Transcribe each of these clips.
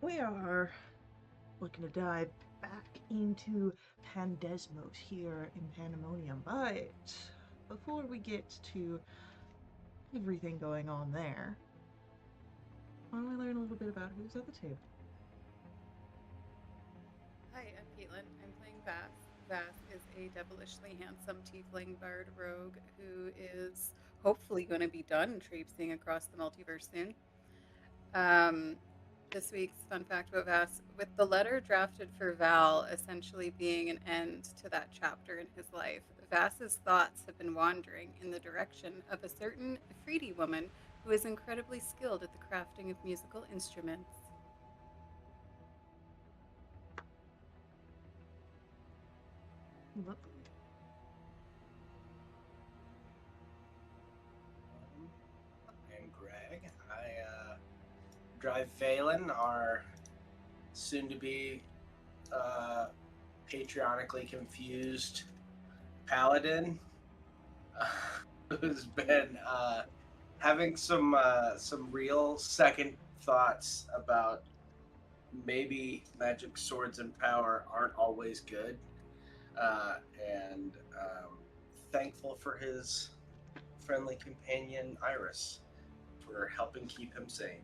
We are looking to dive back into Pandesmos here in Pandemonium, but before we get to everything going on there, why don't we learn a little bit about who's at the table? Hi, I'm Caitlin. I'm playing Vass. Vass is a devilishly handsome tiefling bard rogue who is hopefully going to be done traipsing across the multiverse soon. Um, this week's fun fact about Vass, with the letter drafted for Val essentially being an end to that chapter in his life, Vass's thoughts have been wandering in the direction of a certain Freedy woman who is incredibly skilled at the crafting of musical instruments. Lovely. Um, I'm Greg. I drive Valen, our soon to be uh, patriotically confused paladin, who's been having some real second thoughts about maybe magic swords and power aren't always good, uh, and thankful for his friendly companion Iris for helping keep him sane.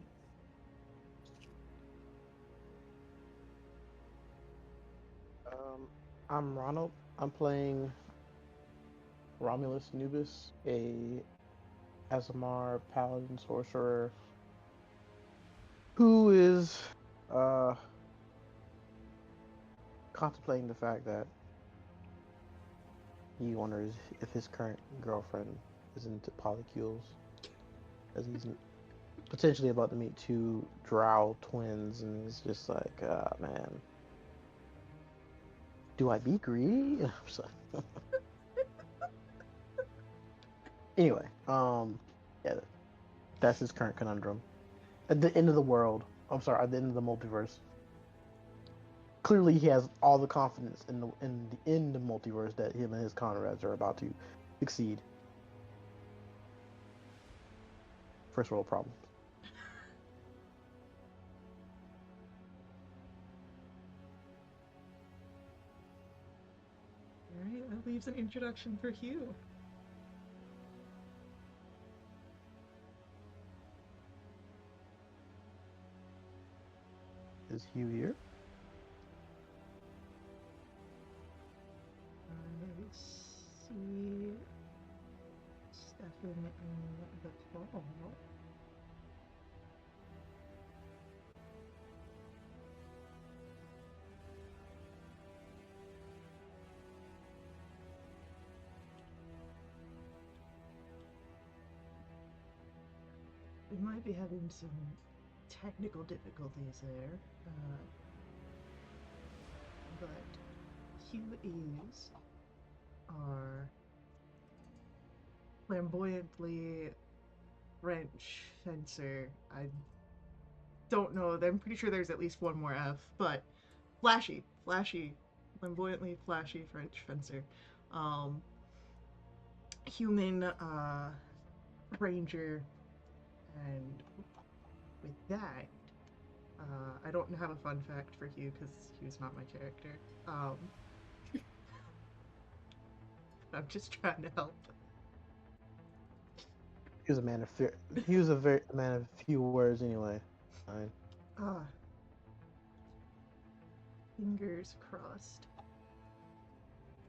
Um, I'm Ronald. I'm playing Romulus Nubis, a Azamar paladin sorcerer who is uh contemplating the fact that he wonders if his current girlfriend is into polycules, as he's potentially about to meet two drow twins, and he's just like, man, do I be greedy? So, anyway, yeah, that's his current conundrum. At the end of the world, I'm sorry, at the end of the multiverse, clearly he has all the confidence in the multiverse that him and his comrades are about to succeed. First world problems. All right, that leaves an introduction for Hugh. Is Hugh here? I see Stefan in the call. We might be having some technical difficulties there, but Hugh is our flamboyantly French fencer. I don't know. I'm pretty sure there's at least one more F, but flashy, flamboyantly flashy French fencer. Um, human ranger, and with that, I don't have a fun fact for Hugh because Hugh's not my character. I'm just trying to help. He was a man of fear. He was a very a man of few words anyway. Fine. Ah, fingers crossed.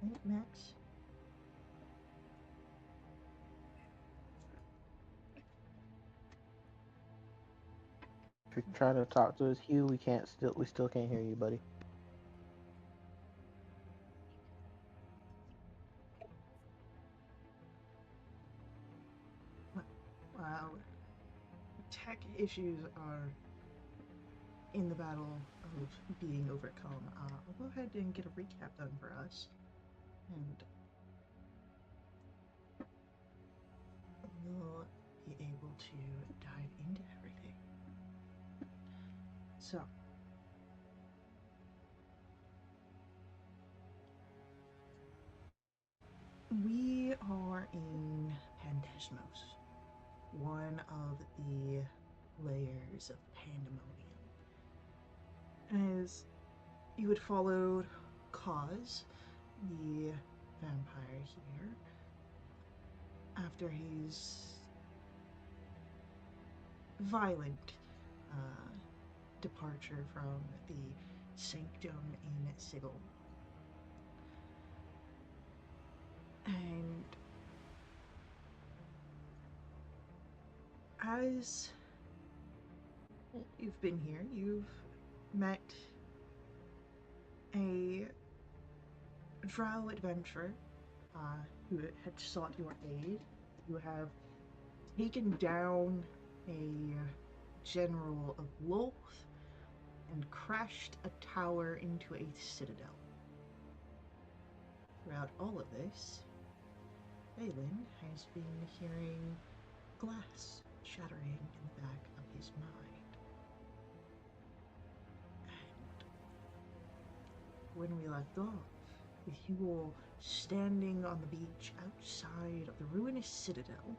Right, Max? If you try to talk to us, Hugh, we still can't hear you, buddy. Wow, tech issues are in the battle of being overcome. I'll go ahead and get a recap done for us, and we'll be able to dive into everything. So, we are in Pantesmos, one of the layers of Pandemonium. as you had followed Cause, the vampire here, after his violent departure from the sanctum in Sigil. And as you've been here, you've met a drow adventurer who had sought your aid. You have taken down a general of Wolf and crashed a tower into a citadel. Throughout all of this, Valen has been hearing glass shattering in the back of his mind. And when we left off, with you all standing on the beach outside of the ruinous citadel,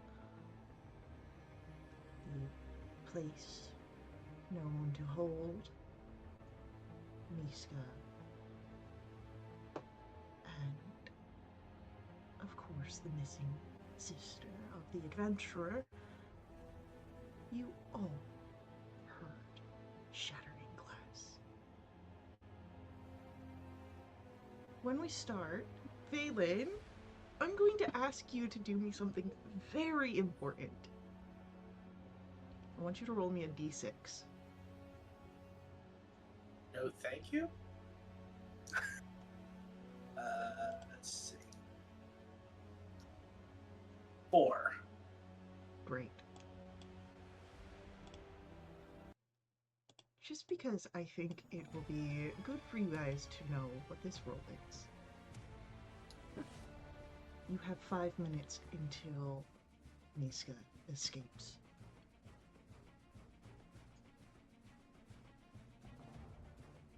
the place known to hold Miska and, of course, the missing sister of the adventurer, you all heard shattering glass. When we start, Valen, I'm going to ask you to do me something very important. I want you to roll me a d6. No, thank you. Let's see. 4. Great. Just because I think it will be good for you guys to know what this roll is. You have 5 minutes until Miska escapes.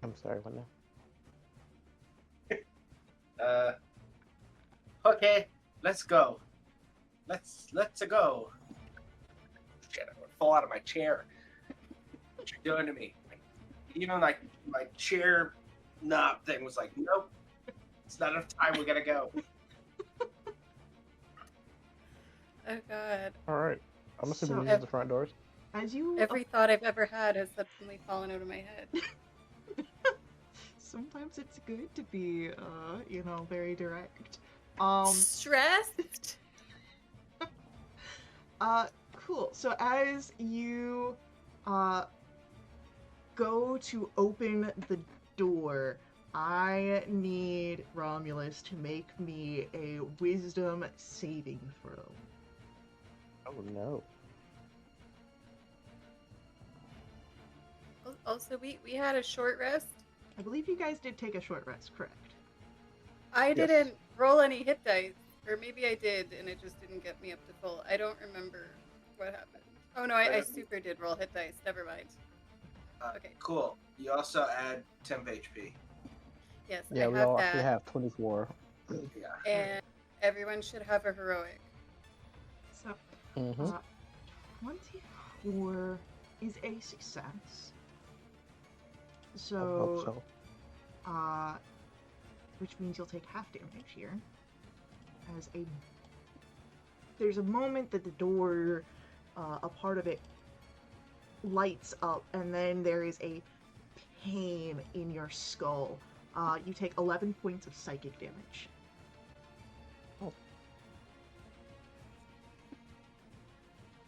I'm sorry, what now? Okay, let's go. Let's go. Shit, I'm gonna fall out of my chair. What you're doing to me? Even like my chair knob thing was like, nope. It's not enough time. We gotta go. Oh god. Alright. I'm assuming So- these are the front doors. As you Every thought I've ever had has suddenly fallen out of my head. sometimes it's good to be very direct. Stressed? Cool. So as you go to open the door, I need Romulus to make me a wisdom saving throw. Oh no. Also, we had a short rest. I believe you guys did take a short rest, correct? I Yes. didn't roll any hit dice. Or maybe I did, and it just didn't get me up to full. I don't remember what happened. Oh no, I super did roll hit dice. Never mind. Okay. Cool. You also add temp HP. Yes, Yeah, I we have all that. actually have 24. Yeah. And everyone should have a heroic. So, Mm-hmm. 24 is a success. I So, hope so. which means you'll take half damage here. There's a moment that the door, a part of it lights up, and then there is a pain in your skull. You take 11 points of psychic damage. Oh.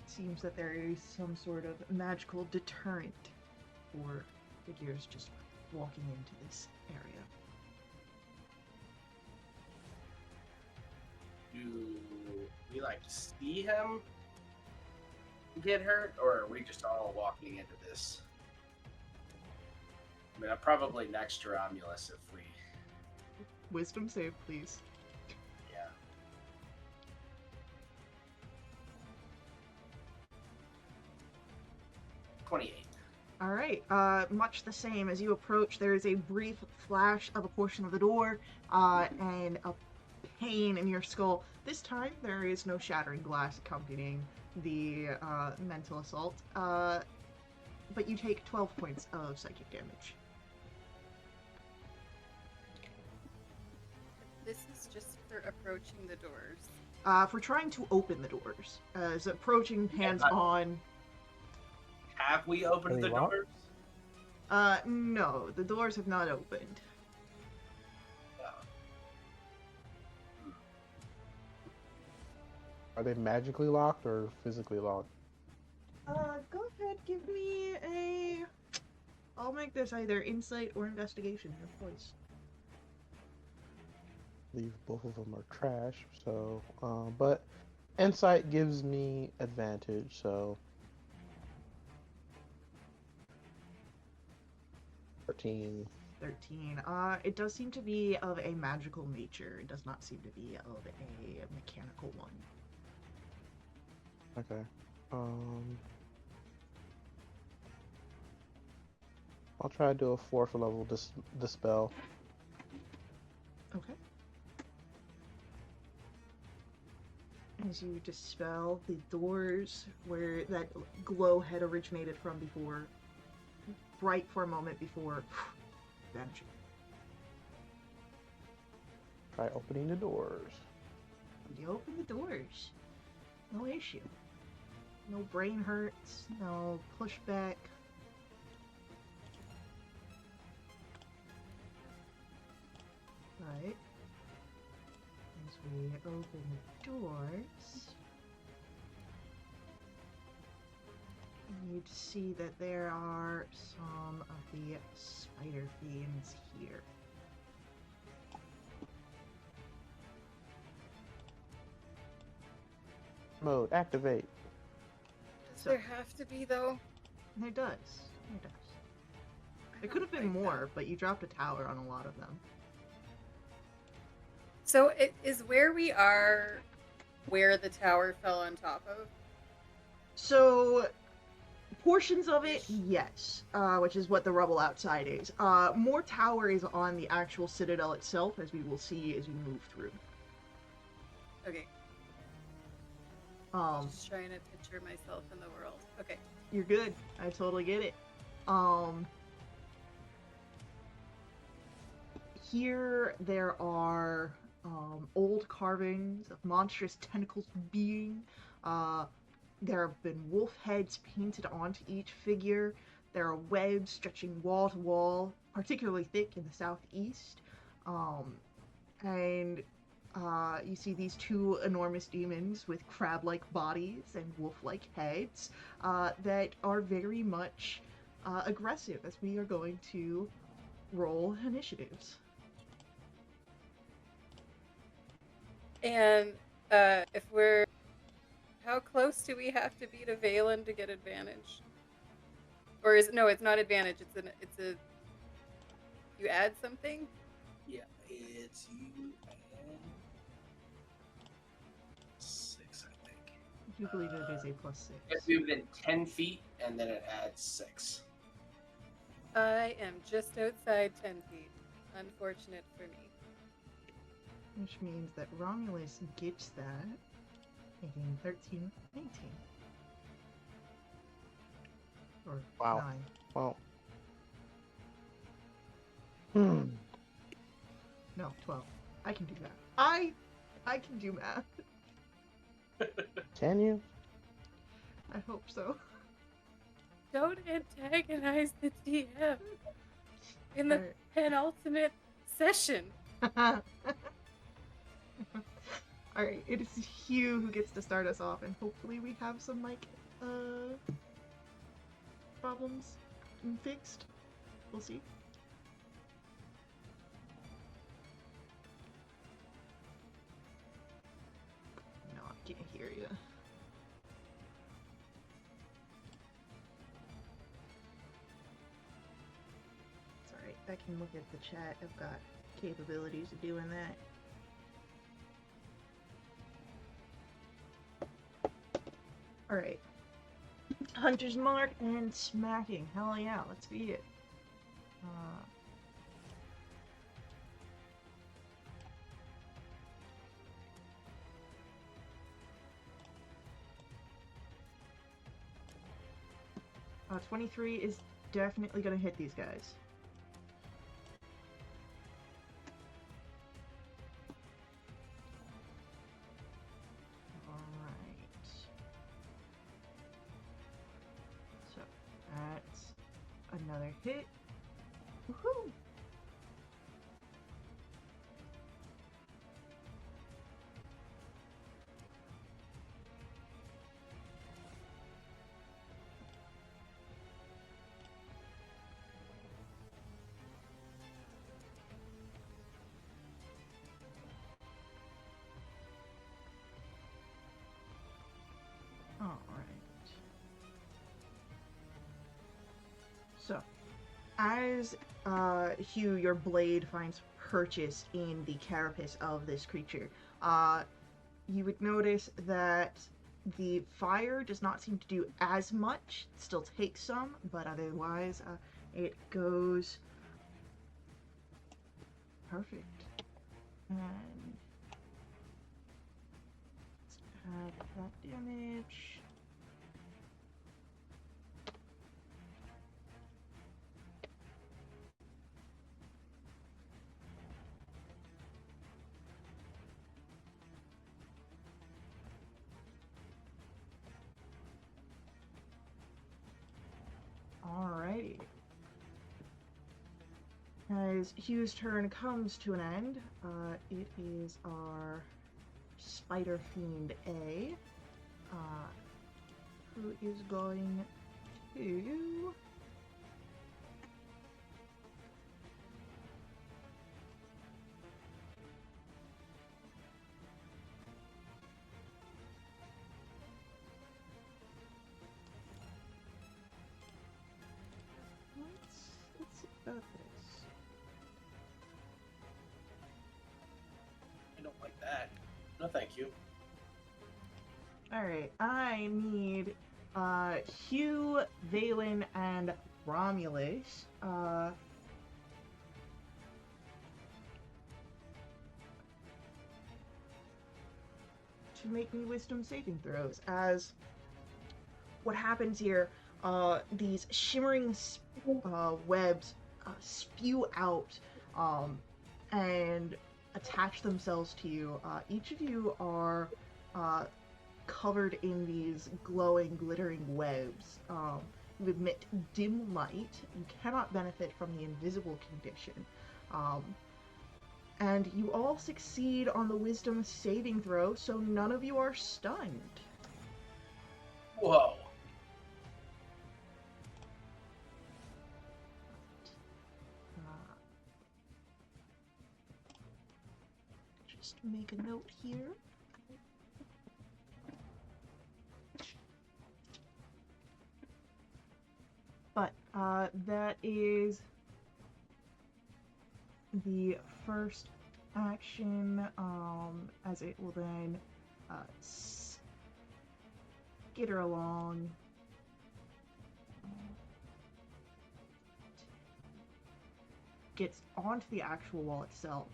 Seems that there is some sort of magical deterrent for figures just walking into this area. Do we see him get hurt, or are we just all walking into this? I mean, I'm probably next to Romulus if we. Wisdom save, please. Yeah. $28. All right. Much the same as you approach, there is a brief flash of a portion of the door, and a pain in your skull. This time, there is no shattering glass accompanying the mental assault. But you take 12 points of psychic damage. checks just for approaching the doors? For trying to open the doors. As approaching hands but- on. Have we opened Any the lock? doors? No, the doors have not opened. Are they magically locked or physically locked? Go ahead, give me a... I'll make this either insight or investigation, your choice. Leave both of them are trash, so but insight gives me advantage, so 13. 13. It does seem to be of a magical nature. It does not seem to be of a mechanical one. Okay. I'll try to do a 4th level dispel. Okay. As you dispel the doors where that glow had originated from before, bright for a moment before vanishing. Try opening the doors. You open the doors. No issue. No brain hurts, no pushback. Right. As we open the doors, you'd see that there are some of the spider fiends here. Mode activate. Does So- there have to be, though? There does. There does. I There don't could have been like more, that. but you dropped a tower on a lot of them. So it is where we are where the tower fell on top of? So, portions of it, yes, which is what the rubble outside is. More tower is on the actual citadel itself, as we will see as you move through. Okay, just trying to picture myself in the world. Okay. You're good. I totally get it. Here there are old carvings of monstrous tentacles being. There have been wolf heads painted onto each figure. There are webs stretching wall to wall, particularly thick in the southeast. And you see these two enormous demons with crab-like bodies and wolf-like heads that are very much aggressive as we are going to roll initiatives. And if we're... How close do we have to be to Valen to get advantage? Or is... No, it's not advantage. It's a... You add something? Yeah, it's you and 6, I think. I do believe it is a +6. It's moved in 10 feet, and then it adds 6. I am just outside 10 feet. Unfortunate for me. Which means that Romulus gets that, making 13, 19. Or Wow. 9. Well. No, 12. I can do that. I can do math. Can you? I hope so. Don't antagonize the DM in the penultimate session. Alright, it is Hugh who gets to start us off, and hopefully we have some, like, problems fixed. We'll see. No, I can't hear you. It's alright, I can look at the chat. I've got capabilities of doing that. Alright. Hunter's Mark and Smacking. Hell yeah, let's be it. 23 is definitely gonna hit these guys. another hit. Woohoo! All right. So, as Hugh, your blade finds purchase in the carapace of this creature, you would notice that the fire does not seem to do as much. It still takes some, but otherwise, it goes perfect. And let's add that damage. Alrighty. As Hugh's turn comes to an end, it is our Spider Fiend A, who is going to... Let's see about this. I don't like that. No, thank you. Alright, I need Hugh, Valen, and Romulus to make me wisdom saving throws. As what happens here, these shimmering webs spew out and attach themselves to you. Each of you are covered in these glowing, glittering webs. You emit dim light. You cannot benefit from the invisible condition. And you all succeed on the wisdom saving throw, so none of you are stunned. Whoa. Just make a note here. But that is the first action, as it will then skitter along. Gets onto the actual wall itself.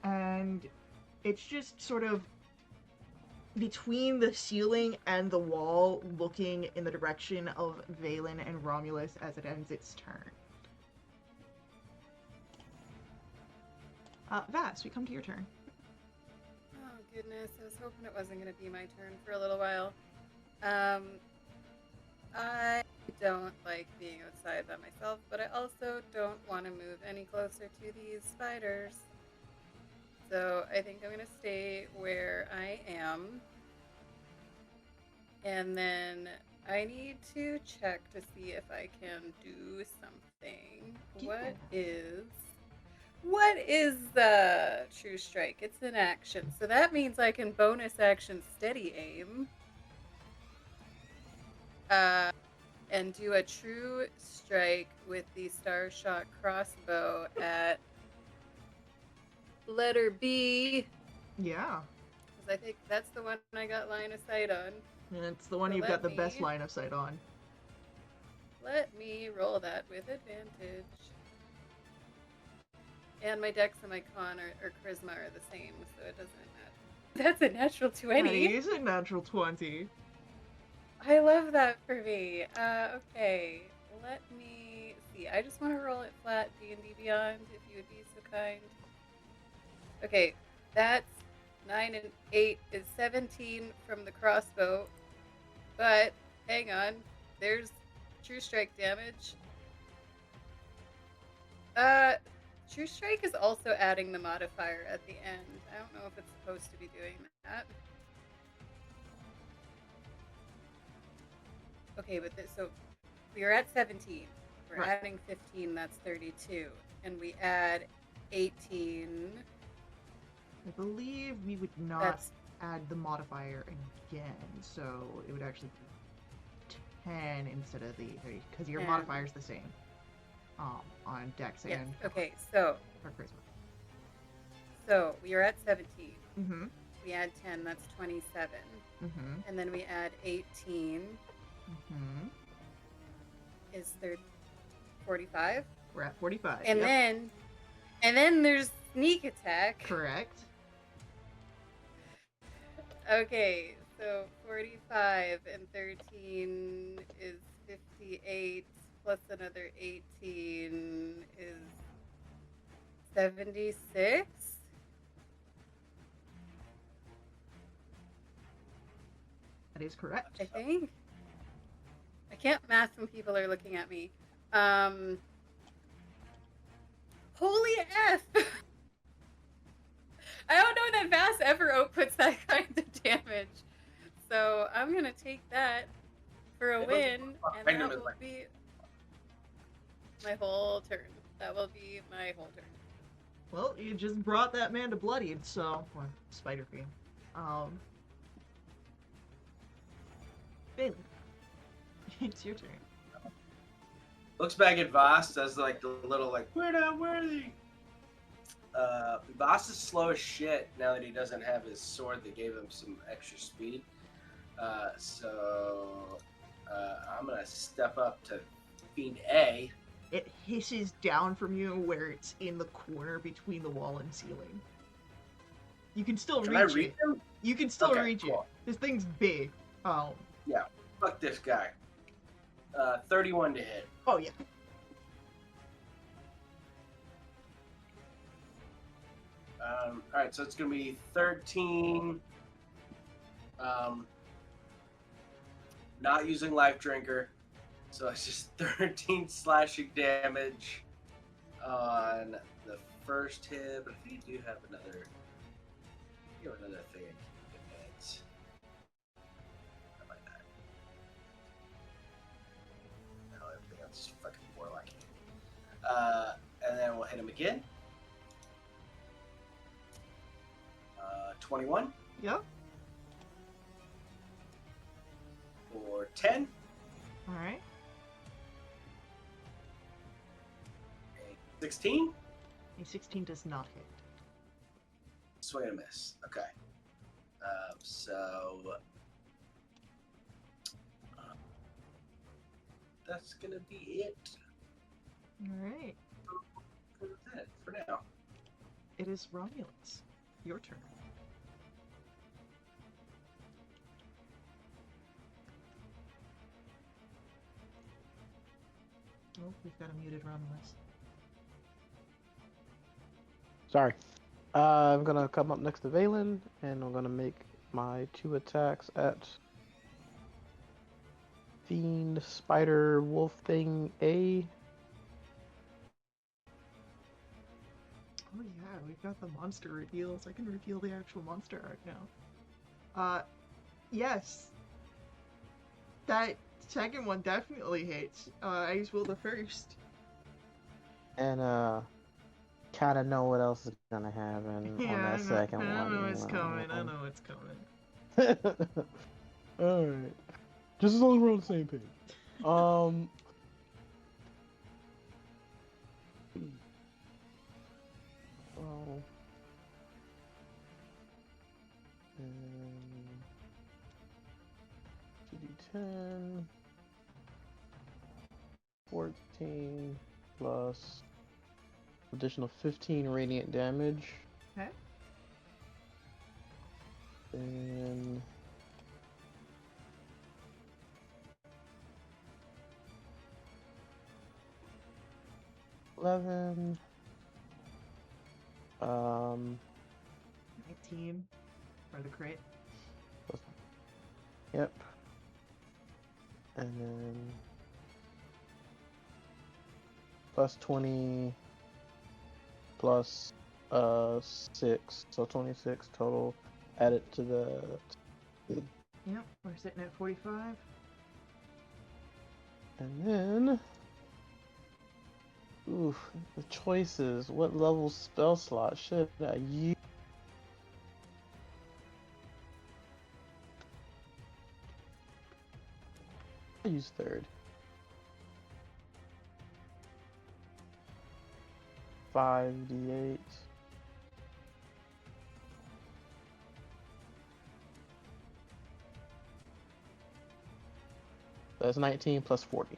And it's just sort of between the ceiling and the wall, looking in the direction of Valen and Romulus as it ends its turn. Vass, we come to your turn. Oh, goodness. I was hoping it wasn't going to be my turn for a little while. I don't like being outside by myself, but I also don't want to move any closer to these spiders. So I think I'm going to stay where I am. And then I need to check to see if I can do something. What is the True Strike? It's an action. So that means I can bonus action steady aim. And do a true strike with the Star Shot crossbow at letter B. Yeah. Because I think that's the one I got line of sight on. And it's the one So you've got the best line of sight on. Let me roll that with advantage. And my dex and my con or charisma are the same, so it doesn't matter. That's a natural 20. That is a natural 20. I love that for me. Okay, let me see. I just want to roll it flat, D&D Beyond, if you would be so kind. Okay, That's 9 and 8 is 17 from the crossbow. But hang on, there's true strike damage. True strike is also adding the modifier at the end. I don't know if it's supposed to be doing that. Okay, but so we are at 17. We're Right. adding 15, that's 32. And we add 18. I believe we would not That's add the modifier again, so it would actually be 10 instead of the 30, because your 10. modifier's the same on Dex yes. and Okay, so or Charisma. we are at 17. Mm-hmm. We add 10, that's 27. Mm-hmm. And then we add 18 Mm-hmm. is 45. We're at 45. And yep. then there's sneak attack. Correct. Okay, so 45 and 13 is 58 plus another 18 is 76. That is correct. I think. I can't math when people are looking at me. Holy F! I don't know that Vass ever outputs that kind of damage. So I'm going to take that for a win, and that will be my whole turn. That will be my whole turn. Well, you just brought that man to bloodied, so Spider Fiend. Bailey, it's your turn. Looks back at Voss as like the little like we're not worthy. Voss is slow as shit now that he doesn't have his sword that gave him some extra speed. So I'm gonna step up to Fiend A. It hisses down from you where it's in the corner between the wall and ceiling. You can still Can reach I reach it. him? You can still Okay, reach cool. it. This thing's big. Yeah. Fuck this guy. 31 to hit. Oh yeah. Alright, so it's going to be 13. Not using Life Drinker. So it's just 13 slashing damage on the first hit. But if you do have another, you have another thing I can advance. How about that? No, everything else is fucking warlock. And then we'll hit him again. 21 Yep. for 10. All right. 16. A 16 does not hit. Swing and a miss. Okay. So that's gonna be it All right. for that for now. It is Romulus. Your turn. Oh, we've got a muted Romulus. Sorry. I'm gonna come up next to Valen, and I'm gonna make my 2 attacks at Fiend, Spider, Wolf Thing A. Oh yeah, we've got the monster reveals. I can reveal the actual monster art now. Yes. That second one definitely hits. I will the first. And kind of know what else is gonna happen on that second one. I know it's coming. I know it's coming. All right. Just as long as we're on the same page. Oh. GD10. 14 plus additional 15 radiant damage. Okay. And 11. 19 for the crit. Yep. And then plus 20 plus 6, so 26 total. Add it to the. Yep, we're sitting at 45. And then. Oof, the choices. What level spell slot should I use? I'll use third. 5d8. That's 19 plus 40.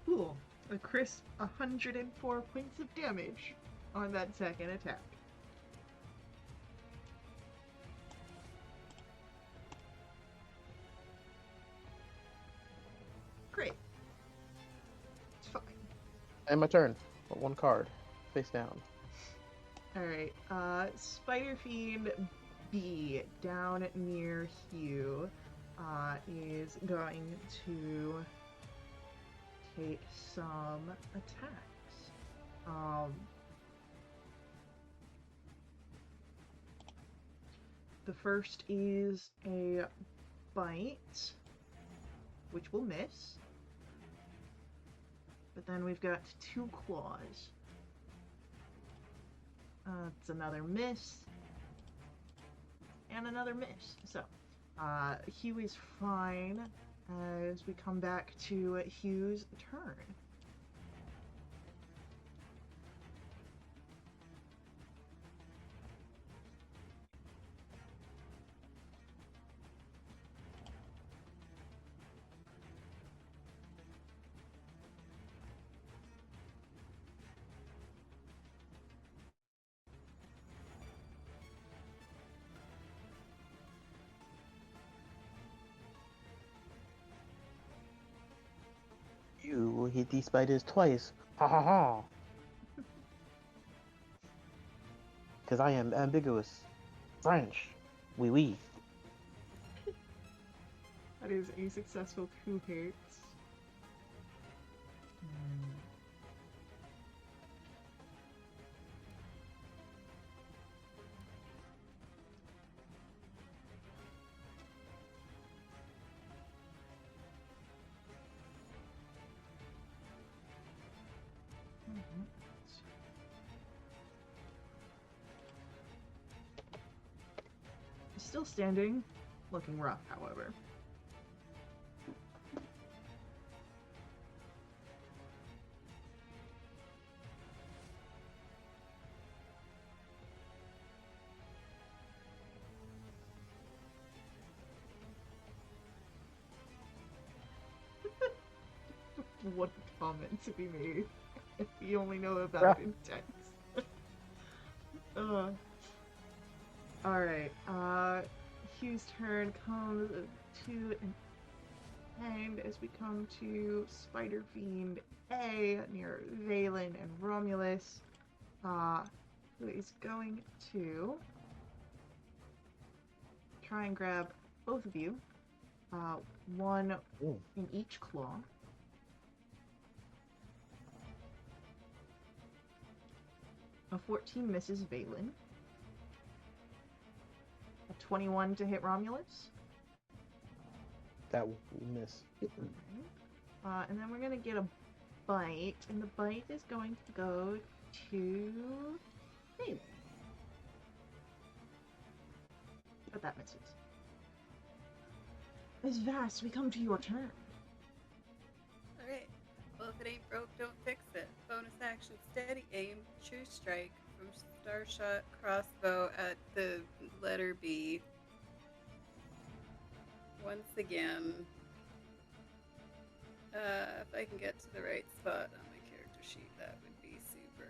Cool. A crisp 104 points of damage on that second attack. Great. It's fine. And my turn. But one card. Face down. Alright, Spider Fiend B down near Hugh is going to take some attacks. The first is a bite, which will miss. But then we've got 2 claws. It's another miss. And another miss. So, Hugh is fine as we come back to Hugh's turn. You will hit these spiders twice. Ha ha ha. Because I am ambiguous. French. Oui, oui. That is a successful 2 hits. Still standing, looking rough, however. What a comment to be made if you only know about it in text. Alright, Hugh's turn comes to an end as we come to Spider Fiend A near Valen and Romulus, who is going to try and grab both of you, one Ooh. in each claw. A 14 misses Valen. A 21 to hit Romulus. That will miss. And then we're going to get a bite, and the bite is going to go to Valen. But that misses. Miss Vass, we come to your turn. Alright. Well, if it ain't broke, don't fix it. Bonus action, steady aim, true strike from Starshot crossbow at the letter B. Once again, if I can get to the right spot on my character sheet, that would be super.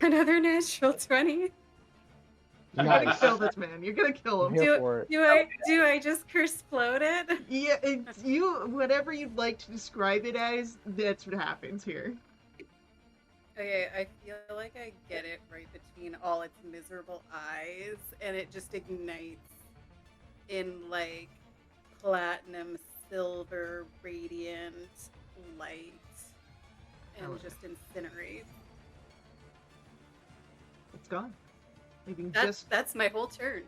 Another natural 20. You're gonna Nice. kill this man. You're gonna kill him. I'm here for it. Do I just curse-explode it? Yeah, it's you. Whatever you'd like to describe it as, that's what happens here. Okay, I feel like I get it right between all its miserable eyes, and it just ignites in like platinum, silver, radiant light, and However, just incinerates. it's gone. Leaving That's just that's my whole turn.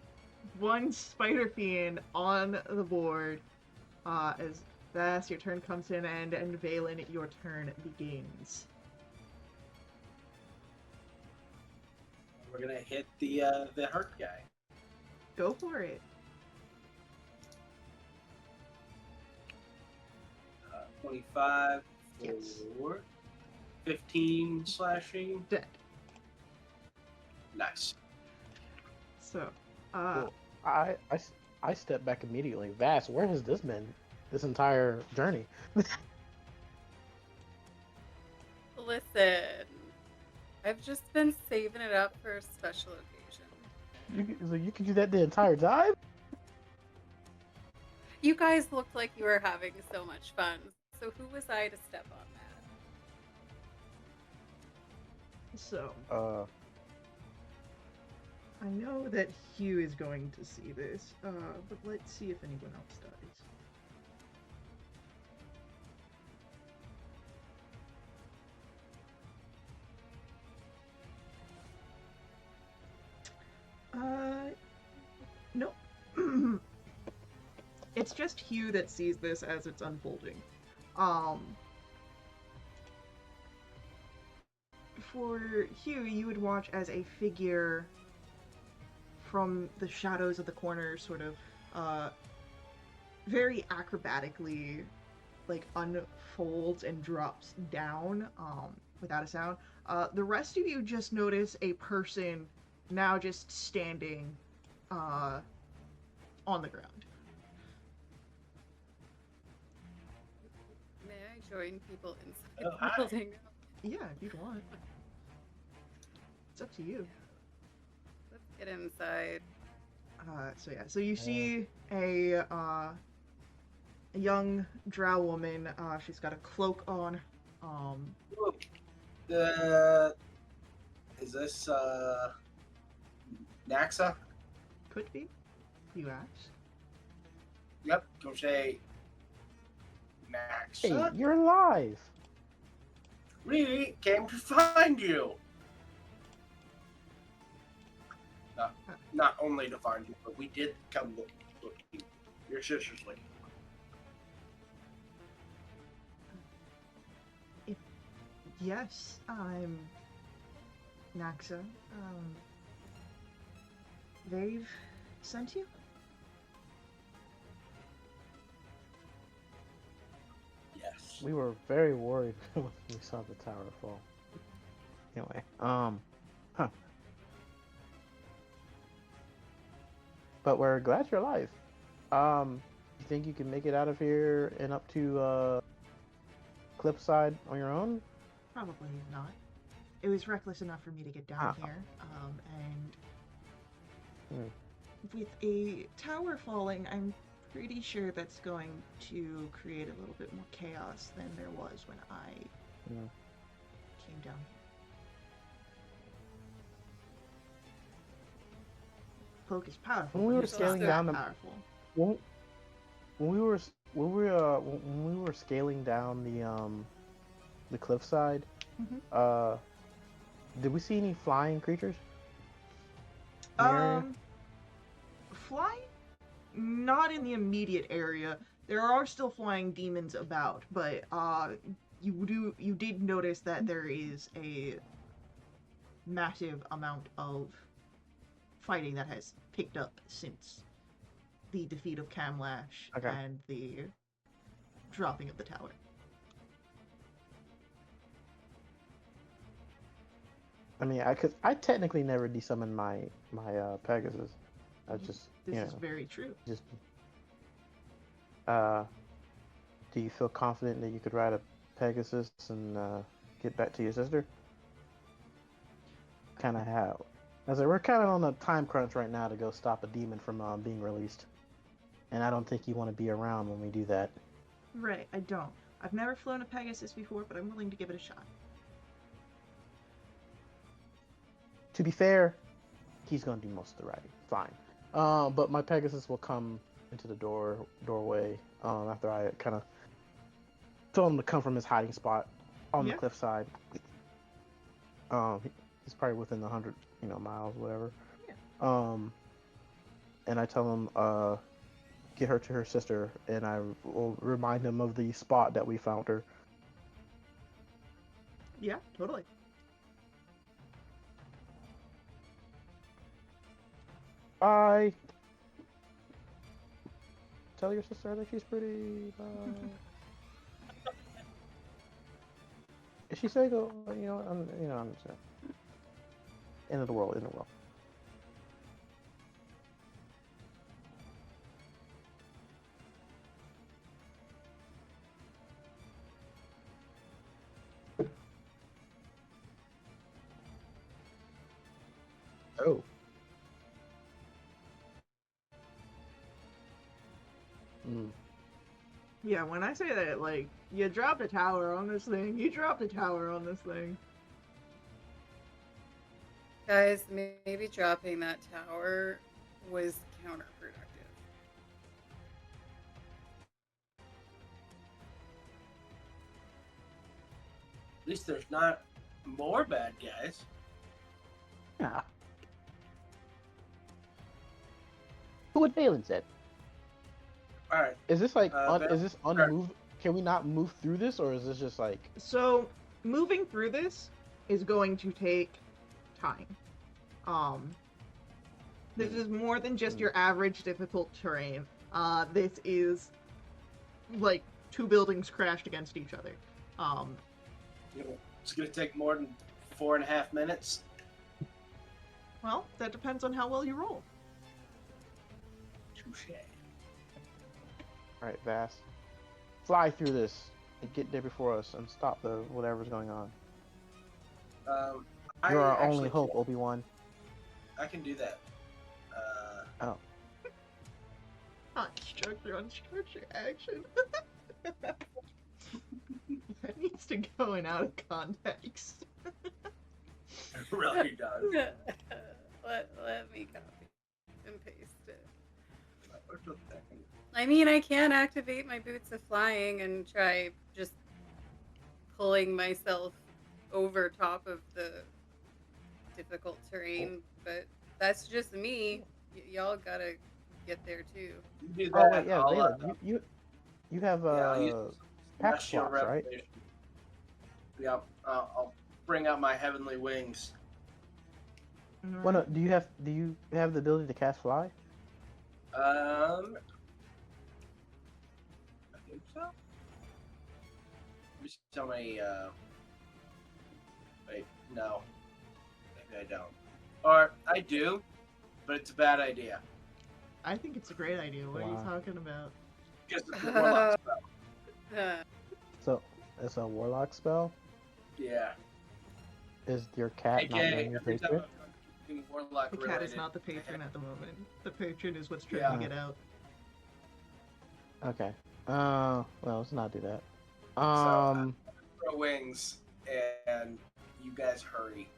one spider fiend on the board. As Thus, your turn comes to an end, and Valen, your turn begins. We're gonna hit the hurt guy. Go for it. 25 Yes. for 15 slashing. Dead. Nice. So, Well, I step back immediately. Vass, where has this been this entire journey? Listen, I've just been saving it up for a special occasion. So you could do that the entire time? You guys looked like you were having so much fun, so who was I to step on that? so Uh, I know that Hugh is going to see this, but let's see if anyone else does. Nope. It's just Hugh that sees this as it's unfolding. Um, for Hugh, you would watch as a figure from the shadows of the corner sort of very acrobatically like unfolds and drops down without a sound. The rest of you just notice a person now just standing on the ground. May I join people inside Oh, the hi. building? Yeah, if you'd want. It's up to you. Let's get inside. So you see a young drow woman. She's got a cloak on. Ooh. Uh, is this Naxa? Could be. You asked. Yep. Go say hey, Naxa. you're alive. We came to find you. Not only to find you, but we did come looking. Your sister's looking. Yes, I'm Naxa. They've sent you? Yes. We were very worried when we saw the tower fall. Anyway, huh. But we're glad you're alive. You think you can make it out of here and up to Cliffside on your own? Probably not. It was reckless enough for me to get down Ah. here. And Hmm. with a tower falling, I'm pretty sure that's going to create a little bit more chaos than there was when I Hmm. came down here. Cloak is powerful, When we but were it's scaling not down that the- powerful. When, when we were scaling down the cliffside, Mhm. did we see any flying creatures in the area? Flying? Not in the immediate area. There are still flying demons about, but you did notice that there is a massive amount of fighting that has picked up since the defeat of Camlash Okay. and the dropping of the tower. I mean, I technically never desummoned my Pegasus. I just This you is know very true. just uh. Do you feel confident that you could ride a Pegasus and get back to your sister? Kind of how? I was like, we're kind of on a time crunch right now to go stop a demon from being released, and I don't think you want to be around when we do that. Right, I don't. I've never flown a Pegasus before, but I'm willing to give it a shot. to be fair, he's gonna do most of the riding. Fine. But my Pegasus will come into the doorway after I kind of tell him to come from his hiding spot on the Yeah. cliffside. He's probably within 100, miles, whatever. Yeah. And I tell him, get her to her sister, and I will remind him of the spot that we found her. Yeah, totally. Bye. Tell your sister that she's pretty. Bye. Is she single? I'm just end of the world. End of the world. Oh. Mm. Yeah, when I say that, like, you dropped a tower on this thing. You dropped a tower on this thing. Guys, maybe dropping that tower was counterproductive. At least there's not more bad guys. Yeah. Who would Balin said? All right. Is this like Is this unmoved? Can we not move through this, or is this just like? So, moving through this is going to take time. This is more than just your average difficult terrain. This is like two buildings crashed against each other. It's gonna take more than 4.5 minutes. Well, that depends on how well you roll. Touche. All right, Vass, fly through this and get there before us and stop the whatever's going on. You're our only hope, Obi-Wan. I can do that. Oh. Unstructure action. That needs to go in out of context. It really does. let me copy and paste it. I mean, I can activate my boots of flying and try just pulling myself over top of the difficult terrain, but that's just me. y'all gotta get there too. You do that. Oh wait, yeah, Valen, you have pack Celestial slots, right? Revelation. Yeah, I'll bring out my heavenly wings. Well, no, do you have the ability to cast fly? I think so. Just tell me. Wait, no, maybe I don't. Or I do, but it's a bad idea. I think it's a great idea. What are you Wow. talking about? Because it's a warlock spell. So it's a warlock spell. Yeah. Is your cat not AKA, letting you every take time it? I'm doing warlock The cat related, is not the patron at the moment. The patron is what's trying Yeah. to get out. Okay. Well, let's not do that. throw wings, and you guys hurry.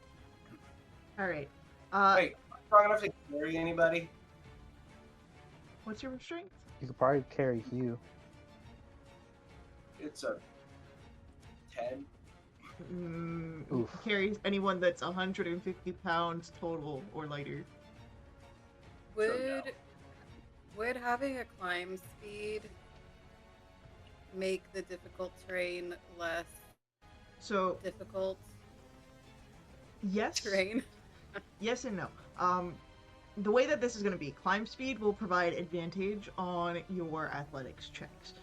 All right. Wait, am I strong enough to carry anybody? What's your strength? You could probably carry Hugh. It's a 10. You can carry anyone that's 150 pounds total or lighter. Would having a climb speed make the difficult terrain less difficult Yes. terrain? Yes and no. The way that this is going to be, climb speed will provide advantage on your athletics checks.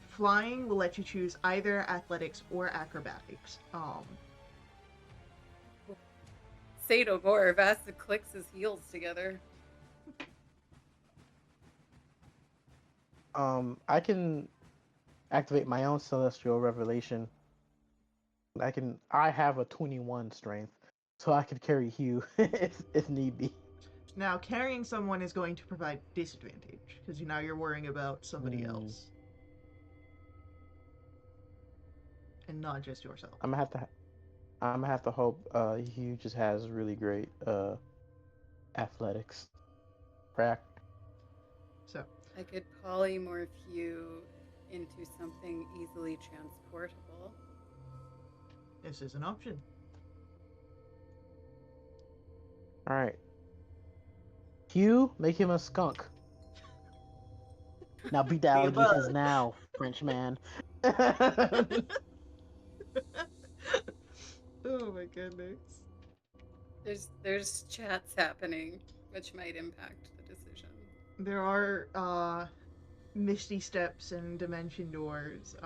Flying will let you choose either athletics or acrobatics. Say no more. Vasta clicks his heels together. I can activate my own celestial revelation. I have a 21 strength, so I could carry Hugh if need be. Now, carrying someone is going to provide disadvantage because now you're worrying about somebody else and not just yourself. I'm gonna have to. I'm gonna have to hope Hugh just has really great athletics. Crack. So I could polymorph you into something easily transportable. this is an option. All right. Hugh, make him a skunk. Now beat the The above. allegations now, French man. Oh my goodness. There's chats happening, which might impact the decision. There are misty steps and dimension doors.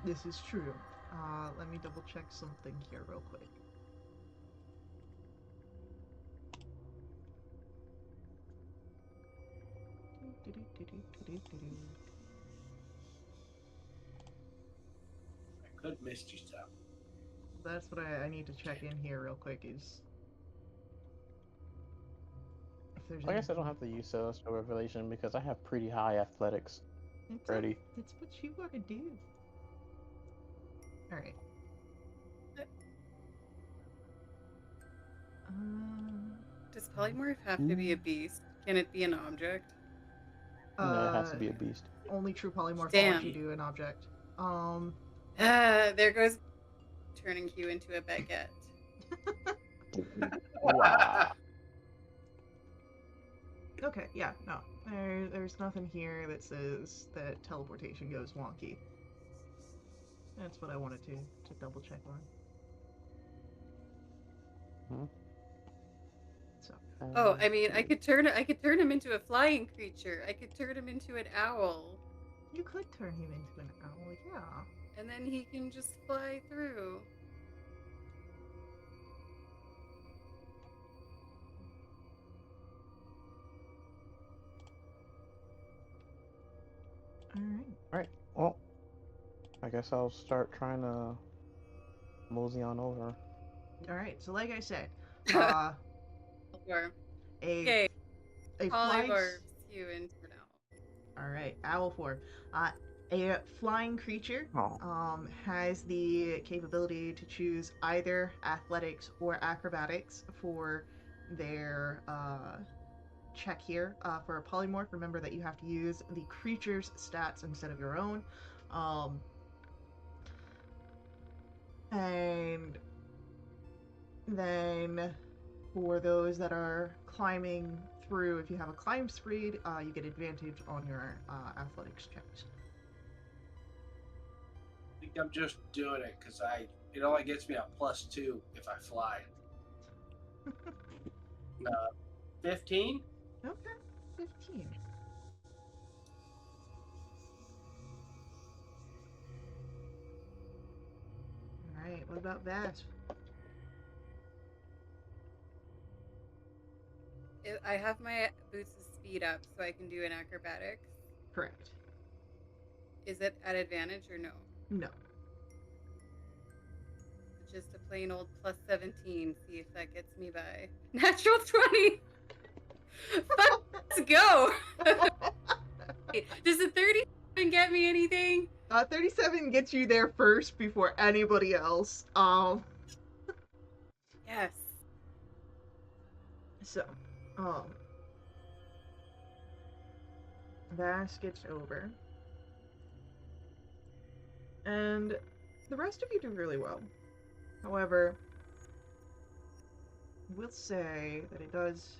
This is true. Let me double check something here real quick. I could missed you stuff. That's what I need to check in here real quick is if there's I guess I don't anything. have to use Celestial Revelation because I have pretty high athletics It's already. it's what you want to do. All right. Um. Does polymorph have to be a Hugh. beast? Can it be an object? No, it has Uh. to be a beast. Only true polymorph will let you Damn. do an object. Um. There goes turning Q into a baguette. Wow. Okay. Yeah. No. There's nothing here that says that teleportation goes wonky. That's what I wanted to double check on. Hmm. So. Oh, I mean, I could turn him into a flying creature. I could turn him into an owl, You could turn him into an owl, yeah. and then he can just fly through. Alright. All right. Well, I guess I'll start trying to mosey on over. Alright, so like I said, uh Or a okay, a flying polymorphs you into an owl. alright, owl form. A flying creature Oh. has the capability to choose either athletics or acrobatics for their check here. For a polymorph, remember that you have to use the creature's stats instead of your own. Um, and then for those that are climbing through, if you have a climb speed, you get advantage on your athletics checks. I think I'm just doing it because it only gets me a +2 if I fly. 15? Okay, 15. All right, what about Vass? I have my boots' speed up, so I can do an acrobatics. Correct. Is it at advantage or no? No. Just a plain old +17. See if that gets me by. Natural 20. Let's go. Does a 37 get me anything? 37 gets you there first before anybody else. Yes. So, um, Vass gets over, and the rest of you do really well. However, we'll say that it does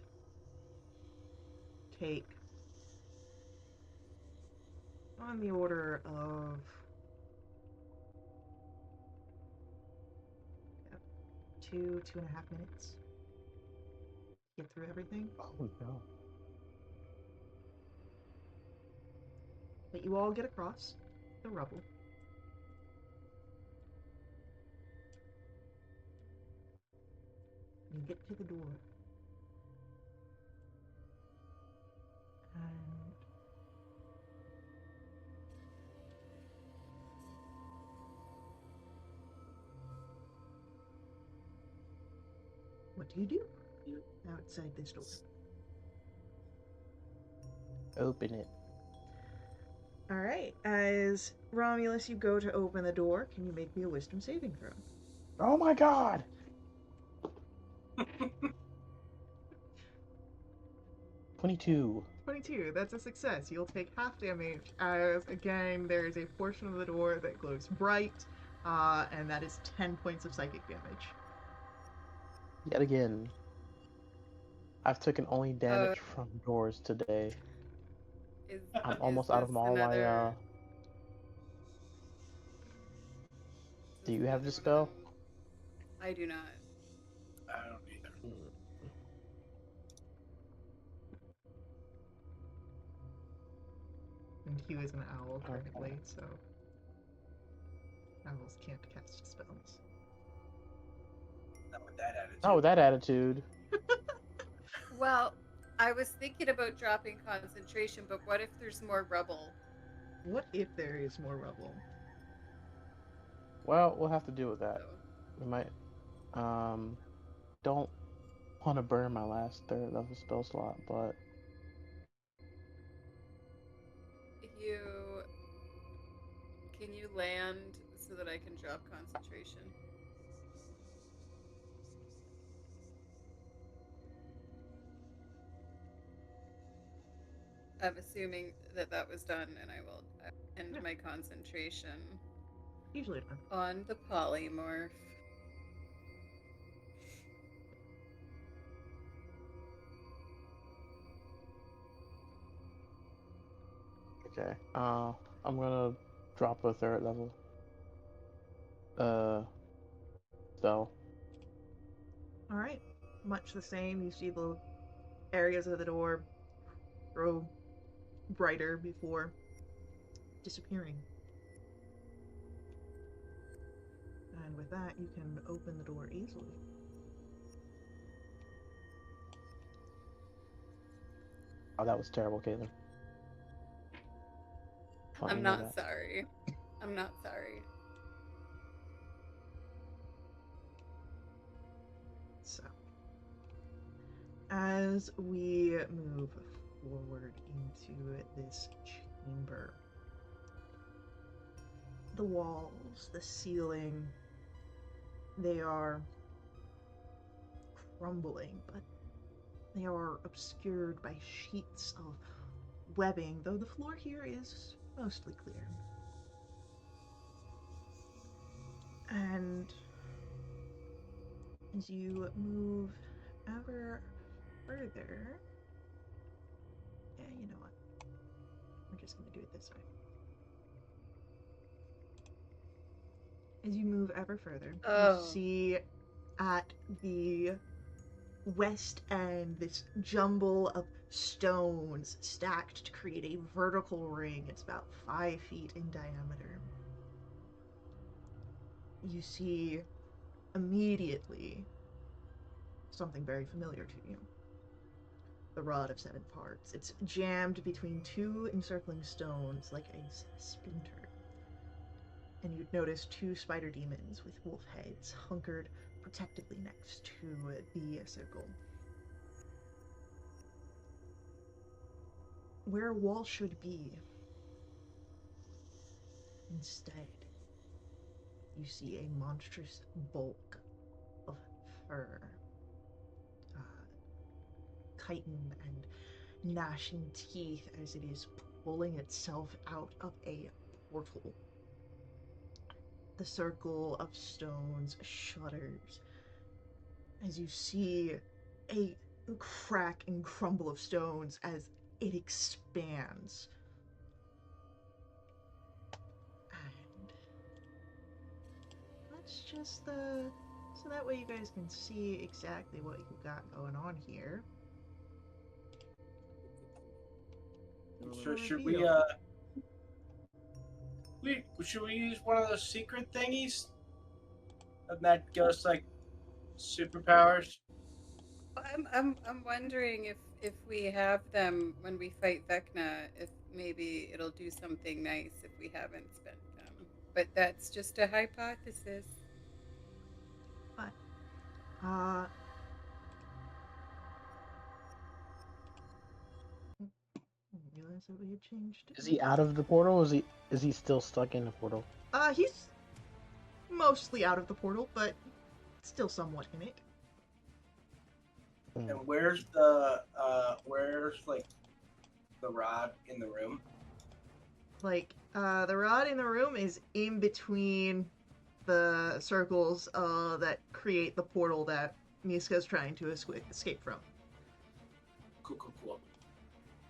take on the order of 2.5 minutes to get through everything. Oh no. But you all get across the rubble. And you get to the door. And what do you do outside this door? Open it. All right. As Romulus, you go to open the door. Can you make me a wisdom saving throw? Oh my god! 22. 22. That's a success. You'll take half damage as, again, there is a portion of the door that glows bright, and that is 10 points of psychic damage. Yet again, I've taken only Uh, damage from doors today. is I'm is almost out this of all my, another? Is Do this you have another the one of them? spell? I do not. I don't either. And Hugh is an owl Okay. currently, so owls can't cast spells. Not with that attitude. Oh, that attitude. Well, I was thinking about dropping concentration, but what if there's more rubble? What if there is more rubble? Well, we'll have to deal with that. So We might, don't want to burn my last third level spell slot, but you can you land so that I can drop concentration? I'm assuming that that was done, and I will end Yeah. my concentration Usually done. on the polymorph. okay. I'm gonna drop a third level. Uh, spell. All right. Much the same. You see the areas of the door grow brighter before disappearing. And with that, you can open the door easily. Oh, that was terrible, Caitlin. Want you I'm to know not that. sorry. I'm not sorry. So, as we move forward into this chamber, the walls, the ceiling, they are crumbling, but they are obscured by sheets of webbing, though the floor here is mostly clear. And as you move ever further, yeah, you know what? We're just going to do it this way. As you move ever further, you Oh, see at the west end this jumble of stones stacked to create a vertical ring. It's about 5 feet in diameter. You see immediately something very familiar to you: the Rod of Seven Parts. It's jammed between two encircling stones like a splinter. And you'd notice two spider demons with wolf heads hunkered protectively next to the circle. Where a wall should be, instead, you see a monstrous bulk of fur, uh, chitin and gnashing teeth as it is pulling itself out of a portal. The circle of stones shudders as you see a crack and crumble of stones as it expands. And let's just so that way you guys can see exactly what you got going on here. Should we should we use one of those secret thingies? Doesn't that give us like superpowers? I'm wondering if we have them when we fight Vecna, if maybe it'll do something nice if we haven't spent them. But that's just a hypothesis. But uh realize that we had changed. Is he out of the portal? Or is he still stuck in the portal? He's mostly out of the portal, but still somewhat in it. And where's like the rod in the room? Like, the rod in the room is in between the circles that create the portal that Niska's trying to escape from. Cool.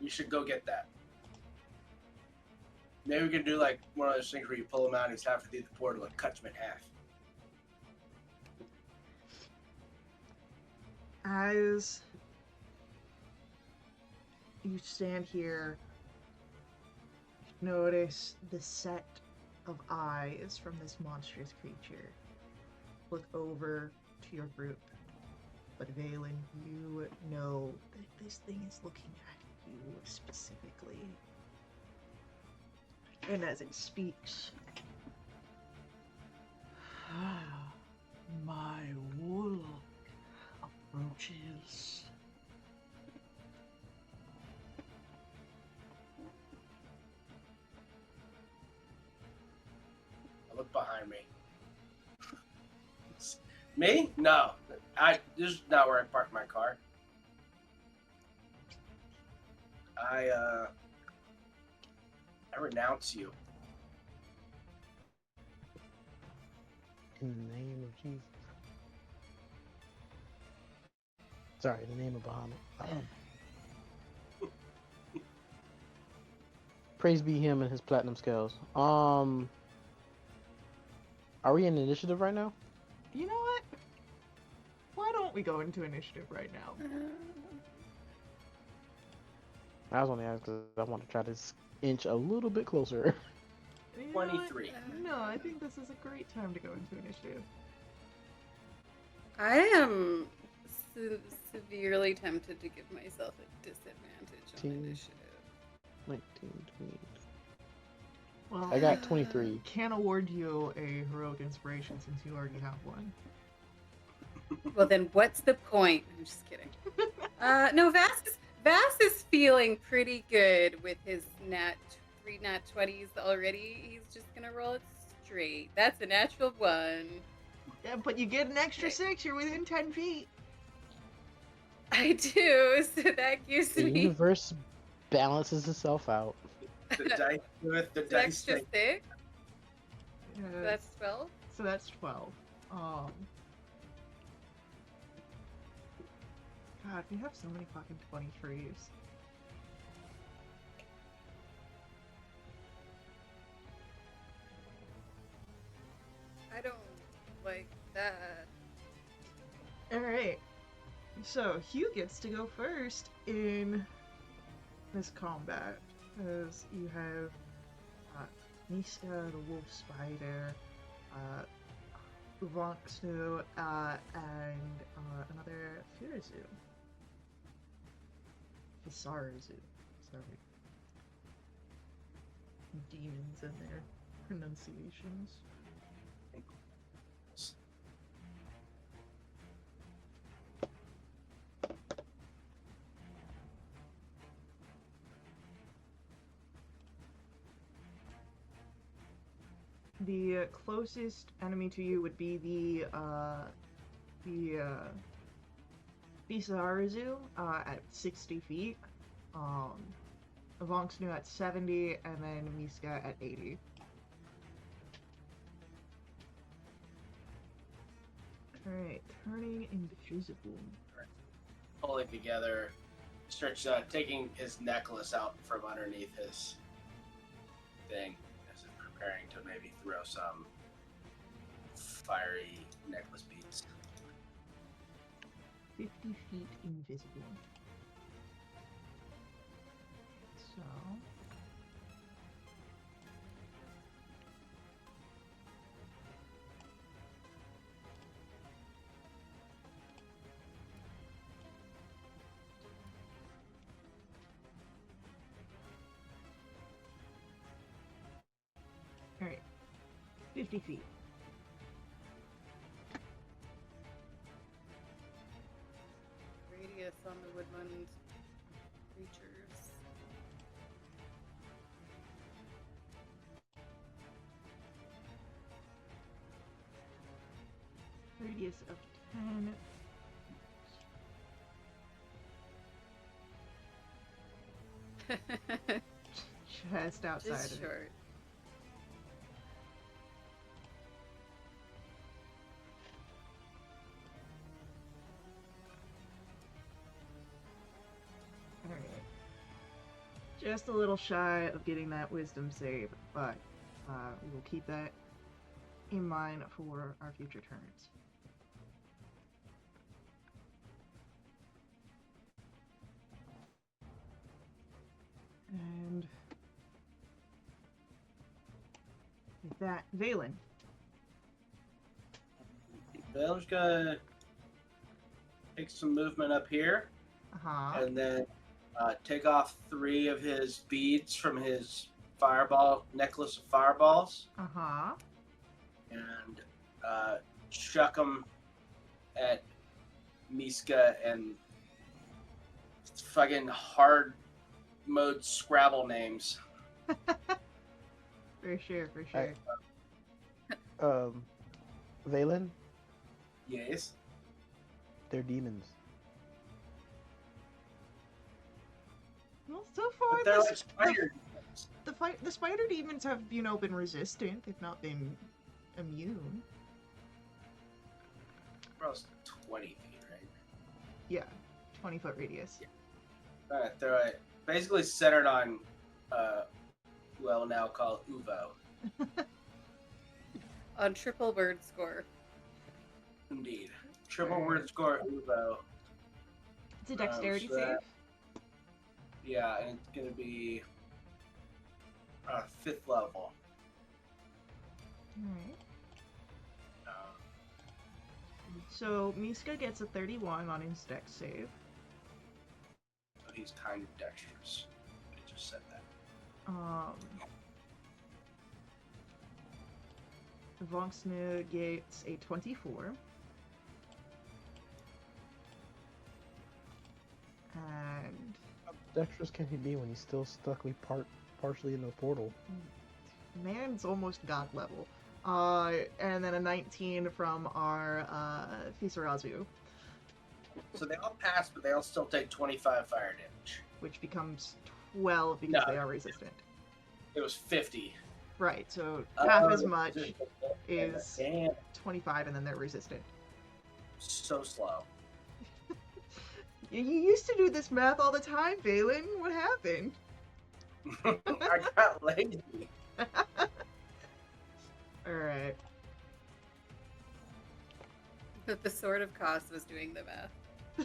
You should go get that. Maybe we can do like one of those things where you pull him out and he's halfway through the portal and cuts him in half. As you stand here, you notice the set of eyes from this monstrous creature look over to your group. But Valen, you know that this thing is looking at you specifically. And as it speaks, my warlock approaches. I look behind me. Me? No. This is not where I parked my car. I renounce you. In the name of Jesus. Sorry, in the name of Bahamut. Praise be him and his platinum scales. Are we in initiative right now? You know what? Why don't we go into initiative right now? I was only asking because I want to try to inch a little bit closer. You know what? 23. No, I think this is a great time to go into initiative. I am severely tempted to give myself a disadvantage on initiative. 19, 20. Well, I got 23. Can't award you a heroic inspiration since you already have one. Well, then what's the point? I'm just kidding. No, Vass is feeling pretty good with his three nat 20s already. He's just gonna roll it straight. That's a natural 1. Yeah, but you get an extra 6. You're within 10 feet. I do, so that gives The me universe balances itself out. The dice do it. The an dice extra thing. 6. Yes. So that's 12. So that's 12. God, we have so many fucking 23s. I don't like that. Alright. So, Hugh gets to go first in this combat. As you have Niska, the wolf spider, Vonxnu, and another Furizu. Fisarazu. Sorry. Demons and their pronunciations. The closest enemy to you would be the Fisarazu at 60 feet, Vonxnu at 70, and then Miska at 80. Alright, turning invisible. Pulling together, starts taking his necklace out from underneath his thing as he's preparing to maybe throw some fiery necklace beads. 50 feet invisible. So... Alright. 50 feet. Radius on the woodland creatures. Radius of 10. Just outside Just of it. short. Alright. Just a little shy of getting that wisdom save, but we will keep that in mind for our future turns. And with that, Valen. Valen's gonna take some movement up here, Uh-huh. and then take off 3 of his beads from his fireball necklace of fireballs, Uh-huh. and chuck them at Miska and fucking hard mode Scrabble names. For sure, for sure. Valen, Yes. they're demons. Well, so far But they're like spider demons. the spider demons have, been resistant, if not been immune. Bro, it's 20 feet, right? Yeah. 20-foot radius. Alright, they're basically centered on who I'll now call Uvo. On triple bird score. Indeed. Triple word score Uvo. It's a dexterity so save. that- Yeah, and it's gonna be 5th level. Alright. Um, So Miska gets a 31 on his dex save. but he's kind of dexterous. I just said that. Vonksna gets a 24. And How dexterous can he be when he's still stuck partially in the portal? man's almost god level. And then a 19 from our Fisarazu, So they all pass, but they all still take 25 fire damage. which becomes 12 because No. they are resistant. It was 50. Right, so half as Oh, much damn, is damn, 25 and then they're resistant. so slow. You used to do this math all the time, Valen. What happened? I got lazy. Alright. The Sword of Cost was doing the math.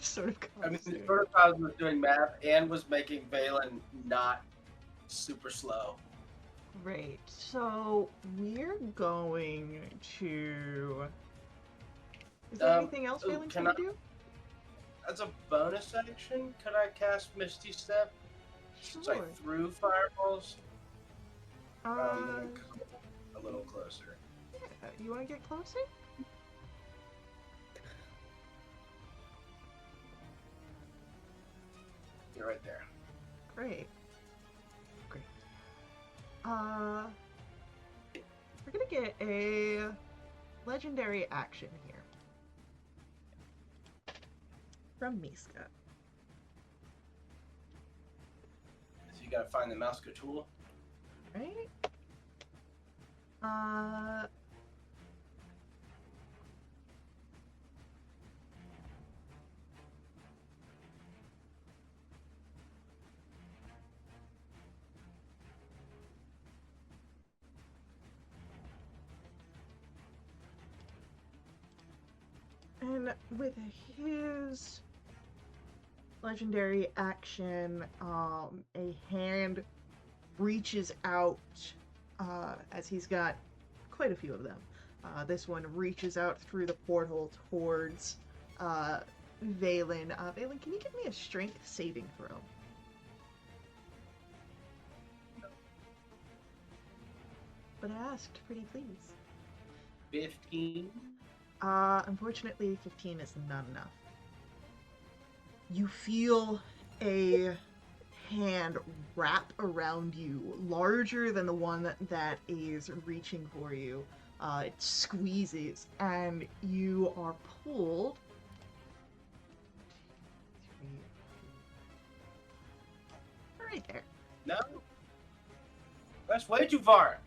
Sort of I mean, the constant. Protocols was doing math and was making Valen not super slow. Great. So we're going to. Is there anything else ooh, Valen's can going to I- do? As a bonus action, could I cast Misty Step? Since I Sure. threw fireballs? I'm Uh, gonna come a little closer. yeah. You want to get closer? You're right there. Great. Great. We're gonna get a legendary action here from Miska. So you gotta find the Mouska tool. Right? And with his legendary action, a hand reaches out, as he's got quite a few of them. This one reaches out through the portal towards Valen. Valen, can you give me a strength saving throw? But I asked, pretty please. 15. Unfortunately, 15 is not enough. You feel a hand wrap around you, larger than the one that is reaching for you. It squeezes, and you are pulled. Right there. No, that's way too far.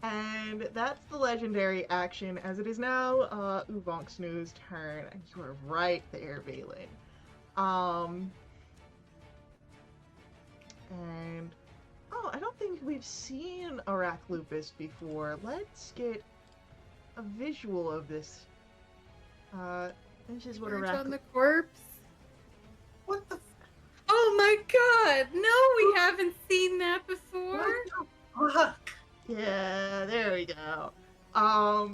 And that's the legendary action, as it is now Uvonk Snoo's turn, and you are right there, Valen. And oh, I don't think we've seen Arachlupus before. Let's get a visual of this. This is what Merge on Arachlupus. the corpse. What the? Oh my god! No, we haven't seen that before. What the fuck? Yeah, there we go. I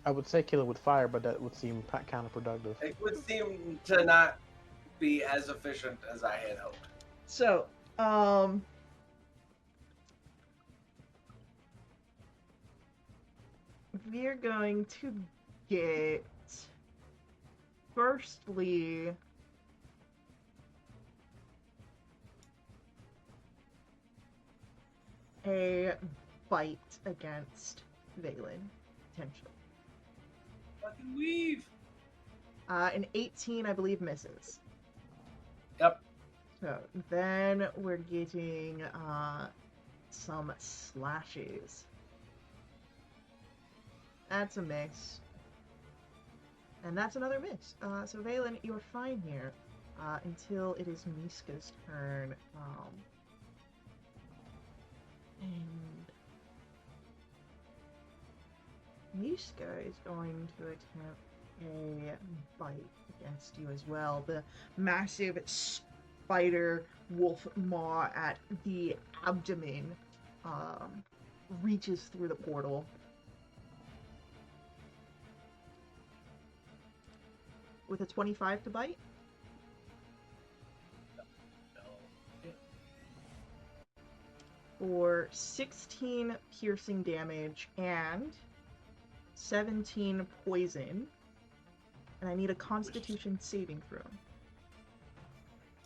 would say kill it with fire, but that would seem counterproductive. It would seem to not be as efficient as I had hoped. So, we're going to get firstly a bite against Valen, potentially. Fucking leave. An 18, I believe, misses. Yep. So then we're getting some slashes. That's a miss. And that's another miss. So Valen, you're fine here until it is Miska's turn. And Miska is going to attempt a bite against you as well. The massive spider wolf maw at the abdomen reaches through the portal. With a 25 to bite. For 16 piercing damage and 17 poison. And I need a Constitution saving throw.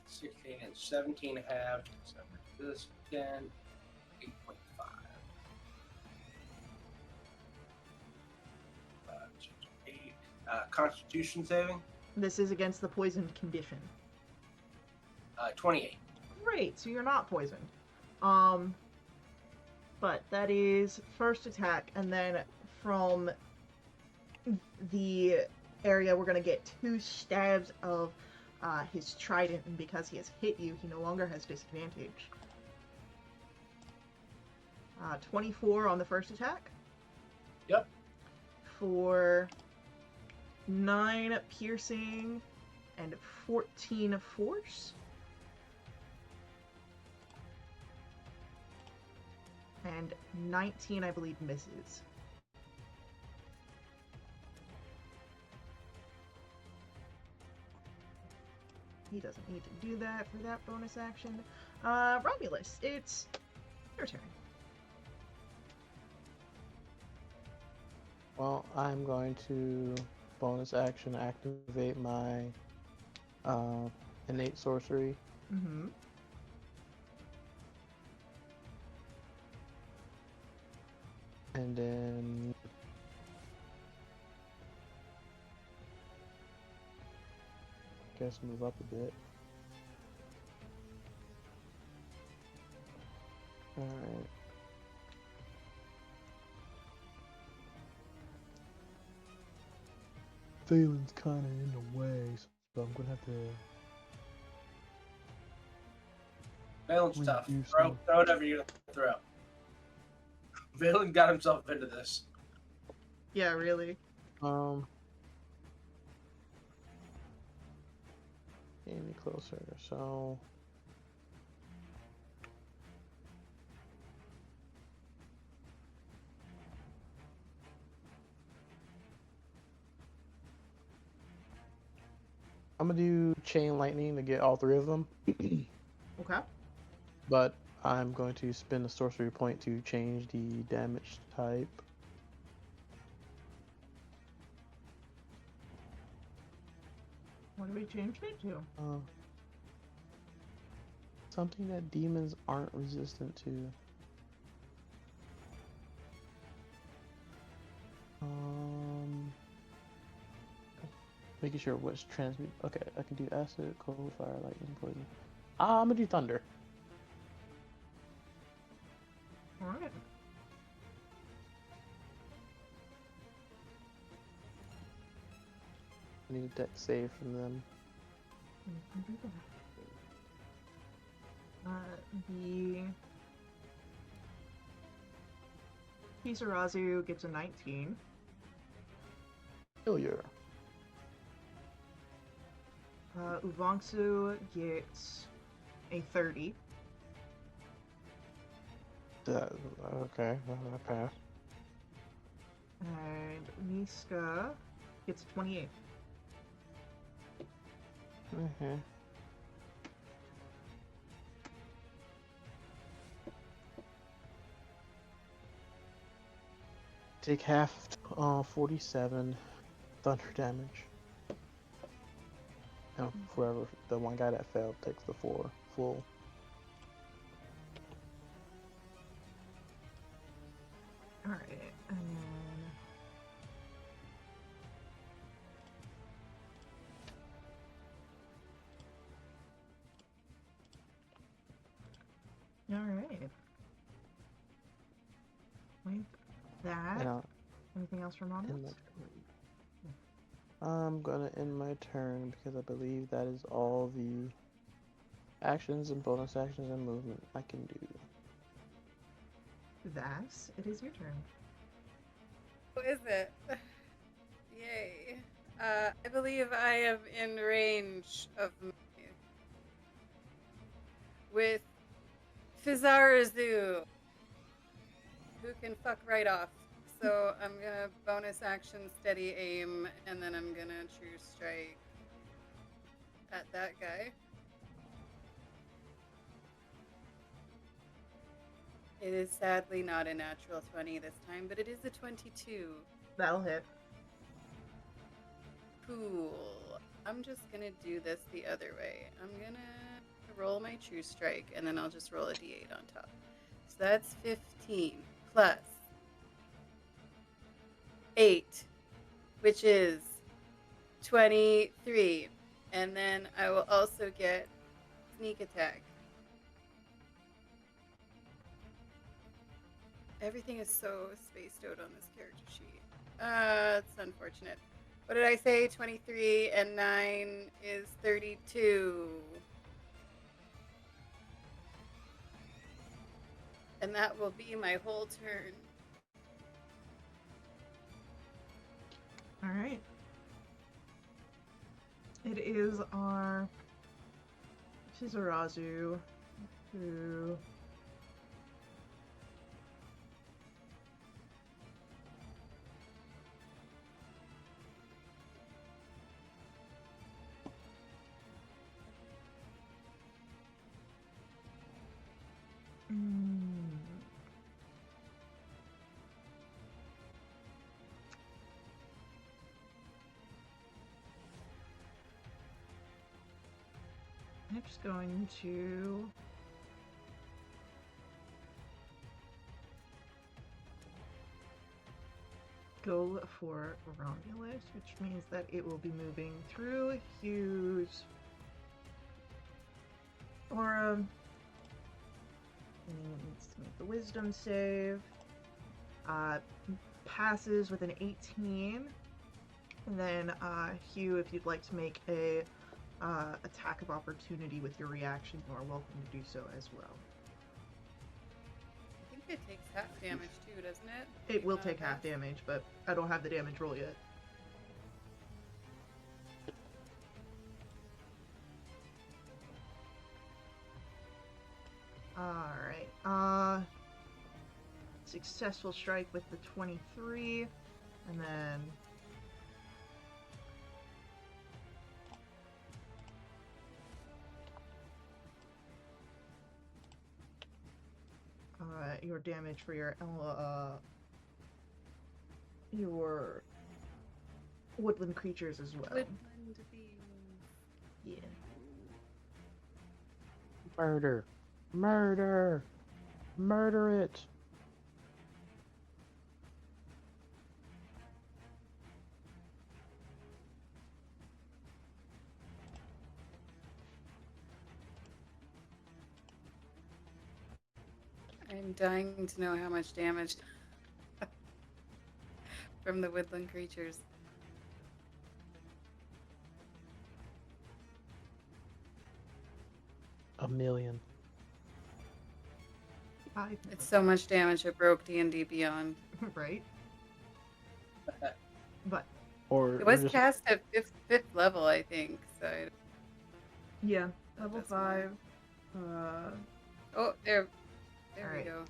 16 and 17 halved. So this again, 8.5. 8. Constitution saving. This is against the poisoned condition. 28. Great, so you're not poisoned. But that is first attack, and then from the area we're gonna get 2 stabs of his trident, and because he has hit you, he no longer has disadvantage. 24 on the first attack. Yep. For 9 piercing and 14 force. And 19, I believe, misses. He doesn't need to do that for that bonus action. Romulus, it's your turn. Well, I'm going to bonus action activate my innate sorcery. Mm-hmm. And then guess move up a bit. Alright. Valen's kinda in the way, so I'm gonna have to Valen's tough. reduce Throw him. whatever you're gonna throw. Valen got himself into this. Yeah, really. Get me closer, so I'm gonna do chain lightning to get all 3 of them. Okay. But I'm going to spend a sorcery point to change the damage type. What do we change it to? Something that demons aren't resistant to. Making sure what's transmute. Okay, I can do acid, cold, fire, lightning, poison. I'm gonna do thunder. All right. I need a deck save from them. We can do that. The Kisarazu gets a 19. Failure. Uvongsu gets a 30. Okay, I pass. And Miska gets a 28. Mm-hmm. Take half, 47 thunder damage. And whoever, the one guy that failed takes the 4 full. All right, and then all right, like that. And Anything else from end my Monmouth? turn. I'm gonna end my turn because I believe that is all the actions and bonus actions and movement I can do. Vass, it is your turn. Who is it? Yay. I believe I am in range of me with Fizarazu, who can fuck right off. So I'm gonna bonus action steady aim, and then I'm gonna true strike at that guy. It is sadly not a natural 20 this time, but it is a 22. That'll hit. Cool. I'm just gonna do this the other way. I'm gonna roll my true strike, and then I'll just roll a d8 on top. So that's 15 plus 8, which is 23. And then I will also get sneak attack. Everything is so spaced out on this character sheet. It's unfortunate. What did I say? 23 and 9 is 32. And that will be my whole turn. All right. It is our Shizurazu who I'm just going to go for Romulus, which means that it will be moving through Hugh's aura. And it needs to make the wisdom save. Passes with an 18. And then Hugh, if you'd like to make a attack of opportunity with your reaction, you are welcome to do so as well. I think it takes half damage too, doesn't it? It will Even take on half this? damage, but I don't have the damage roll yet. Alright, successful strike with the 23, and then your damage for your woodland creatures as well. Woodland beings. Yeah. Murder! Murder! Murder it! I'm dying to know how much damage from the woodland creatures. A million. 5 It's so much damage it broke D&D Beyond. right? But Or It was just cast at fifth level, I think. So yeah, level That's more. 5. oh, there we Alright. go.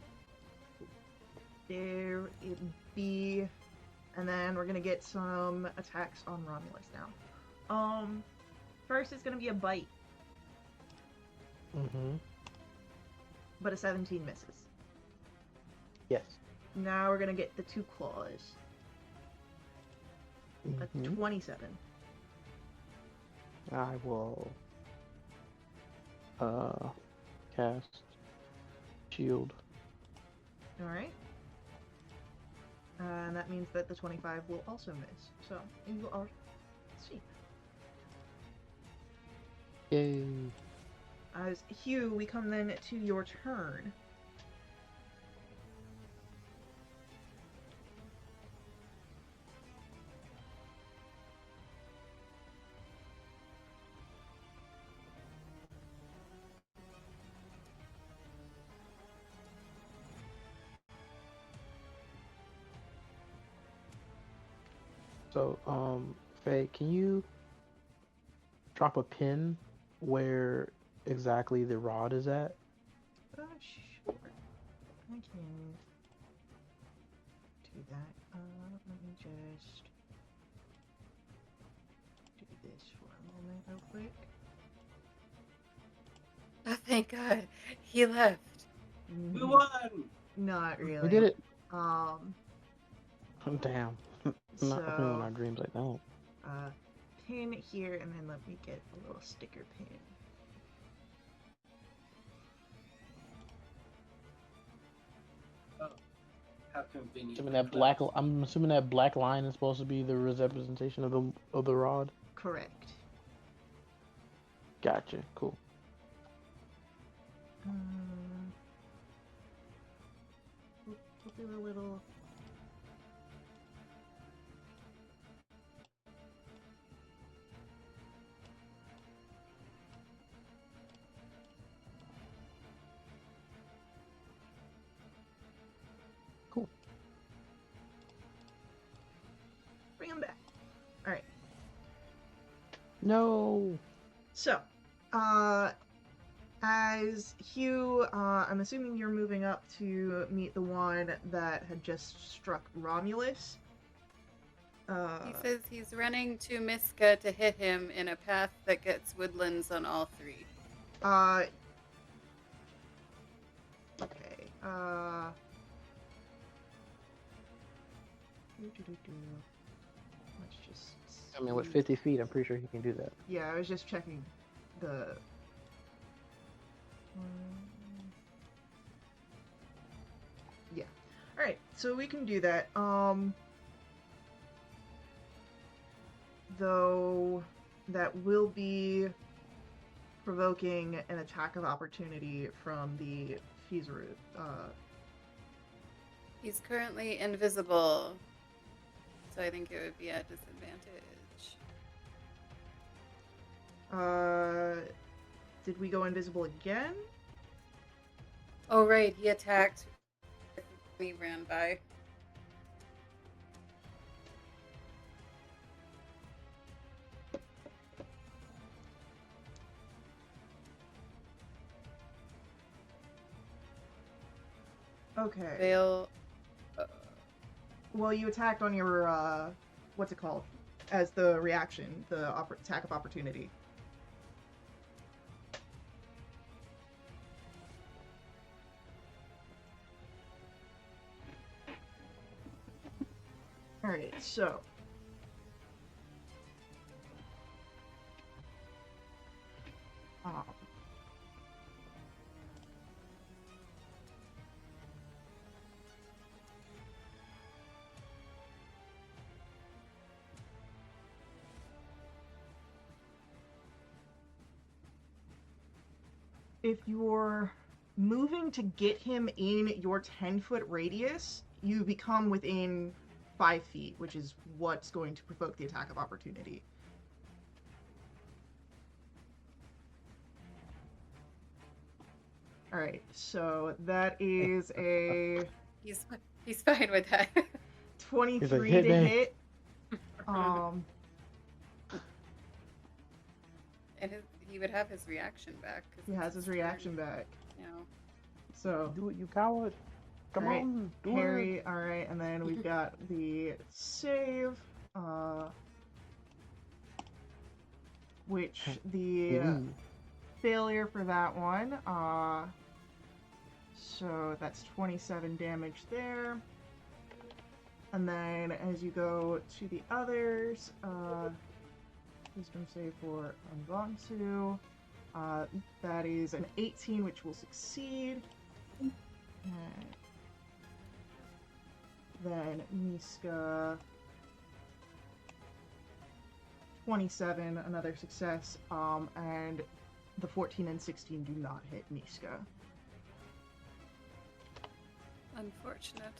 There it be. And then we're gonna get some attacks on Romulus now. First is gonna be a bite, Mm-hmm. but a 17 misses. Yes. Now we're gonna get the 2 claws. A Mhm. 27. I will cast shield. Alright. And that means that the 25 will also miss. So you are see. Yay. As Hugh, we come then to your turn. So, Faye, can you drop a pin where exactly the rod is at? Sure. I can do that. Let me just do this for a moment real quick. Oh, thank God. He left. We won! Not really. We did it. Um, Damn. Not happening in so our dreams like that. pin here, and then let me get a little sticker pin. Oh, how convenient. I'm assuming that black line is supposed to be the representation of the rod. Correct. Gotcha. Cool. We'll do a little. Cool. Bring him back. All right. No. So, as Hugh, I'm assuming you're moving up to meet the one that had just struck Romulus. He says he's running to Miska to hit him in a path that gets woodlands on all 3. Okay. Let's just. I mean, with see. 50 feet, I'm pretty sure he can do that. Yeah, I was just checking the. Yeah. All right, so we can do that. Though that will be provoking an attack of opportunity from the Fizaru. He's currently invisible, so I think it would be at disadvantage. Did we go invisible again? Oh, right, he attacked when he ran by. Okay. Veil. Well, you attacked on your, what's it called? As the reaction, the attack of opportunity. Alright, so. If you're moving to get him in your 10-foot radius, you become within 5 feet, which is what's going to provoke the attack of opportunity. Alright, so that is a He's fine with that. 23 "Hit to me." hit. Um, And he would have his reaction back. he has his reaction back. You know. So, Do it, you coward. Come Alright, on, do Harry, alright, and then we've got the save, which the it. failure for that one, so that's 27 damage there. And then as you go to the others, wisdom save for Anbansu, that is an 18, which will succeed. And then Niska, 27, another success, and the 14 and 16 do not hit Niska. Unfortunate.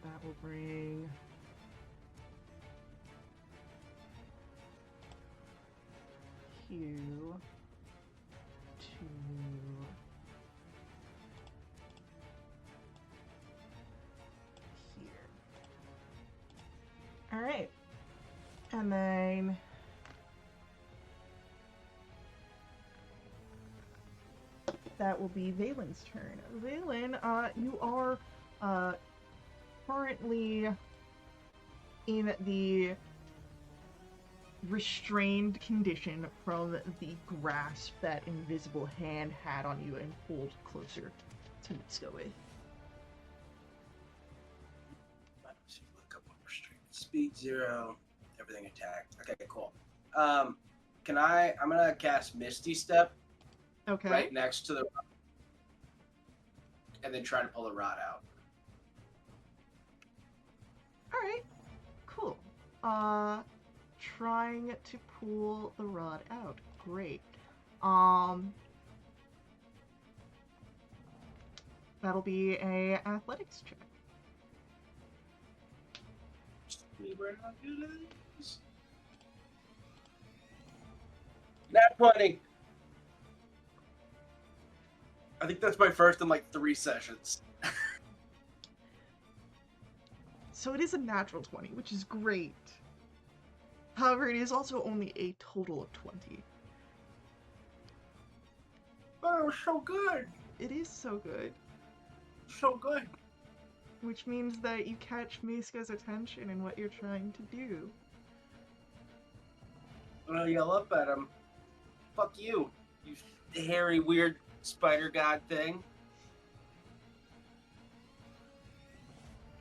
That will bring Q to here. Alright. And then that will be Valen's turn. Valen, you are currently in the restrained condition from the grasp that invisible hand had on you and pulled closer to Mitsuko with. Look up what restraint. Speed 0, everything attacked. Okay, cool. I'm gonna cast Misty Step Okay. right next to the rod, and then try to pull the rod out. Alright. Cool. Trying to pull the rod out. Great. That'll be a athletics check. We were not good at this. Nat 20. I think that's my first in like 3 sessions. So it is a natural 20, which is great. However, it is also only a total of 20. Oh, it was so good. It is so good. So good. Which means that you catch Miska's attention in what you're trying to do. I'm gonna yell up at him. Fuck you, you hairy, weird spider god thing.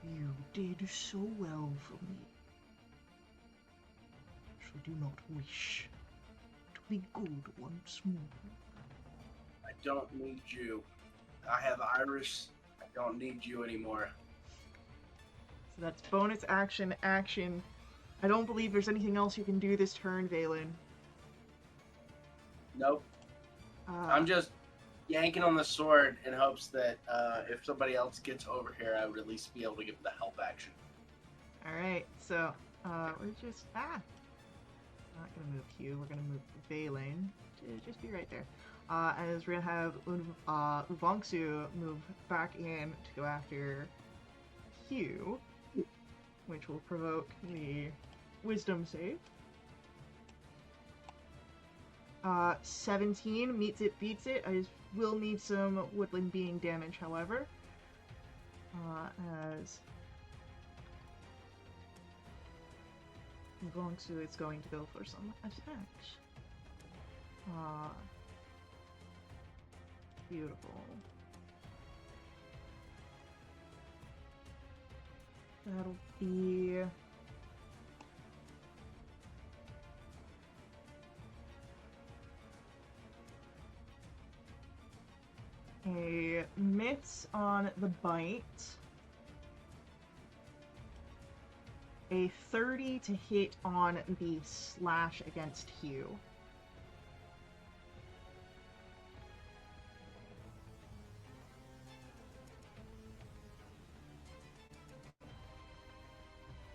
You did so well for me. So do not wish to be good once more. I don't need you. I have Iris. I don't need you anymore. So that's bonus action, action. I don't believe there's anything else you can do this turn, Valen. Nope. I'm just yanking on the sword in hopes that if somebody else gets over here, I would at least be able to give them the help action. Alright, so, we're just, not gonna move Q, we're gonna move Valen. Just be right there. As we're gonna have Uvongsu move back in to go after Q, which will provoke the wisdom save. 17 meets it, beats it. I will need some woodland being damage, however. As Uvongsu is going to go for some attacks. Beautiful. That'll be a miss on the bite. A 30 to hit on the slash against Hugh.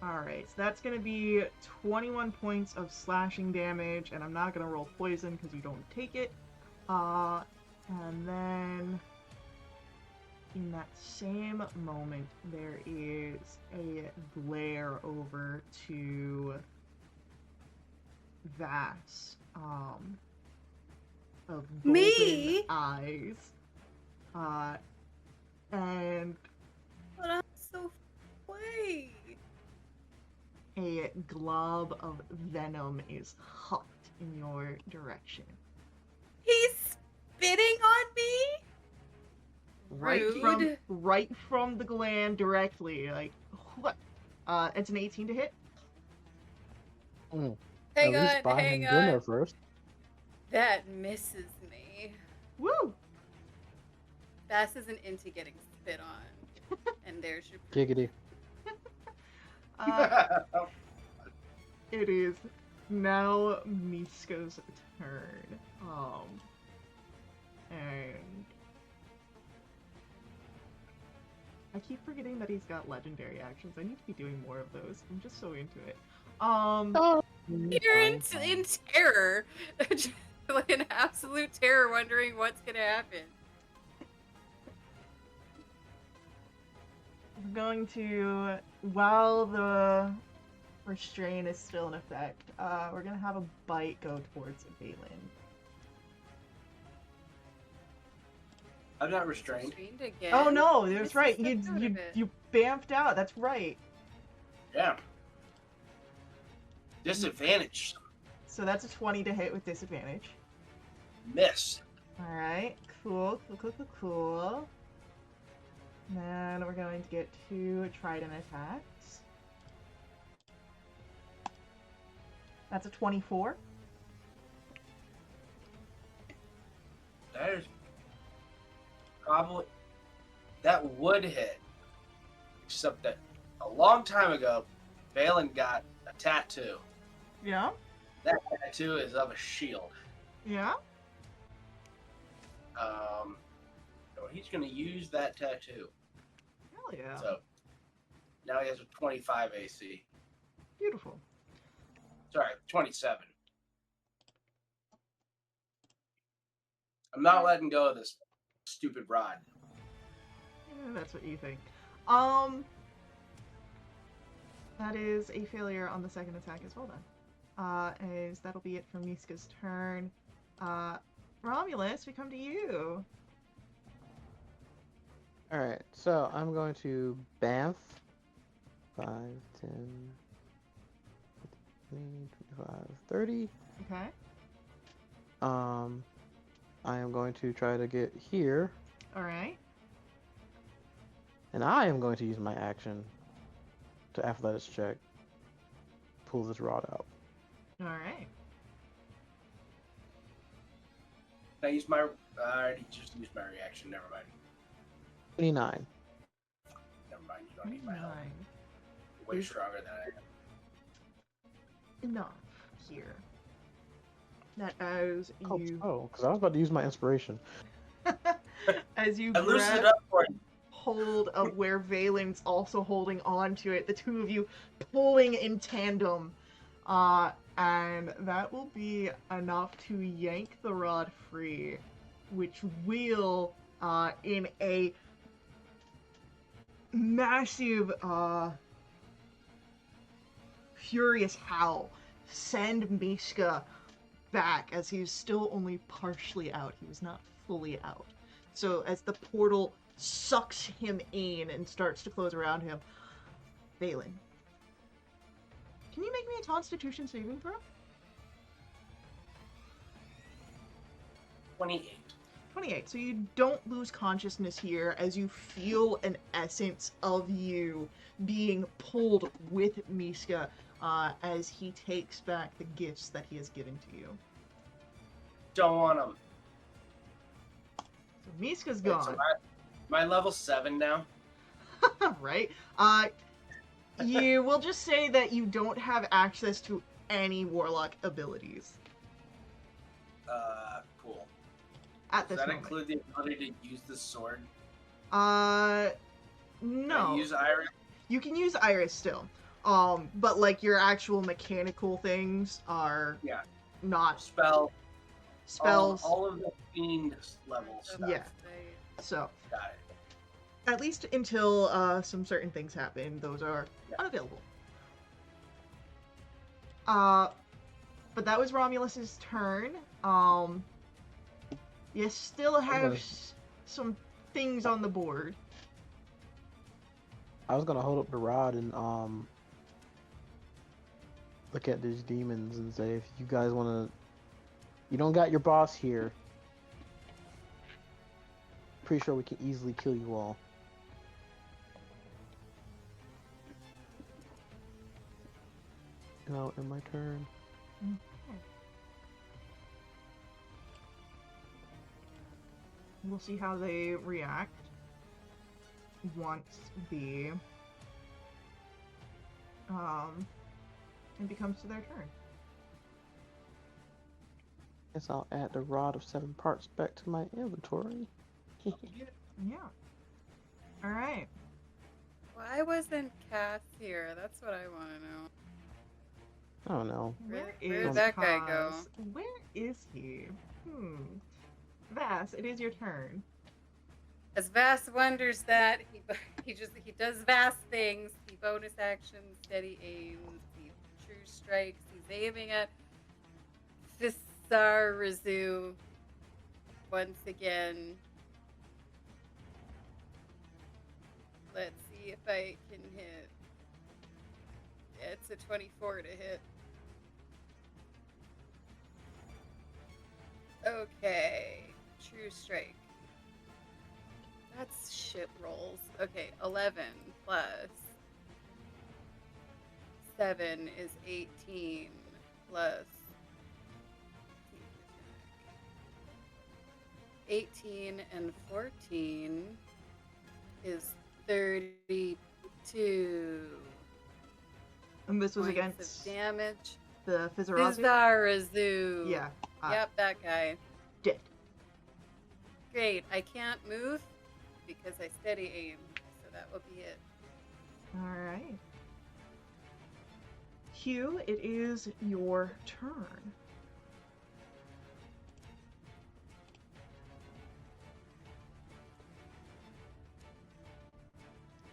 Alright, so that's gonna be 21 points of slashing damage, and I'm not gonna roll poison because you don't take it. And then in that same moment, there is a glare over to Vass, of golden Me? eyes. And But I'm so away. a glob of venom is huffed in your direction. He's spitting on me? Rude. Right from the gland directly. Like, what? It's an 18 to hit. Mm. Hang At least on, buy hang him dinner on. first. That misses me. Woo! Bass isn't into getting spit on. And there's your Giggity. It is now Miska's turn. And I keep forgetting that he's got legendary actions. I need to be doing more of those. I'm just so into it. Oh, You're in terror. Like in absolute terror, wondering what's gonna happen. I'm going to, while the restraint is still in effect, we're gonna have a bite go towards Valen. I'm not restrained. Restrained again. Oh no, This that's is right. the You third you of it. you bamfed out. That's right. Yeah. Disadvantage. So that's a 20 to hit with disadvantage. Miss. All right, cool. Then we're going to get 2 trident attacks. That's a 24. That is probably that would hit. Except that a long time ago, Valen got a tattoo. Yeah, That tattoo is of a shield. yeah. So he's gonna use that tattoo. Hell yeah. So now he has a 25 AC. Beautiful. Sorry, 27. I'm not letting go of this stupid rod. That's what you think. That is a failure on the second attack as well then. As that'll be it for Miska's turn. Romulus, we come to you. Alright, so I'm going to Banff. 5, 10, 20, 25, 30. Okay. I am going to try to get here, Alright. and I am going to use my action to athletics check, pull this rod out. Alright. Can I use my? I already just used my reaction. Never mind. 29. Never mind. You don't need my help. 9. You're way stronger than I am. Enough here. That as you Oh, because I was about to use my inspiration. as you I loosened grab it up for you. hold of where Valen's also holding on to it, the two of you pulling in tandem. And that will be enough to yank the rod free, which will, in a massive, furious howl, send Mishka back as he's still only partially out. He was not fully out. So as the portal sucks him in and starts to close around him, Valen, can you make me a Constitution saving throw? 28. 28. So you don't lose consciousness here as you feel an essence of you being pulled with Miska as he takes back the gifts that he has given to you. Don't want them. So Miska's So gone. my level 7 now. Right? You will just say that you don't have access to any warlock abilities Cool. at Does this that moment. include the ability to use the sword? No. Can I use Iris? You can use Iris still. But like your actual mechanical things are Yeah. not Spell. spells. All of the fiend level stuff. Yeah. So Got it. at least until some certain things happen, those are unavailable. But that was Romulus's turn. You still have some things on the board. I was gonna hold up the rod and look at these demons and say, if you guys wanna, you don't got your boss here. Pretty sure we can easily kill you all. Now in my turn. We'll see how they react once the it becomes to their turn. Guess I'll add the rod of 7 parts back to my inventory. Yeah. All right. Why wasn't Cass here? That's what I want to know. I don't know. Where did that guy go? Kaz? Where is he? Vass, it is your turn. As Vass wonders that, he does Vass things. He bonus actions, steady aims, he true strikes. He's aiming at Fisarazu once again. Let's see if I can hit. It's a 24 to hit. Okay, true strike. That's shit rolls. Okay, 11 plus 7 is 18 plus 18 and 14 is 32. And this was points against of damage. the Fizarazu? Fizarazu. Yeah. Yep, that guy. Dead. Great. I can't move because I steady aim, so that will be it. Alright. Hugh, it is your turn.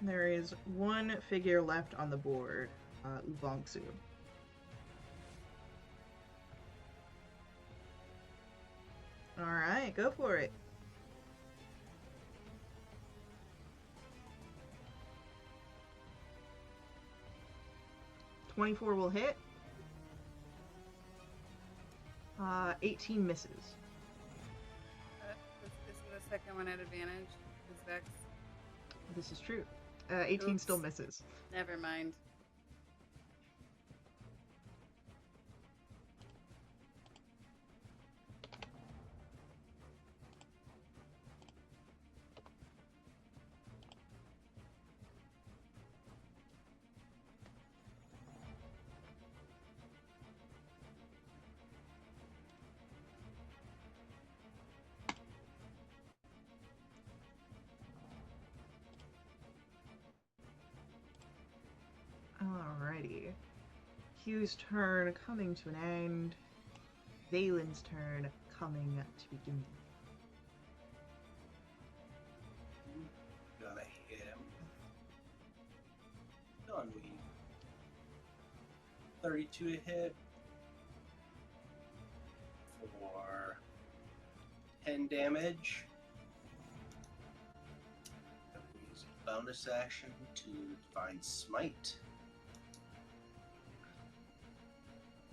There is one figure left on the board, Uvongsu. Alright, go for it. $24 will hit. 18 misses. Isn't the second one at advantage? Is Vex? This is true. 18 Oops. still misses. Never mind. Alrighty. Hugh's turn coming to an end. Valen's turn coming to begin. Gonna hit him. Done we. 32 to hit. For 10 damage. I'm gonna use a bonus action to Divine Smite.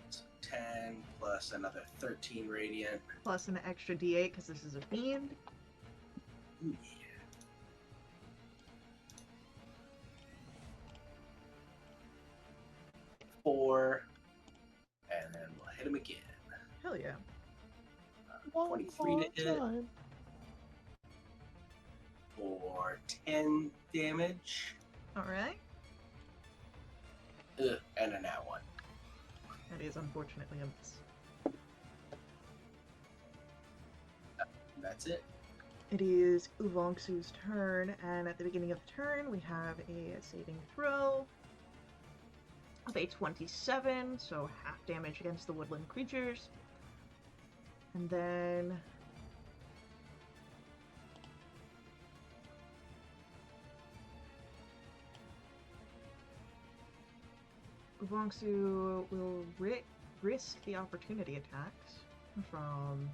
So 10 plus another 13 radiant. Plus an extra d8 because this is a fiend. Ooh, yeah. Four, and then we'll hit him again. Hell yeah. 23 to hit for 10 damage. Alright. Ugh, and a nat one. That is unfortunately a miss. That's it. It is Uvongsu's turn, and at the beginning of the turn, we have a saving throw. itself, a 27, so half damage against the woodland creatures. And then Ubongsu will risk the opportunity attacks from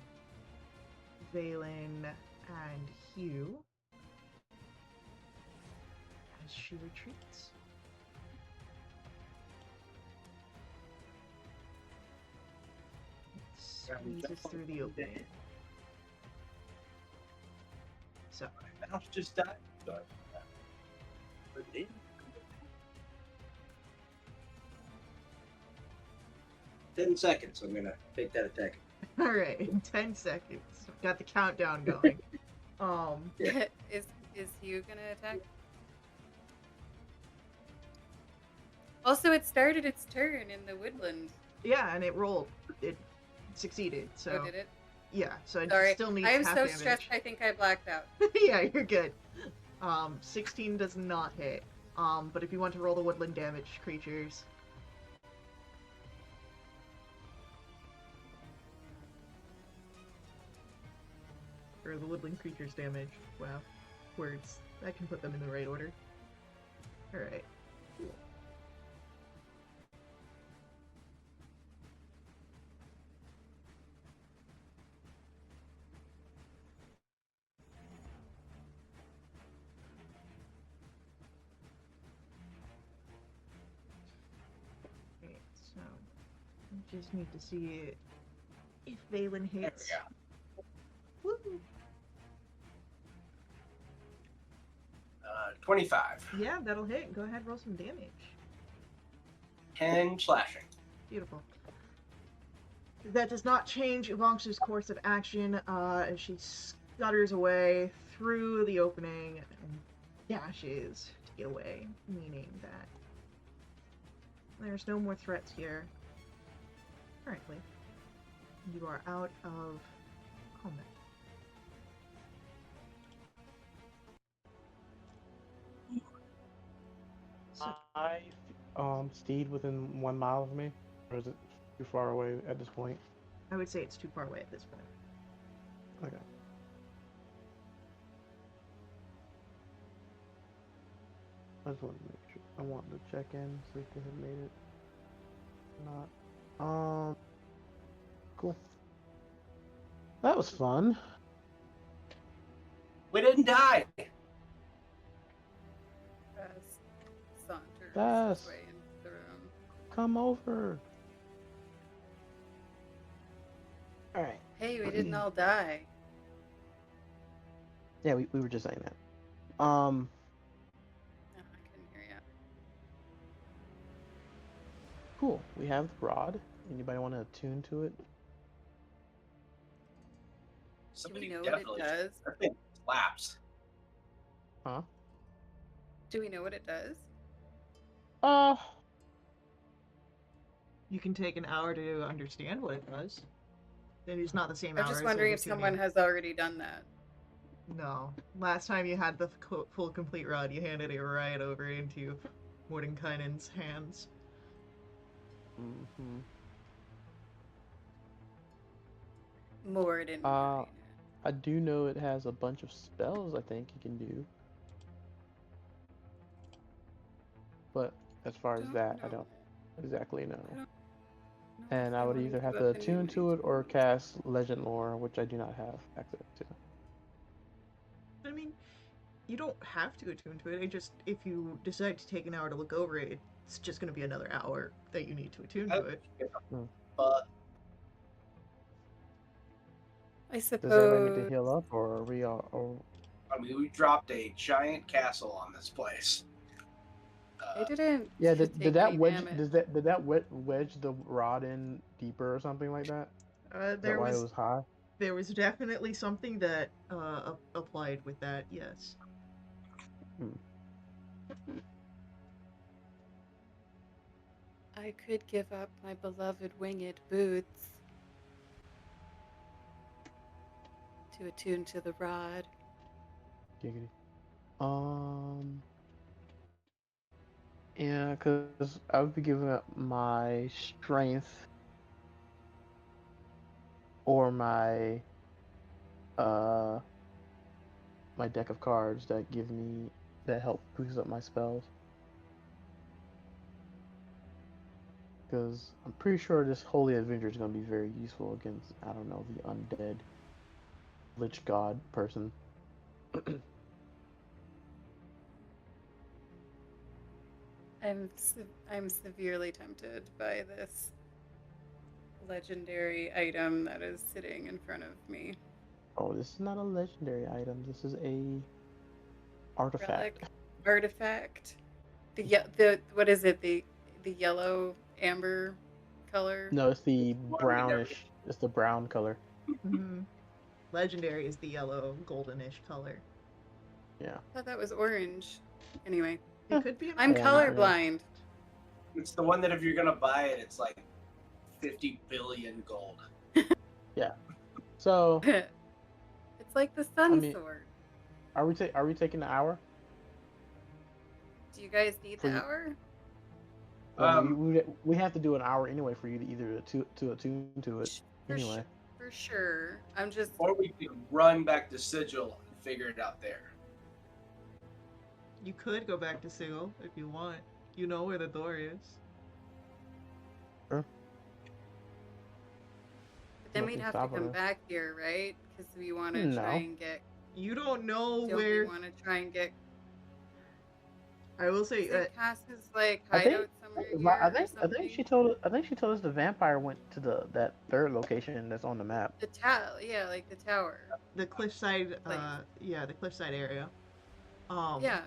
Valen and Hugh as she retreats. Squeezes through the opening. So, My mouse just died. Sorry. But it- 10 seconds. I'm gonna take that attack. all right, in 10 seconds. Got the countdown going. Yeah. Is Hugh gonna attack? Also, it started its turn in the woodland. Yeah, and it rolled. It succeeded. So Oh, did it? yeah, so it Sorry, still needs I am half so damage. stressed. I think I blacked out. Yeah, you're good. 16 does not hit. But if you want to roll the woodland damage creatures. Or the woodland creatures damage. Wow. Words. I can put them in the right order. Alright. Okay, so I just need to see if Valen hits. There Woo! 25. Yeah, that'll hit. Go ahead, roll some damage. 10 slashing. Beautiful. That does not change Ivongsu's course of action as she scutters away through the opening and dashes to get away, meaning that there's no more threats here currently. You are out of combat. So, Steed within 1 mile of me, or is it too far away at this point? I would say it's too far away at this point. Okay. I just wanted to make sure. I wanted to check in, see if they had made it. Not. Cool. That was fun. We didn't die. As saunters Yes. his way into the room. Come over. All right. Hey, we didn't all die. Yeah, we were just saying that. No, I couldn't hear you. Cool. We have the rod. Anybody want to attune to it? Somebody know what it definitely does? That thing slaps. Huh? Do we know what it does? You can take an hour to understand what it does. It is not the same I'm hour. just as wondering if overtuning. someone has already done that. No. Last time you had the full complete rod, you handed it right over into Mordenkainen's hands. Mm-hmm. Morden. I do know it has a bunch of spells I think you can do. But as far as that, I don't exactly know. And I would either have to attune to it or cast Legend Lore, which I do not have access to. I mean, you don't have to attune to it. It just, if you decide to take an hour to look over it, it's just going to be another hour that you need to attune to it. But I suppose. Does everybody need to heal up, or are we all? Or... I mean, we dropped a giant castle on this place. I didn't. Yeah, take did that any wedge? damage. Did that wedge the rod in deeper or something like that? Is that why it was high? There was definitely something that applied with that. Yes. I could give up my beloved winged boots to attune to the rod. Giggity. Yeah, because I would be giving up my strength or uh my deck of cards that help boost up my spells. Because I'm pretty sure this Holy Avenger is going to be very useful against, I don't know, the undead Lich God person. I'm severely tempted by this legendary item that is sitting in front of me. Oh, this is not a legendary item. This is a artifact. Relic, artifact. The what is it? The yellow amber color. No, it's the One we never. brownish. It's the brown color. Mhm. Legendary is the yellow, goldenish color. Yeah. I thought that was orange. Anyway, It could be an I'm Orange, yeah. colorblind. It's the one that if you're gonna buy it, it's like 50 billion gold. So, It's like the sun mean- sword. are we taking the hour? Do you guys need For the you- hour? Well, we have to do an hour anyway for you to either to attune to it. For Anyway. sure. For sure. I'm just. Or we could run back to Sigil and figure it out there. You could go back to Sigil if you want. You know where the door is. But then we'd Nothing have to stopping come us. back here, right? Because we want to No. try and get. You don't know Don't where. we want to try and get? I will say Is it Cass's like I think- hideout somewhere here I or think something? she told us the vampire went to that third location that's on the map. The tower, yeah, like the tower. the cliffside. Place. Yeah, the cliffside area. Yeah.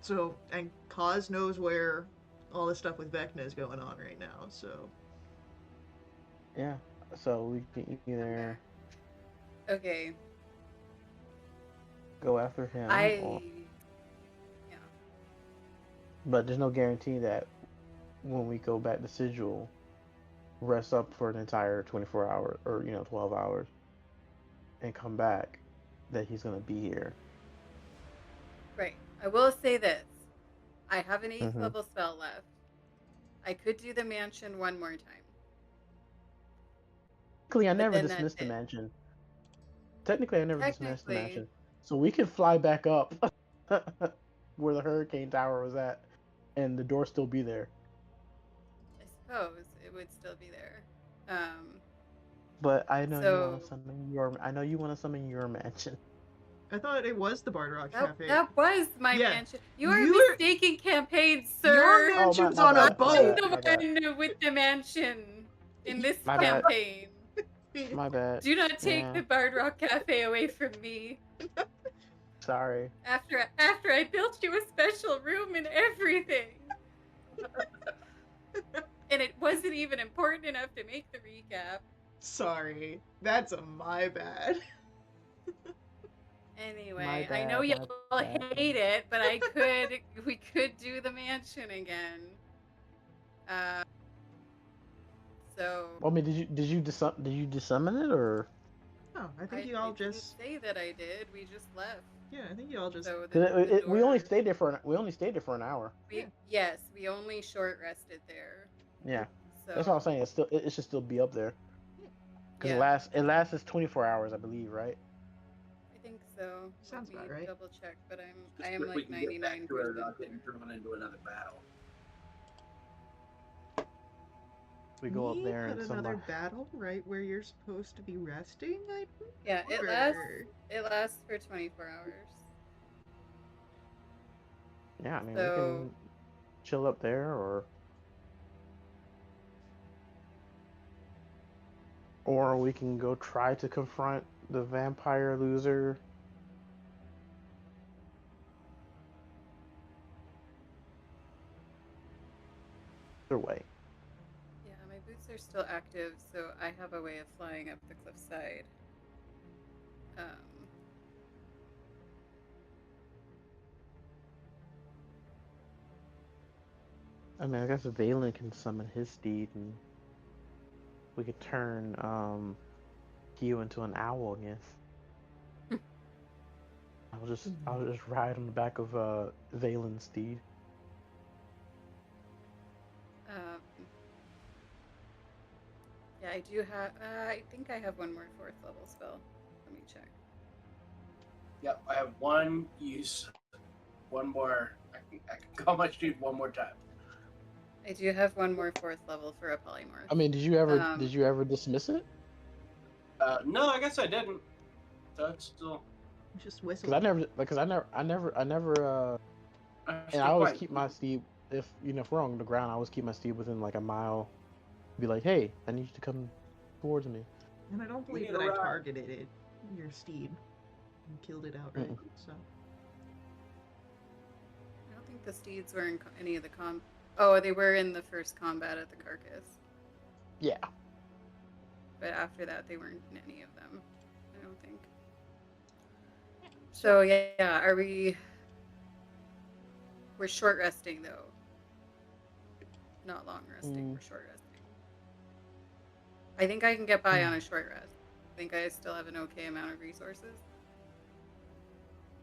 So and Kaz knows where all the stuff with Vecna is going on right now. So Yeah. So we can either Okay. go after him, Yeah. but there's no guarantee that when we go back to Sigil, rest up for an entire 24 hours or 12 hours, and come back, that he's gonna be here. Right. I will say this. I have an 8th Mhm. level spell left. I could do the mansion one more time. Technically, I But never then that's dismissed the it. mansion. Technically, I never dismissed the Technically. mansion. So we could fly back up where the hurricane tower was at, and the door still be there. I suppose it would still be there. But I know you want So- to summon your. I know you want to summon your mansion. I thought it was the Bard Rock Cafe. That was my Yeah. mansion. You are You're- mistaking campaigns, Your sir. mansion's my on a bad, my boat. bad. I'm the one with the mansion in this My bad. campaign. My bad. Do not take Yeah. the Bard Rock Cafe away from me. Sorry. After I built you a special room and everything. And it wasn't even important enough to make the recap. Sorry, that's a my bad. Anyway, My I know bad, y'all my bad. hate it, but we could do the mansion again. So I mean, did you desummon it or? Oh, I think you all didn't just. say that I did. We just left. Yeah, I think you all just. So 'Cause the we only door- stayed there for an hour. Yes, we only short rested there. Yeah, So that's what I'm saying. It should still be up there. Because yeah, it lasts 24 hours, I believe, right? I think so. Sounds Let me about right. double check, but Just I am if we like can get back 99% to her without there. getting drawn into another battle. We go up We there had and another somebody. battle right where you're supposed to be resting. I Yeah, it remember. lasts for 24 hours. Yeah, I mean, we So- can chill up there, or we can go try to confront the vampire loser. Either way. Yeah, my boots are still active, so I have a way of flying up the cliffside. I mean, I guess Valen can summon his steed, and we could turn Hugh into an owl again. I'll just ride on the back of Valen's steed. Yeah, I do have. I think I have one more fourth level spell. Let me check. Yep, I have one use, one more. I can call my dude one more time. I do have one more fourth level for a polymorph. I mean, did you ever dismiss it? No, I guess I didn't. So it's still, Just Because I whistle. never, because I never. I'm And I still always quite. keep my steed. If we're on the ground, I always keep my steed within like a mile. Be like, hey, I need you to come towards me. And I don't We believe need that a I ride. targeted it, your steed, and killed it outright. Mm-mm. So I don't think the steeds were in any of the Oh, they were in the first combat at the carcass, Yeah. but after that, they weren't in any of them. I don't think. So yeah, are we? We're short resting though, not long resting. Mm. We're short resting. I think I can get by on a short rest. I think I still have an okay amount of resources.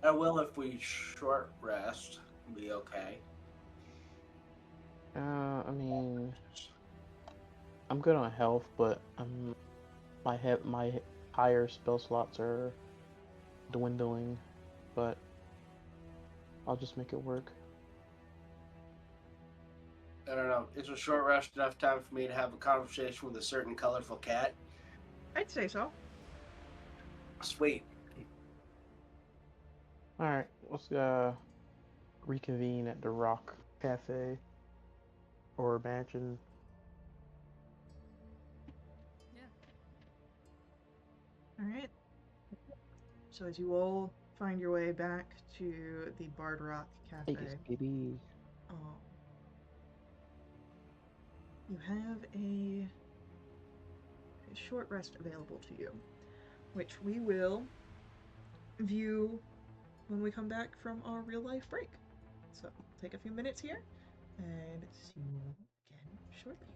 I will if we short rest. Be okay. I mean, I'm good on health, but my higher spell slots are dwindling. But I'll just make it work. I don't know. Is a short rest enough time for me to have a conversation with a certain colorful cat? I'd say so. Sweet. All right, let's reconvene at the Rock Cafe or Mansion. Yeah. All right. So as you all find your way back to the Bard Rock Vegas, Cafe, baby. um, you have a short rest available to you, which we will view when we come back from our real life break. So take a few minutes here and see you again shortly.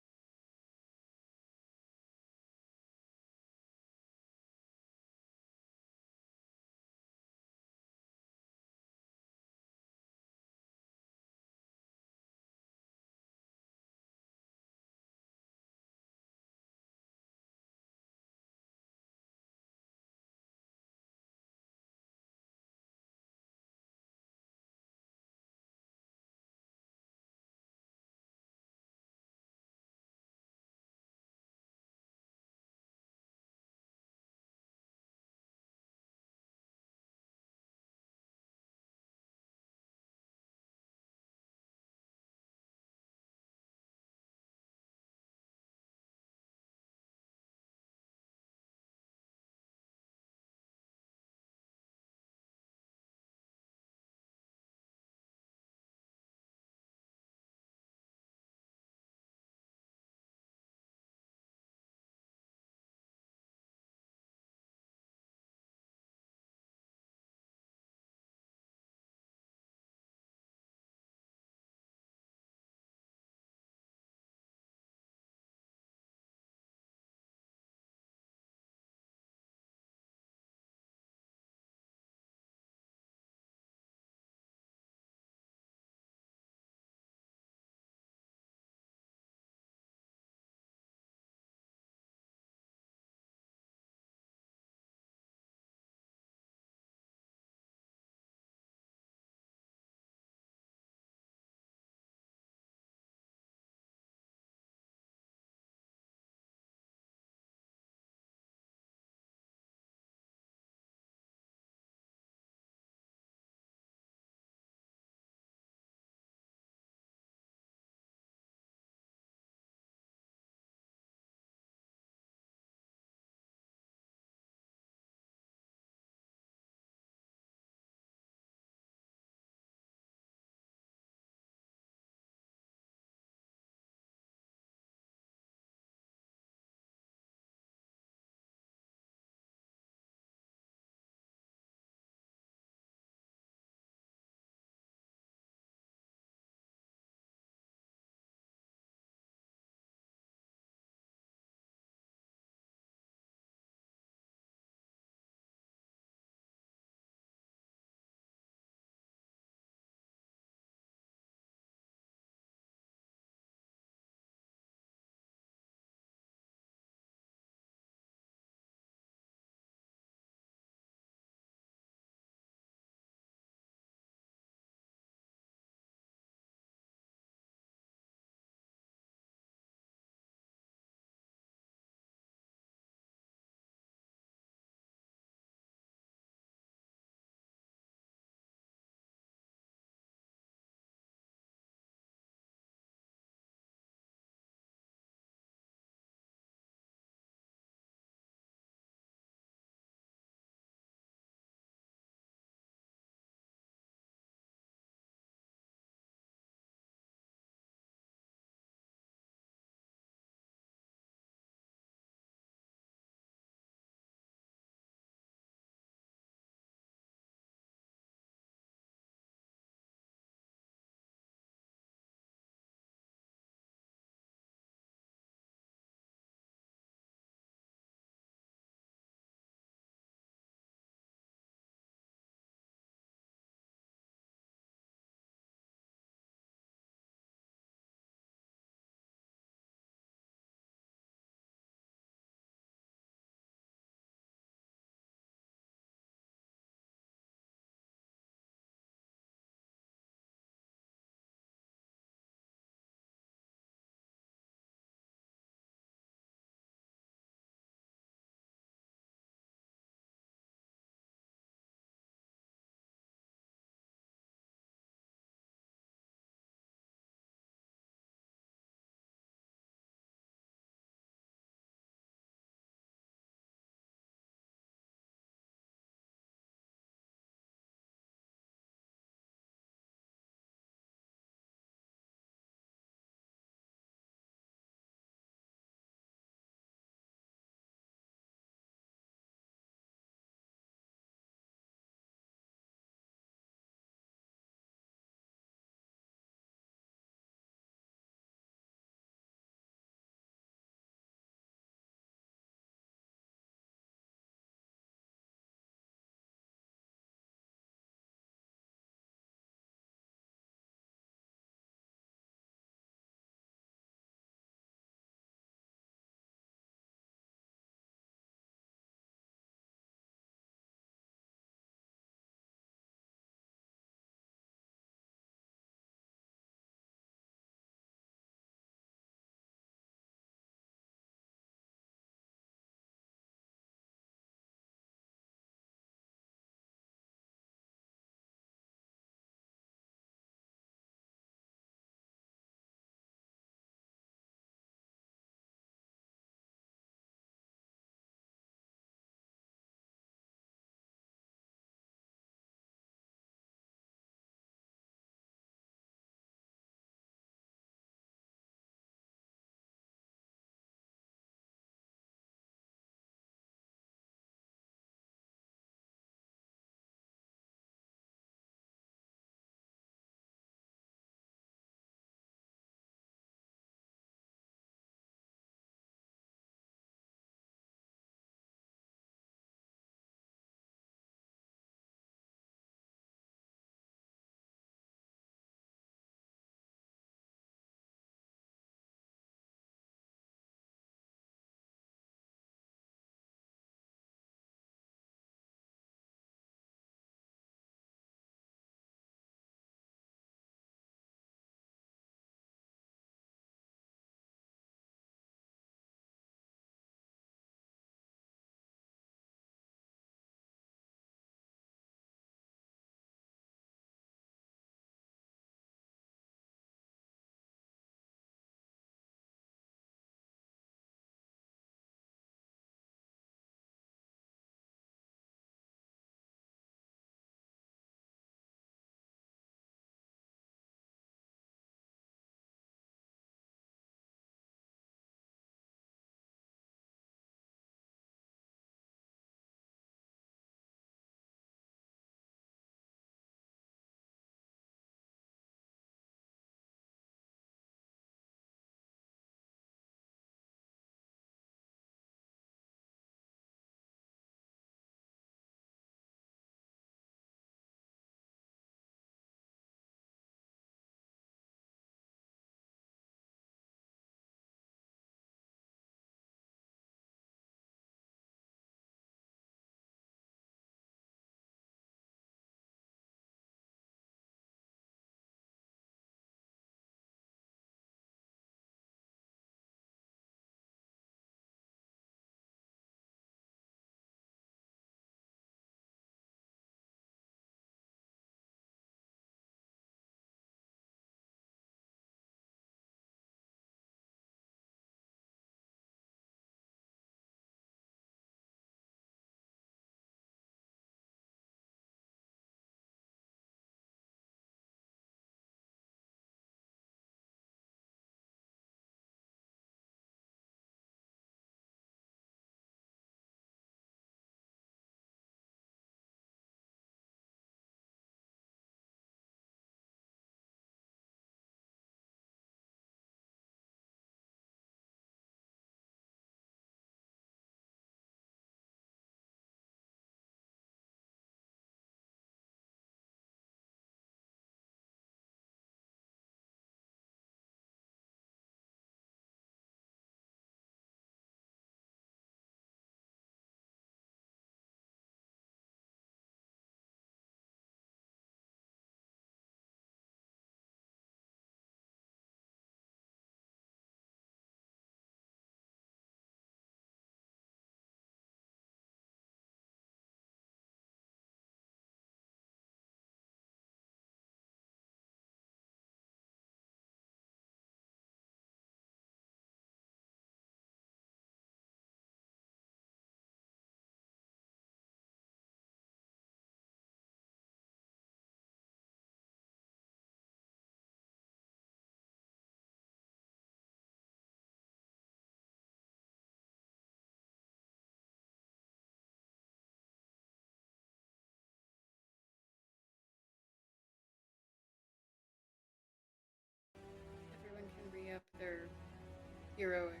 Heroic.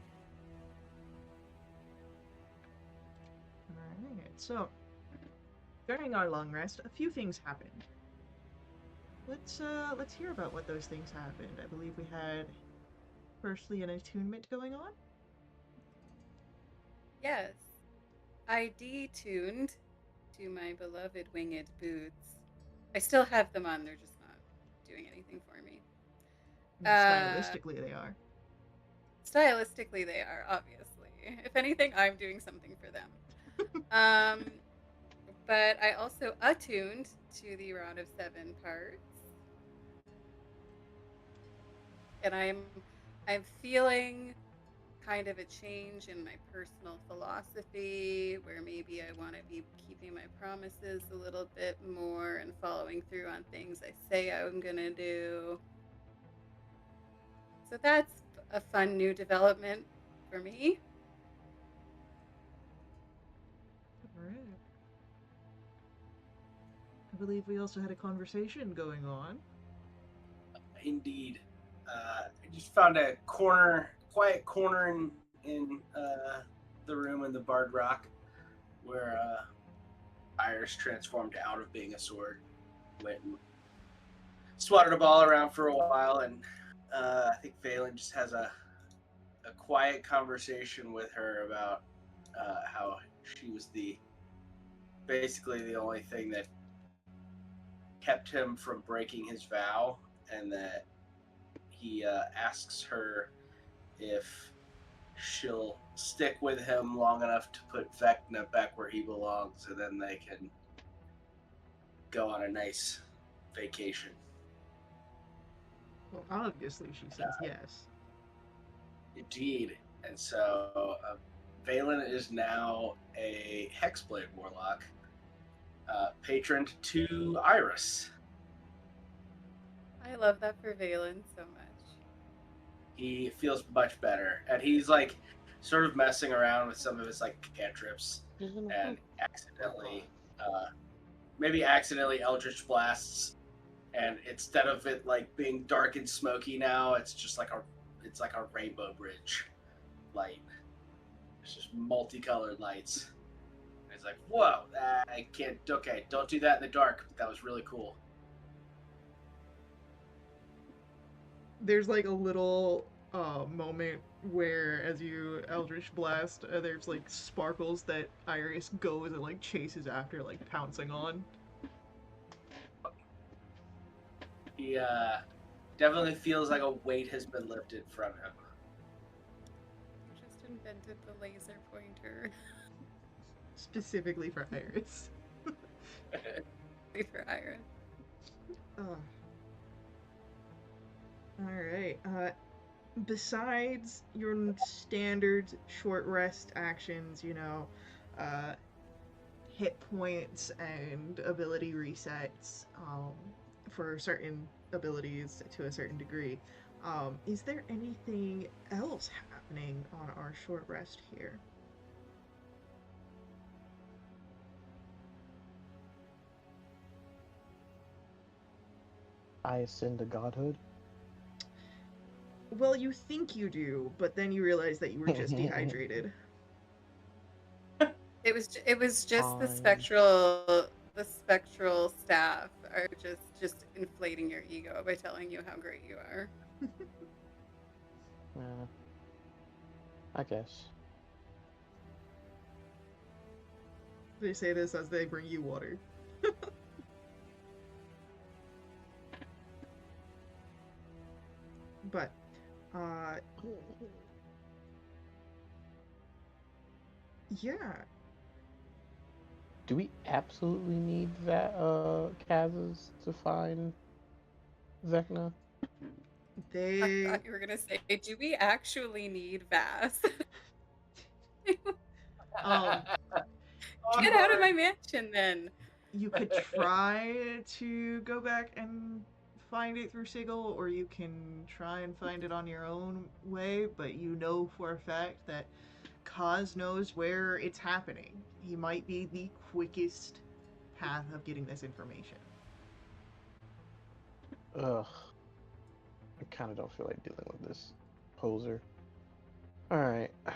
Alright, so during our long rest, a few things happened. Let's hear about what those things happened. I believe we had firstly an attunement going on. Yes, I detuned to my beloved winged boots. I still have them on, they're just not doing anything for me. Stylistically, they are. Stylistically, they are, obviously. If anything, I'm doing something for them. But I also attuned to the Rod of Seven parts. And I'm feeling kind of a change in my personal philosophy where maybe I want to be keeping my promises a little bit more and following through on things I say I'm going to do. So that's a fun new development for me. Alright. I believe we also had a conversation going on. Indeed. I just found a quiet corner in the room in the Bard Rock where Iris transformed out of being a sword. Went and swatted a ball around for a while, and I think Valen just has a quiet conversation with her about how she was basically the only thing that kept him from breaking his vow, and that he asks her if she'll stick with him long enough to put Vecna back where he belongs, and then they can go on a nice vacation. Well, obviously she says yes. Indeed. And so Valen is now a Hexblade Warlock, patroned to Iris. I love that for Valen so much. He feels much better, and he's like sort of messing around with some of his like cantrips, and maybe accidentally Eldritch blasts, and instead of it like being dark and smoky now, it's like a rainbow bridge light. It's just multicolored lights. And it's like, whoa, I can't. Okay, don't do that in the dark. That was really cool. There's like a little moment where as you Eldritch Blast, there's like sparkles that Iris goes and like chases after, like pouncing on. He definitely feels like a weight has been lifted from him. You just invented the laser pointer. Specifically for Iris. For Iris. Alright. Besides your standard short rest actions, hit points and ability resets for certain abilities to a certain degree, is there anything else happening on our short rest here? I ascend to godhood. Well, you think you do, but then you realize that you were just dehydrated. It was just Fine. the spectral staff are just inflating your ego by telling you how great you are. Yeah, I guess. They say this as they bring you water. But, yeah. Do we absolutely need that Kaz's to find Vecna? I thought you were gonna say, do we actually need Vass? Get out of my mansion then. You could try to go back and find it through Sigil, or you can try and find it on your own way, but you know for a fact that Kaz knows where it's happening. He might be the quickest path of getting this information. Ugh. I kind of don't feel like dealing with this poser. All right. I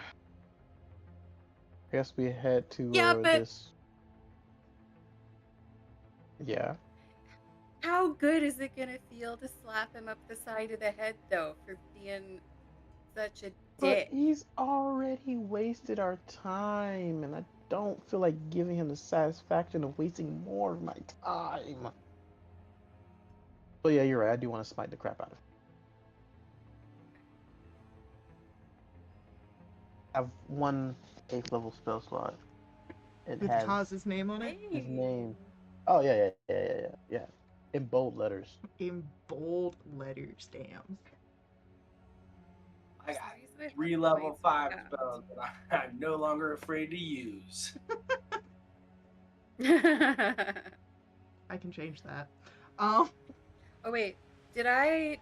guess we head to Yeah, but this. Yeah. how good is it gonna feel to slap him up the side of the head, though, for being such a But dick? he's already wasted our time, and I don't feel like giving him the satisfaction of wasting more of my time. So yeah, you're right. I do want to smite the crap out of him. I have one 8th level spell slot. It With has Taz's name on it his name. Dang. Oh yeah. In bold letters. in bold letters. Damn. I There's got a reason I have 3 level points 5 capped. spells that I'm no longer afraid to use. I can change that. Um, Oh wait, did I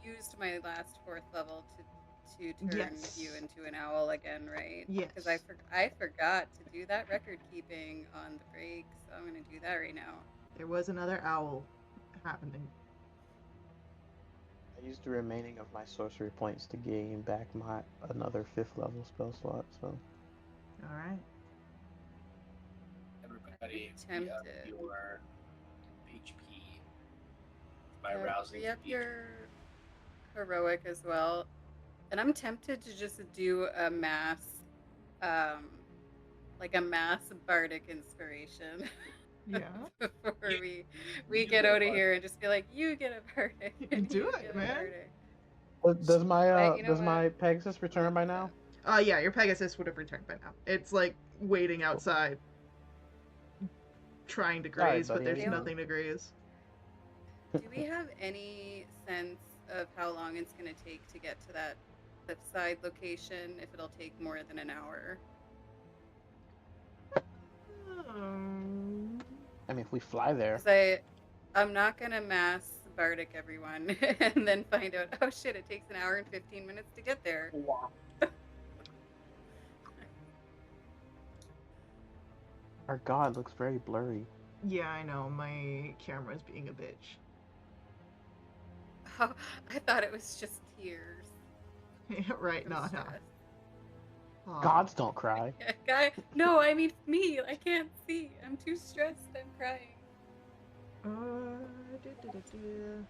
used my last 4th level to turn you yes, into an owl again, right? Because yes. I forgot to do that record keeping on the break, so I'm gonna do that right now. There was another owl happening. I used the remaining of my sorcery points to gain back my another 5th level spell slot. So All right. Everybody, I'm re up tempted. your HP by Yeah, rousing re-up the your heroic as well. And I'm tempted to just do a mass, um, like a mass bardic inspiration Yeah. before You, we you get get a out of bunch. here and just be like, you get a bardic, Do you it, get a man. bardic. You know does what? my Pegasus I'm gonna return by do now? that. Yeah, your Pegasus would have returned by now. It's like waiting Cool. outside, trying to All right, graze, but buddy. I there's didn't Caleb, nothing to graze. do we have any sense of how long it's gonna take to get to that cliffside location? If it'll take more than an hour? Um, I mean, if we fly there, Because I'm not gonna mass bardic everyone and then find out, oh shit, it takes an hour and 15 minutes to get there. our god looks very blurry. yeah, I know. My camera's being a bitch. Oh, I thought it was just tears right, from no, no. stress. Gods don't cry. Guy, no, I mean me. I can't see. I'm too stressed. I'm crying. Da, da, da, da.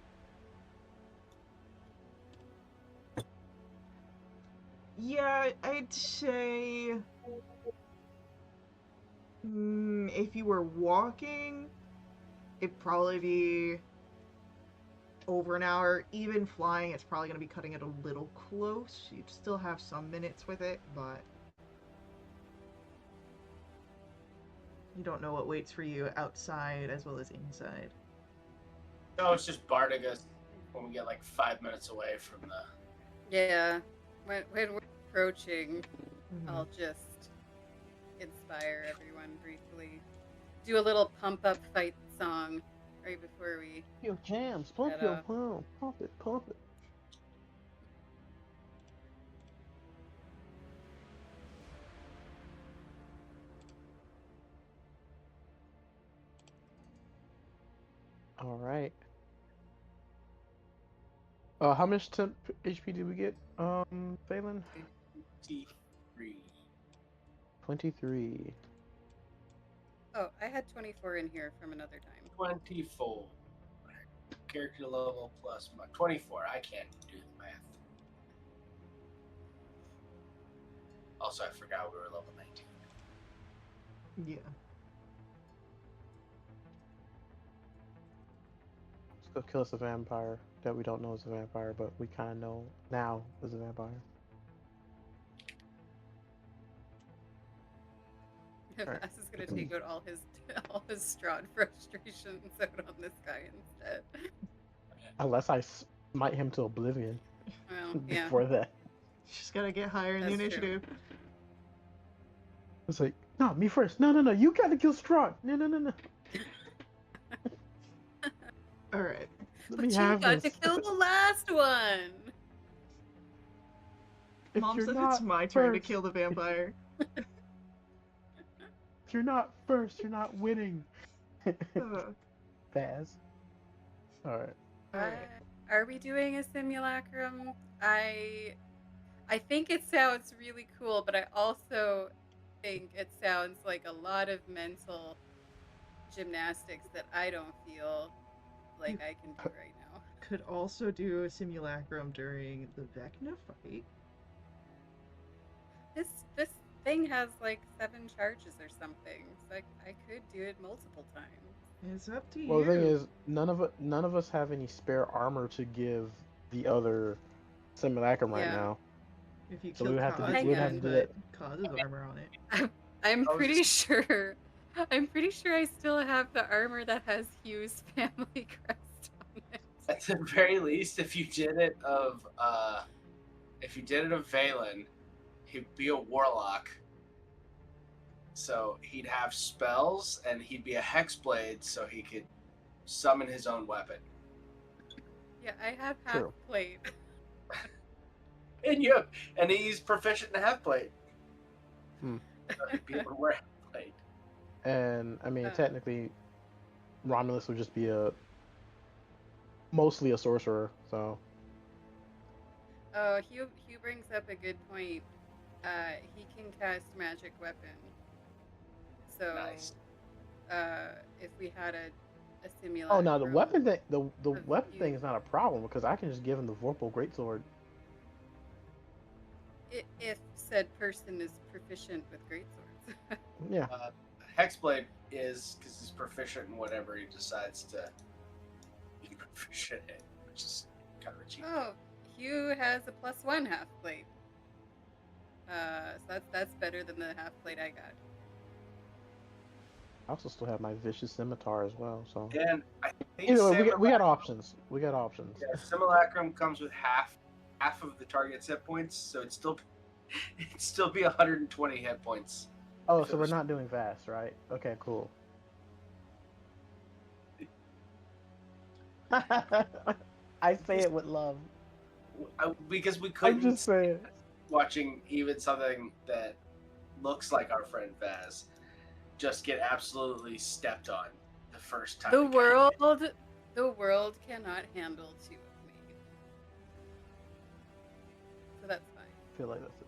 Yeah, I'd say if you were walking, it'd probably be over an hour. Even flying, it's probably going to be cutting it a little close. You'd still have some minutes with it, but you don't know what waits for you outside as well as inside. No, it's just bardic us when we get like 5 minutes away from the. Yeah. When we're approaching, Mhm. I'll just inspire everyone briefly. Do a little pump up fight song right before we Your jams, pump head your off. palm, pump it, pump it. All right. How much temp HP did we get? Phelan? 53. 23. Oh, I had 24 in here from another time. 24. Character level plus my 24. I can't do the math. Also, I forgot we were level 19. Yeah. Let's go kill us a vampire that we don't know is a vampire, but we kind of know now is a vampire. Alright. Vass is gonna take out all his Strahd frustrations out on this guy instead. Unless I smite him to oblivion Well, yeah, before that. Just gotta get higher in the that's true. initiative. It's like, no, me first. No. You gotta kill Strahd. No. All right. Let me But you have got to this. kill the last one. If Mom you're says it's not my turn to first, kill the vampire. if you're not first, you're not winning. Uh, Baz. All right. all right. Are we doing a simulacrum? I I think it sounds really cool, but I also think it sounds like a lot of mental gymnastics that I don't feel like You I can do right now. could also do a simulacrum during the Vecna fight. This thing has like 7 charges or something, so I could do it multiple times. It's up to Well, the thing you. is, none of us have any spare armor to give the other simulacrum right Yeah, now, If you so we kill would have to do, Kaz, hang we would you have can to on. do that. put Kaz's armor on it. I'm I was pretty just sure. I'm pretty sure I still have the armor that has Hugh's family crest on it. at the very least, if you did it of Valen, he'd be a warlock. So he'd have spells, and he'd be a hexblade, so he could summon his own weapon. Yeah, I have half True. plate. And he's proficient in half-blade. Hmm. So he'd be able to wear half-blade. And I mean, Uh, technically, Romulus would just be mostly a sorcerer. So oh, Hugh brings up a good point. He can cast magic weapon. So, Nice. if we had a oh simulacrum, no, the weapon thing, the of weapon thing Hugh, is not a problem because I can just give him the Vorpal Greatsword. if said person is proficient with greatswords. Yeah. Hexblade is because he's proficient in whatever he decides to be proficient in, which is kind of cheap. Oh, Hugh has a +1 half plate. So that's better than the half plate I got. I also still have my vicious scimitar as well. So And I think either way, we got Simulacrum, options. We got options. yeah, Simulacrum comes with half of the target's hit points, so it'd still be 120 hit points. Oh, if it so we're was- not doing fast, right? Okay, cool. I say it with love. Because we I'm couldn't just saying. watching even something that looks like our friend Vaz just get absolutely stepped on the first time. The it got hit. world cannot handle 2 of me. So that's fine. I feel like that's it.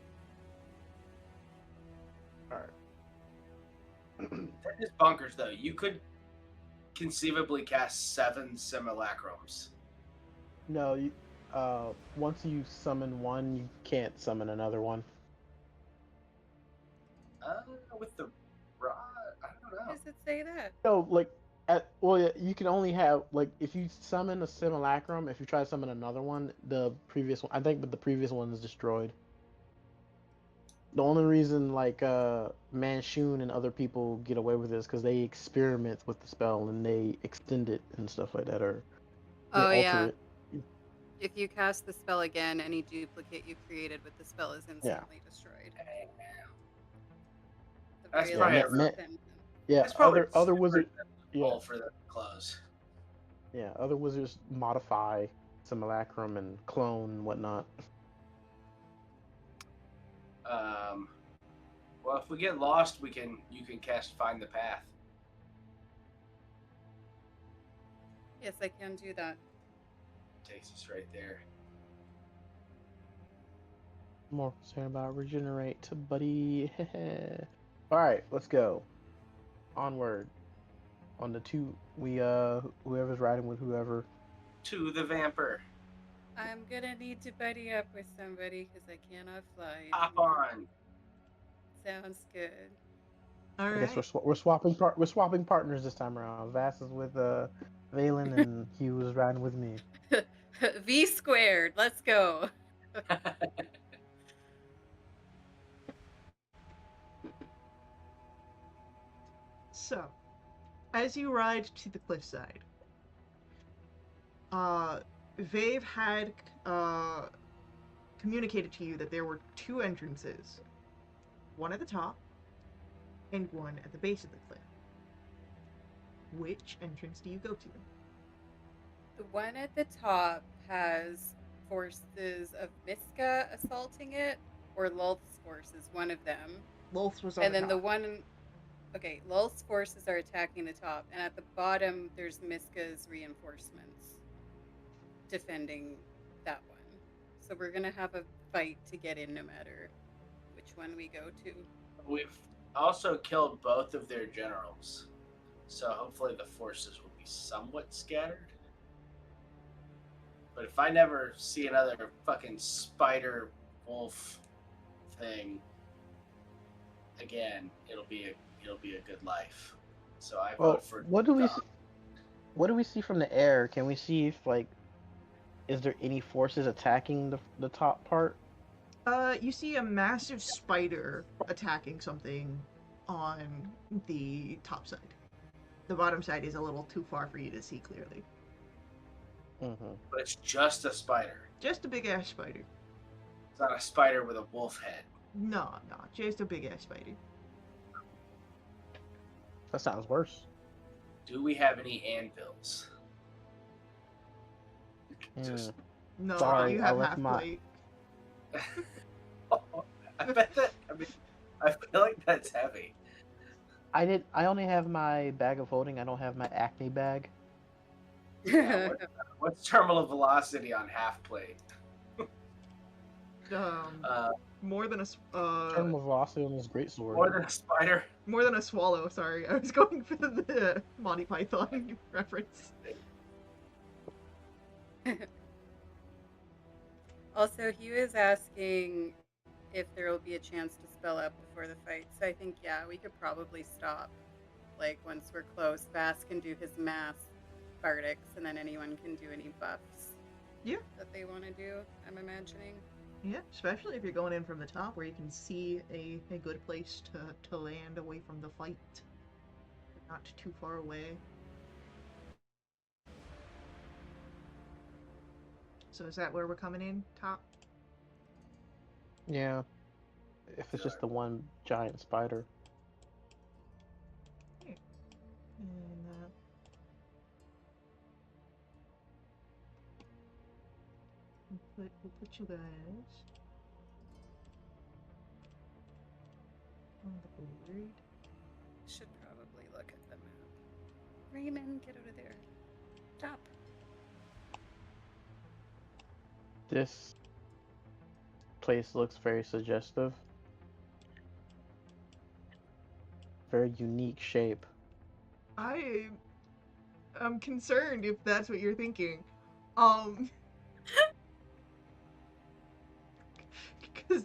All right. That is bonkers, though. You could conceivably cast 7 simulacrums. No, once you summon one, you can't summon another one. With the rod, I don't know. Why does it say that? No, like you can only have like if you summon a simulacrum. If you try to summon another one, the previous one, I think, but the previous one is destroyed. The only reason like Manchun and other people get away with this because they experiment with the spell and they extend it and stuff like that, or they Oh alter yeah. it. If you cast the spell again, any duplicate you created with the spell is instantly destroyed. The That's very probably last Ma- sentence. Yeah, It's probably other wizards. all Yeah, for the close. yeah, other wizards modify simulacrum and clone and whatnot. Well, if we get lost, you can cast Find the Path. Yes, I can do that. Takes us right there. More concerned about regenerate, buddy. All right, let's go. Onward. On the two, whoever's riding with whoever. To the Vamper. I'm gonna need to buddy up with somebody because I cannot fly. Hop anymore. on. Sounds good. All I guess right. we're swapping partners this time around. Vass is with Valen and Hugh is riding with me. V squared. Let's go. So, as you ride to the cliffside, Vave had communicated to you that there were 2 entrances, one at the top and one at the base of the cliff. Which entrance do you go to? The one at the top has forces of Miska assaulting it, or Lulth's forces, one of them. Lolth was on And the then the top. one, okay, Lulth's forces are attacking the top, and at the bottom there's Miska's reinforcements defending that one. So we're gonna have a fight to get in no matter which one we go to. We've also killed both of their generals, so hopefully the forces will be somewhat scattered. But if I never see another fucking spider wolf thing again, it'll be a good life. So I Well, vote for what do we Dom. what do we see from the air? Can we see if is there any forces attacking the top part? You see a massive spider attacking something on the top side. The bottom side is a little too far for you to see clearly. Mm-hmm. But it's just a spider. Just a big ass spider. It's not a spider with a wolf head. No, just a big ass spider. That sounds worse. Do we have any anvils? Just No, Sorry, you I have left half my- plate. I bet that. I mean, I feel like that's heavy. I only have my bag of holding. I don't have my acne bag. Yeah, what's terminal velocity on half plate? More than a Terminal velocity on this great sword. More than a spider. more than a swallow. Sorry, I was going for the Monty Python reference. Also, he was asking if there will be a chance to spell up before the fight. So I think, yeah, we could probably stop. Like, once we're close, Vass can do his mass bardics, and then anyone can do any buffs that they want to do, I'm imagining. Yeah, especially if you're going in from the top where you can see a good place to land away from the fight. Not too far away. So is that where we're coming in? Top? Yeah. If it's just the one giant spider. And we'll put you guys on the board. Should probably look at the map. Raymond, get out of there. Stop. This place looks very suggestive. Very unique shape. I'm concerned if that's what you're thinking. Because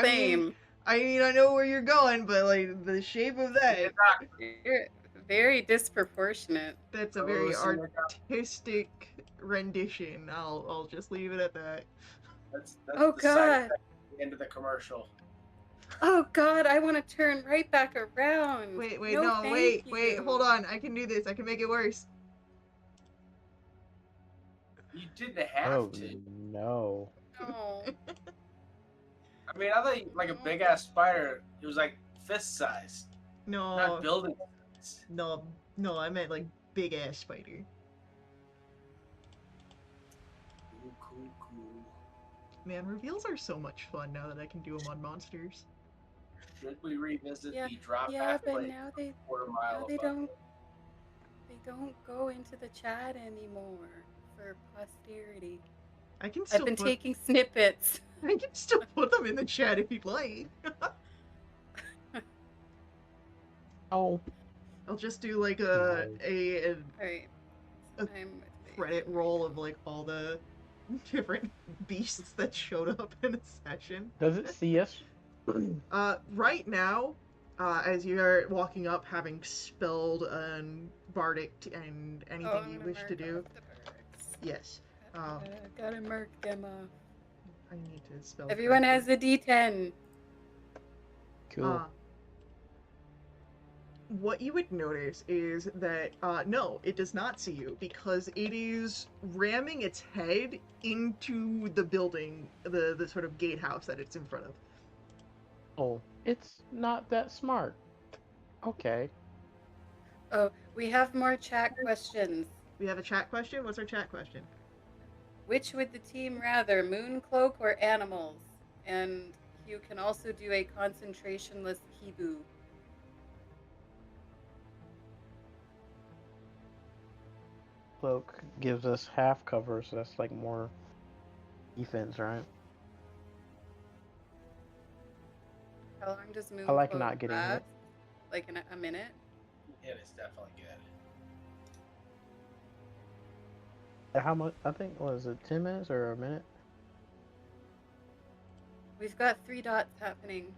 Same. I know where you're going, but like the shape of that, You're very disproportionate. that's a very artistic rendition. I'll just leave it at that. That's Oh, the side God. effect at the end of the commercial. Oh God, I want to turn right back around. Wait, No, wait, thank you. hold on. I can do this. I can make it worse. You didn't have to. No. No. I mean, I thought like a big ass spider. It was like fist size, No, not building size. no, I meant like big ass spider. Cool. Man, reveals are so much fun now that I can do them on monsters. Should we revisit Yeah, the drop yeah, half but plate now they quarter-mile they above? don't go into the chat anymore for posterity. I can I've still been put taking snippets. I can still put them in the chat if you'd like. Oh. I'll just do like All right. A I'm with credit Vecna roll right of like all the different beasts that showed up in a session. Does it see us? Right now, as you're walking up, having spelled and bardic and now. anything Oh, I'm you gonna wish mark to do, off the barracks. yes. Gotta mark them off. I need to spell. Everyone correctly. has a D10. Cool. What you would notice is that no, it does not see you because it is ramming its head into the building, the sort of gatehouse that it's in front of. Oh, it's not that smart. Okay. Oh, we have more chat questions. We have a chat question. What's our chat question? Which would the team rather, Mooncloak or animals? And you can also do a concentrationless Hibu. Cloak gives us half cover, so that's like more defense, right? How long does I like Moonflow not getting hit. last? Like in a minute? It is definitely good. How much? I think was it 10 minutes or a minute? We've got 3 dots happening.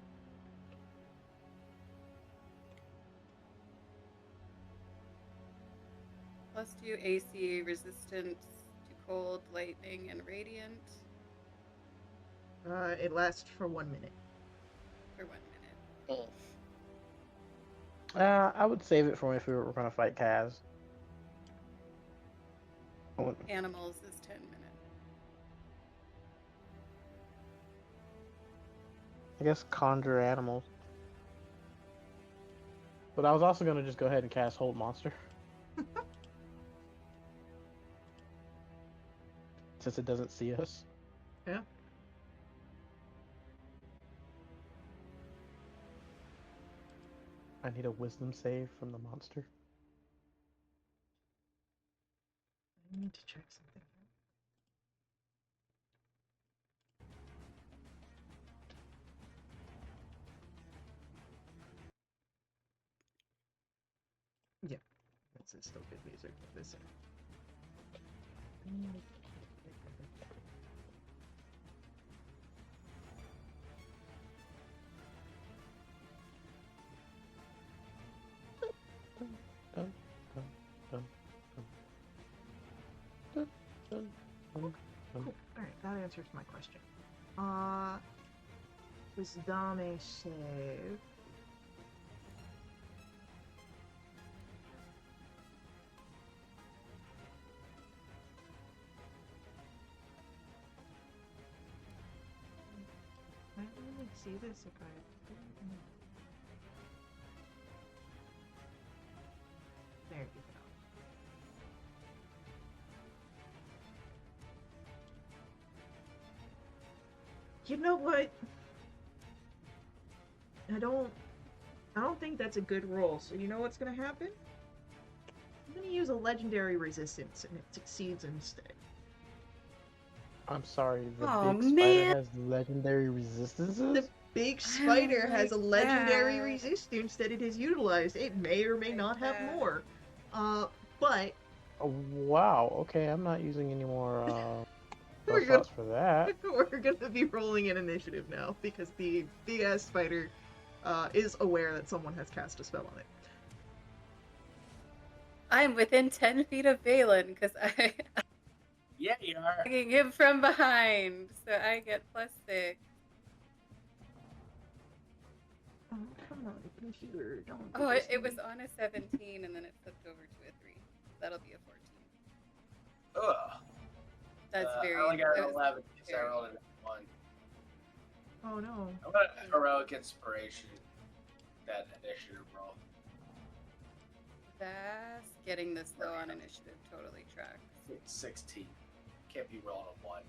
+2 AC resistance to cold, lightning, and radiant It lasts for 1 minute. for 1 minute. I would save it for if we were gonna fight Kaz. Animals is 10 minutes. I guess conjure animals. But I was also gonna just go ahead and cast Hold Monster. Since it doesn't see us. Yeah. I need a wisdom save from the monster. I need to check something. Yeah, this is still good music. Listen. Dun, dun, dun, dun, dun, dun, dun. Cool. Alright, that answers my question. Wisdom save. I don't really see this if I. There you go. You know what? I don't think that's a good roll. So you know what's gonna happen? I'm gonna use a legendary resistance, and it succeeds instead. I'm sorry, the Aw, big spider man. has legendary resistances? The big I spider don't has a like legendary that. resistance that it has utilized. It may or may Like not have that. more. But Oh, wow, okay, I'm not using any more we're spell gonna slots for that. we're gonna be rolling an initiative now because the big ass spider is aware that someone has cast a spell on it. I'm within 10 feet of Valen because I'm Yeah, you are. attacking him from behind. So I get +6. Oh, come on, computer, don't do Oh, this it to was me. on a 17 and then it flipped over to a 3. That'll be a 14. Ugh. That's I very. only got that an was 11 because I very- rolled a 1. Oh no. I want a heroic inspiration. That initiative roll. That's getting this low on initiative totally tracks. It's 16. Can't be rolling a 1.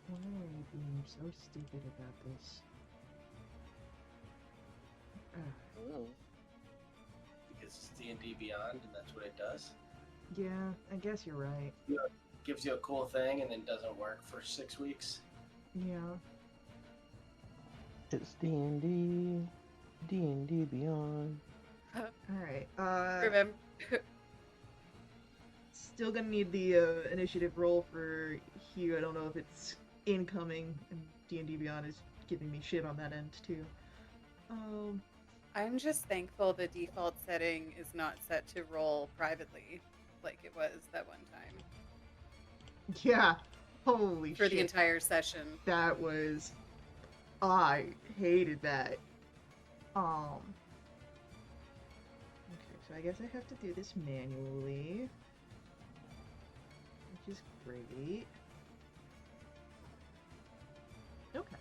Why are you being so stupid about this? Because it's D&D Beyond, and that's what it does. Yeah, I guess you're right. Gives you a cool thing, and then doesn't work for 6 weeks. Yeah. It's D&D, D&D Beyond. Alright, Remember. still gonna need the initiative roll for Hugh. I don't know if it's incoming, and D&D Beyond is giving me shit on that end too. I'm just thankful the default setting is not set to roll privately like it was that one time Yeah, holy for shit. the entire session. That was, I hated that. Okay, so I guess I have to do this manually, which is great. Okay.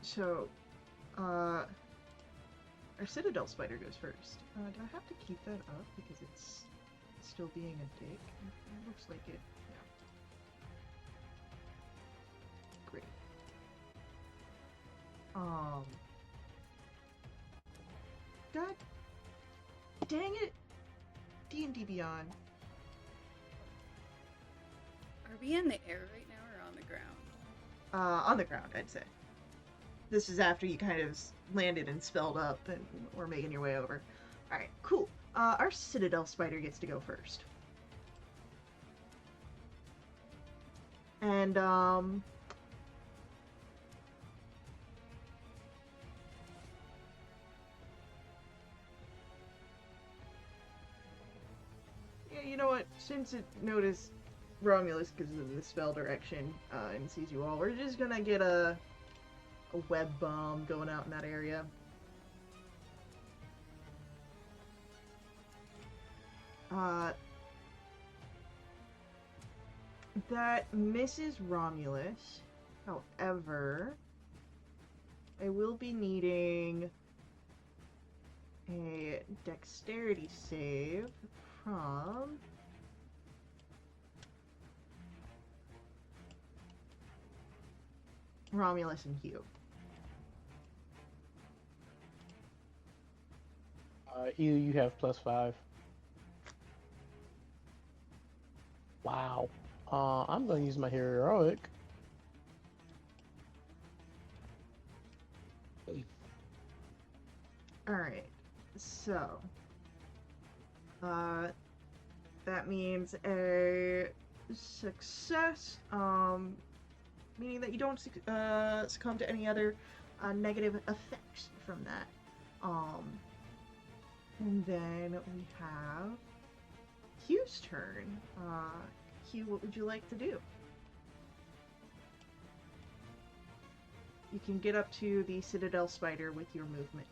So, our Citadel Spider goes first. Do I have to keep that up because it's still being a dick? It looks like it. Yeah. Great. God dang it! D&D Beyond. Are we in the air right now or on the ground? On the ground, I'd say. This is after you kind of landed and spelled up and were making your way over. Alright, cool. Our Citadel Spider gets to go first. And, yeah, you know what? Since it noticed Romulus because of the spell direction and sees you all, we're just gonna get a web bomb going out in that area. That misses Romulus. However, I will be needing a dexterity save from Romulus and Hugh. You have +5. Wow. I'm gonna use my heroic. Alright, so that means a success, meaning that you don't succumb to any other negative effects from that. And then we have Hugh's turn. Hugh, what would you like to do? You can get up to the Citadel Spider with your movement.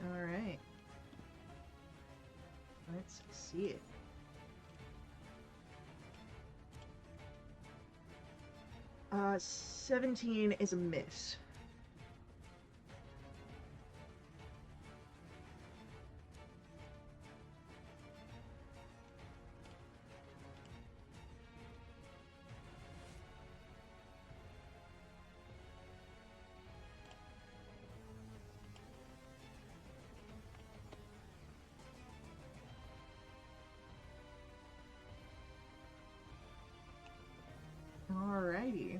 Alright. Let's see it. Uh, 17 is a miss. Alrighty.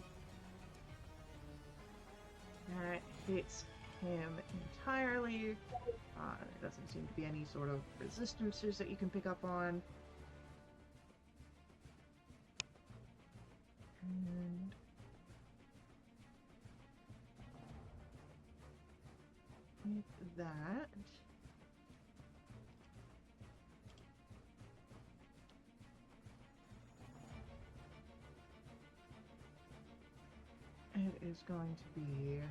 That hits him entirely. There doesn't seem to be any sort of resistances that you can pick up on. And with that, it is going to be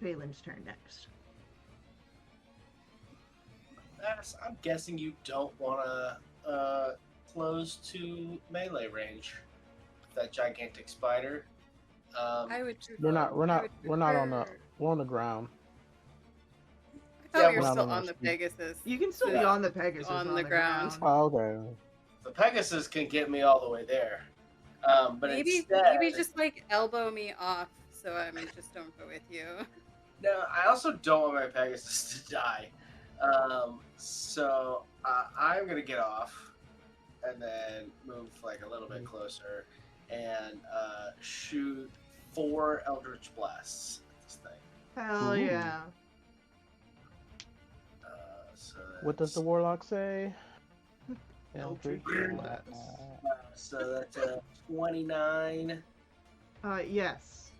Valen's turn next. I'm guessing you don't want to close to melee range with that gigantic spider. I would. We're not on the prefer- we're on the ground. I thought Yeah, we were we're not still on on our the speed. Pegasus. You can still be Yeah. on the Pegasus On the ground. Oh, okay. The Pegasus can get me all the way there. But Maybe instead, just like elbow me off, so I just don't go with you. no, I also don't want my Pegasus to die. So I'm gonna get off and then move like a little bit closer and shoot 4 Eldritch Blasts at this thing. Hell Ooh. yeah. So What does the that's- warlock say? Eldritch Blast. So that's a 29 Yes.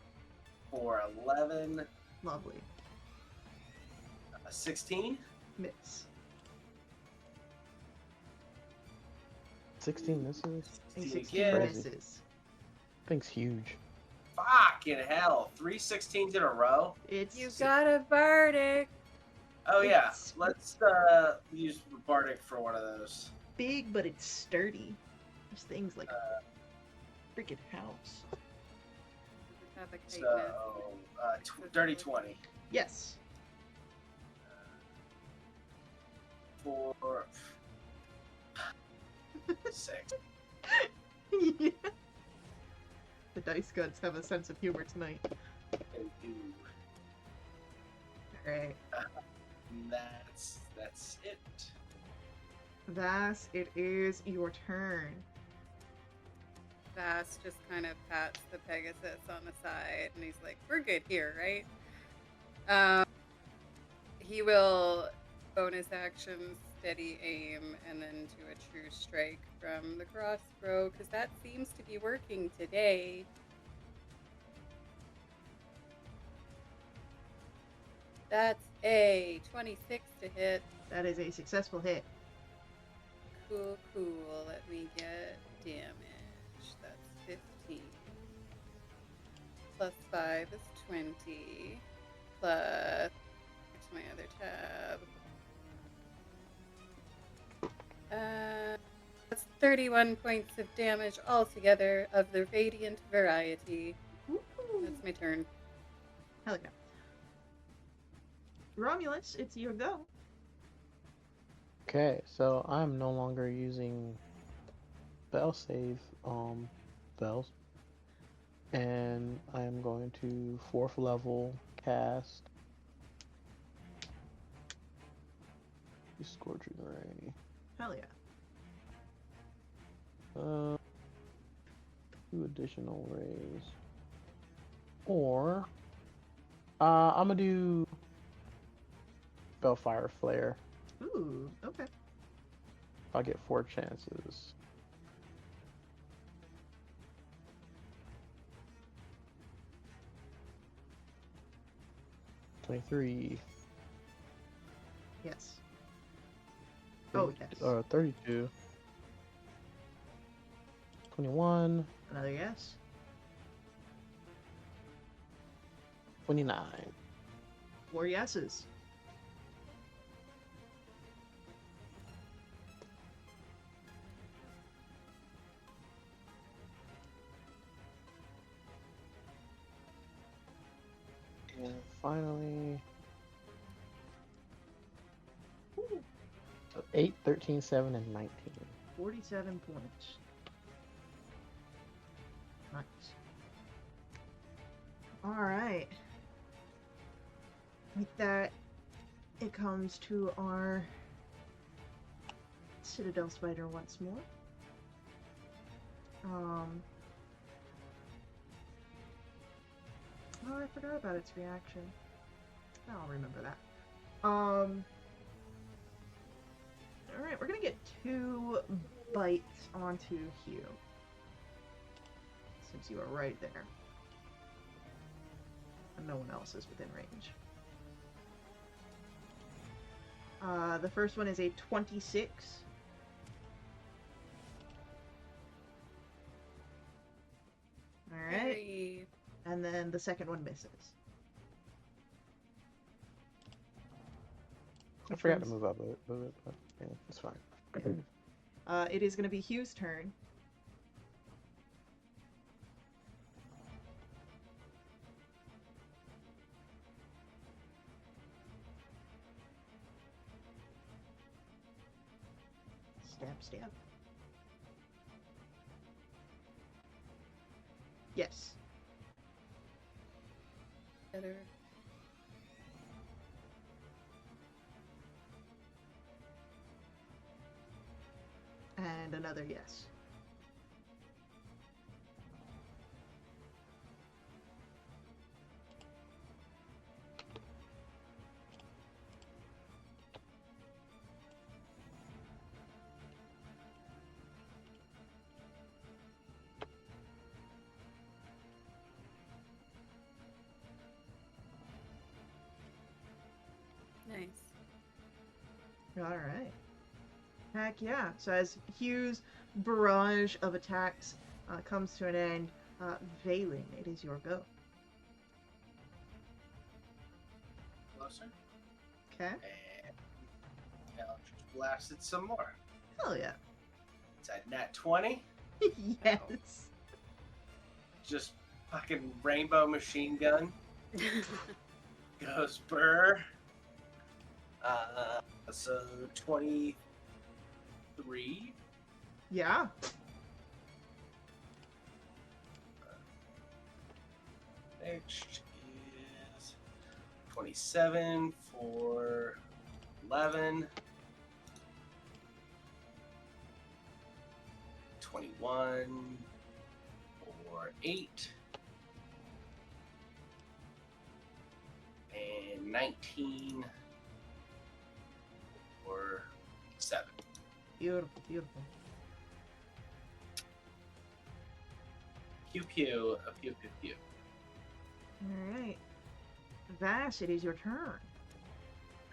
for 11, Lovely. 16. Miss. 16 misses. A See 16 again. Crazy. misses. Thing's huge. Fucking hell. 3 16s in a row? It's You got a Bardic. Oh, yeah. It's- Let's use Bardic for one of those. big, but it's sturdy. This thing's like a freaking house. Have a So, chitinous. dirty 20. Yes. For 6. Yeah. The dice gods have a sense of humor tonight. And do. Alright. That's it. Vass, it is your turn. Vass just kind of pats the Pegasus on the side, and he's like, "We're good here, right?" He will bonus action, steady aim, and then do a true strike from the crossbow, because that seems to be working today. That's a 26 to hit. That is a successful hit. Cool, cool. Let me get damage. That's 15. Plus 5 is 20. Plus, where's my other tab? That's 31 points of damage altogether of the radiant variety. Woo-hoo. That's my turn. Hell yeah. Romulus, it's your go. Okay, so I'm no longer using spell save spells. And I'm going to 4th level cast Scorching Ray. Hell yeah. 2 additional rays. Or I'm gonna do Spellfire Flare. Ooh, okay. I'll get 4 chances. $23. Yes. Oh, yes. 32. 21. Another yes. 29. 4 yeses. And finally, Ooh, so 8, 13, 7, and 19. 47 points. Nice. Alright. With that, it comes to our Citadel Spider once more. Oh, I forgot about its reaction. I'll remember that. Alright, we're gonna get 2 bites onto Hugh. Since you are right there. And no one else is within range. The first one is a 26. Alright. Very- And then the second one misses. I forgot to move up a bit, but yeah, it's fine. It is going to be Hugh's turn. Stab, stab. Yes. Better. And another yes. Nice. All right. Heck yeah. So as Hugh's barrage of attacks comes to an end, Valen, it is your go. Closer. Okay. And Eldritch Blast it some more. Hell yeah. It's at nat 20. Yes. Just fucking rainbow machine gun. Goes burr. So 23. Yeah. Which is 27 for 11. 21 for 8. And 19 for 7. Beautiful, beautiful. Pew pew, a pew pew pew. Alright. Vash, it is your turn.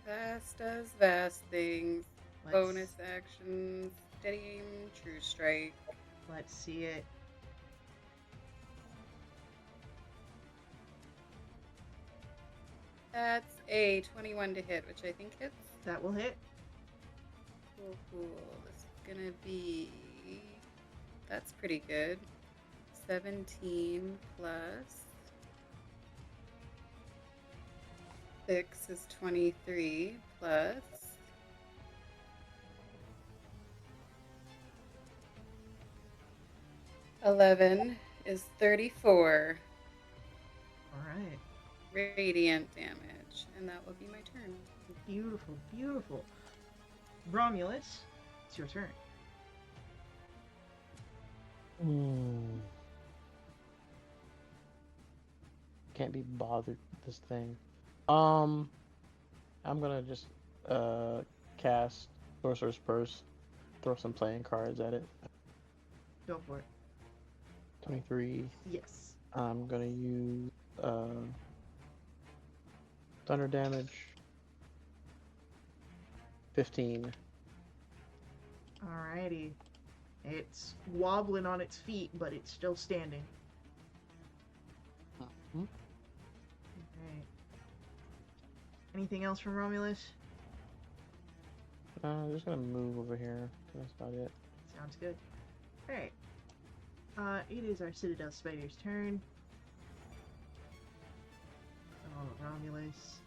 Vast does vast things. Let's, Bonus actions. Steady aim, true strike. Let's see it. That's a 21 to hit, which I think hits. That will hit. Cool, cool. This is gonna be. That's pretty good. 17 plus 6 is 23 plus 11 is 34 Alright. radiant damage, and that will be my turn. Beautiful, beautiful. Romulus, it's your turn. Can't be bothered with this thing. I'm gonna just cast Sorcerer's Purse, throw some playing cards at it. Go for it. 23. Yes. I'm gonna use thunder damage. 15. Alrighty. It's wobbling on its feet, but it's still standing. Mhm. Alright. Anything else from Romulus? I'm just gonna move over here. That's about it. Sounds good. Alright. It is our Citadel Spider's turn. Oh, Romulus.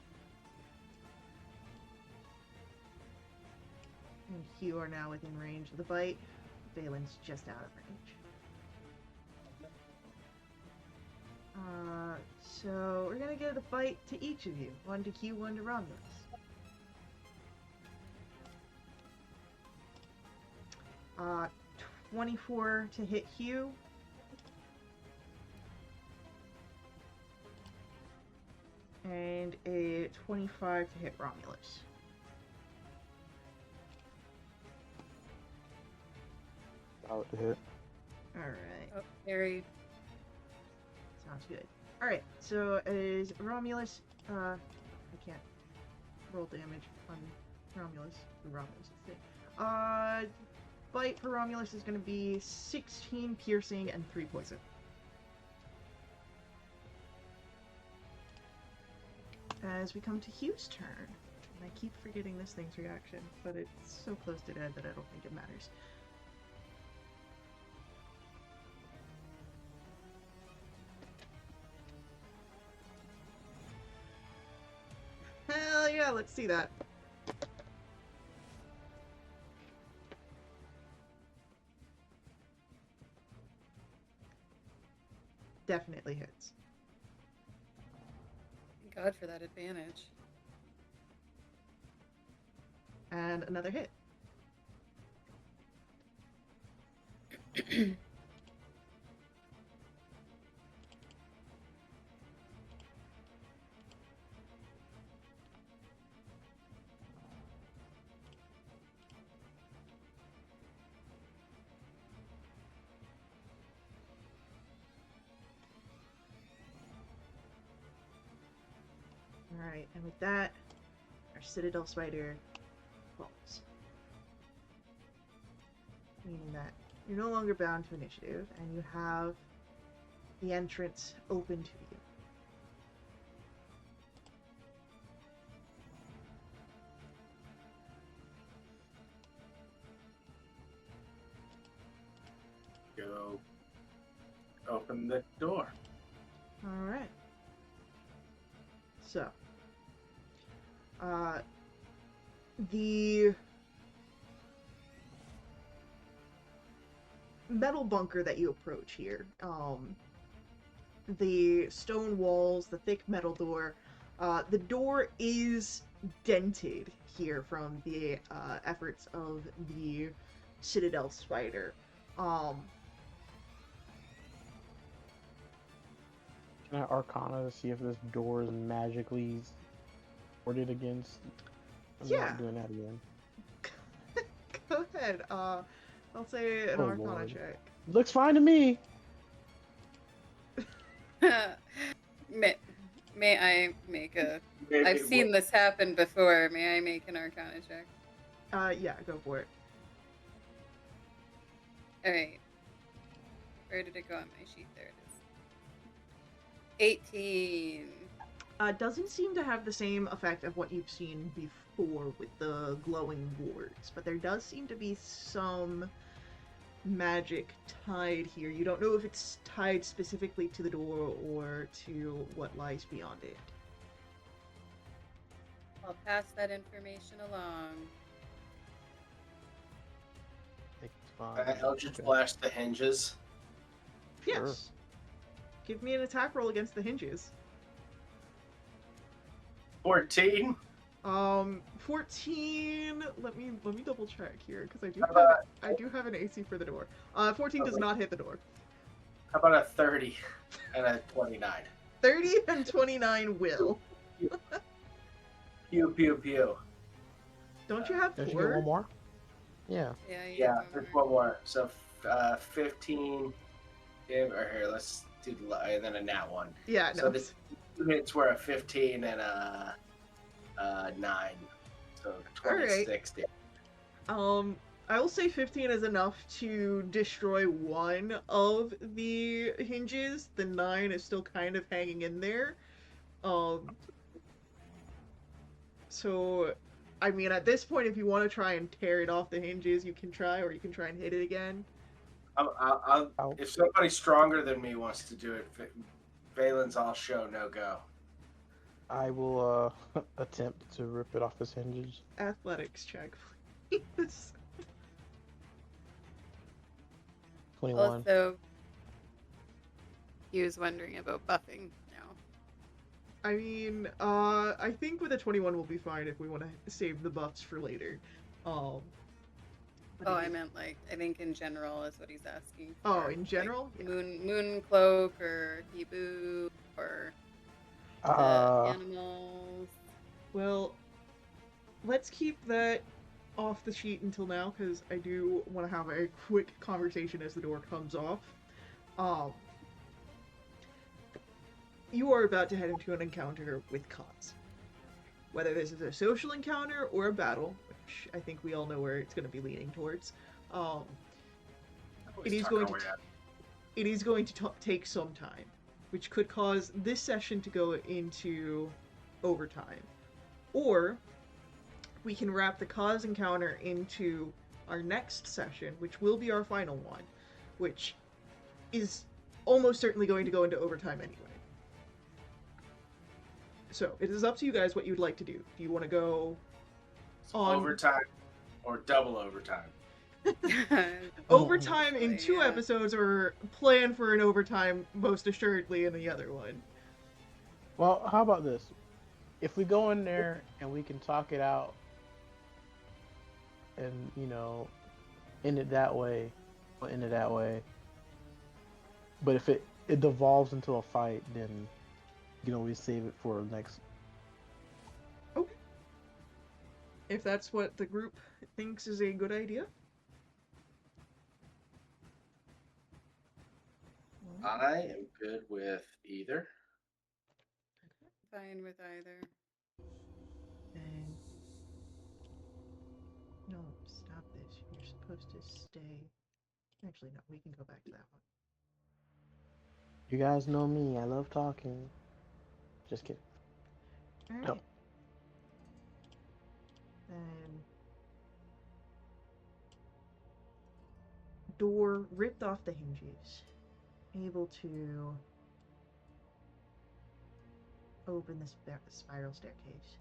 And Hugh are now within range of the bite. Valen's just out of range. So we're gonna give the bite to each of you. One to Hugh, one to Romulus. 24 to hit Hugh. And a 25 to hit Romulus. Out to hit. Alright. Oh, parried. Sounds good. Alright, so as Romulus, I can't roll damage on Romulus. Bite for Romulus is going to be 16 piercing and 3 poison. As we come to Hugh's turn, and I keep forgetting this thing's reaction, but it's so close to dead that I don't think it matters. Hell yeah, let's see that. Definitely hits. Thank God for that advantage. And another hit. Alright, and with that, our Citadel Spider falls. meaning that you're no longer bound to initiative, and you have the entrance open to you. Go open the door. All right. So, the metal bunker that you approach here, the stone walls, the thick metal door, the door is dented here from the efforts of the Citadel Spider. Can I Arcana to see if this door is magically warded against? I'm Yeah. not doing that again. Go ahead. I'll say an Oh, Arcana Lord. check. Looks fine to me. May I make a... Maybe I've seen this happen before. May I make an Arcana check? Yeah, go for it. Alright. Where did it go on my sheet? There it is. 18. Doesn't seem to have the same effect of what you've seen before with the glowing wards, but there does seem to be some magic tied here. You don't know if it's tied specifically to the door or to what lies beyond it. I'll pass that information along. It's fine. Eldritch Okay. Blast the hinges. Sure. Yes. Give me an attack roll against the hinges. 14. 14. Let me double check here because How I do have an AC for the door. 14 does Okay. not hit the door. How about a 30 and a 29? 30 and 29 will. Pew, pew, pew. Don't you have Don't you get one 4? more? Yeah. Yeah, you Yeah, get there's one one more. So 15. Yeah, or here, let's do the and then a nat one. Yeah, So no. the 2 hits were a 15 and a 9. So 26 damage. I will say 15 is enough to destroy one of the hinges. The 9 is still kind of hanging in there. So, I mean, at this point, if you want to try and tear it off the hinges, you can try, or you can try and hit it again. If somebody stronger than me wants to do it, Valen's all show, no go. I will attempt to rip it off his hinges. Athletics check, please. 21. Also, he was wondering about buffing now. I mean, I think with a 21 we'll be fine if we want to save the buffs for later. Oh, I meant like, I think in general is what he's asking. Oh, for. in general? Like moon cloak or Hibu or animals. Well, let's keep that off the sheet until now, because I do want to have a quick conversation as the door comes off. You are about to head into an encounter with Kaz. Whether this is a social encounter or a battle, which I think we all know where it's going to be leaning towards, it is going to take some time, which could cause this session to go into overtime. Or we can wrap the Kaz encounter into our next session, which will be our final one, which is almost certainly going to go into overtime anyway. So, it is up to you guys what you'd like to do. Do you want to go on overtime or double overtime? Overtime in 2 Yeah. episodes, or plan for an overtime most assuredly in the other one? Well, how about this? If we go in there and we can talk it out and, end it that way, we'll end it that way. But if it devolves into a fight, then you can always save it for next. Okay. If that's what the group thinks is a good idea. I am good with either. Fine with either. And no, stop this. You're supposed to stay Actually, no, we can go back to that one. You guys know me. I love talking. Just kidding. All Don't. right. Then door ripped off the hinges, able to open this spiral staircase.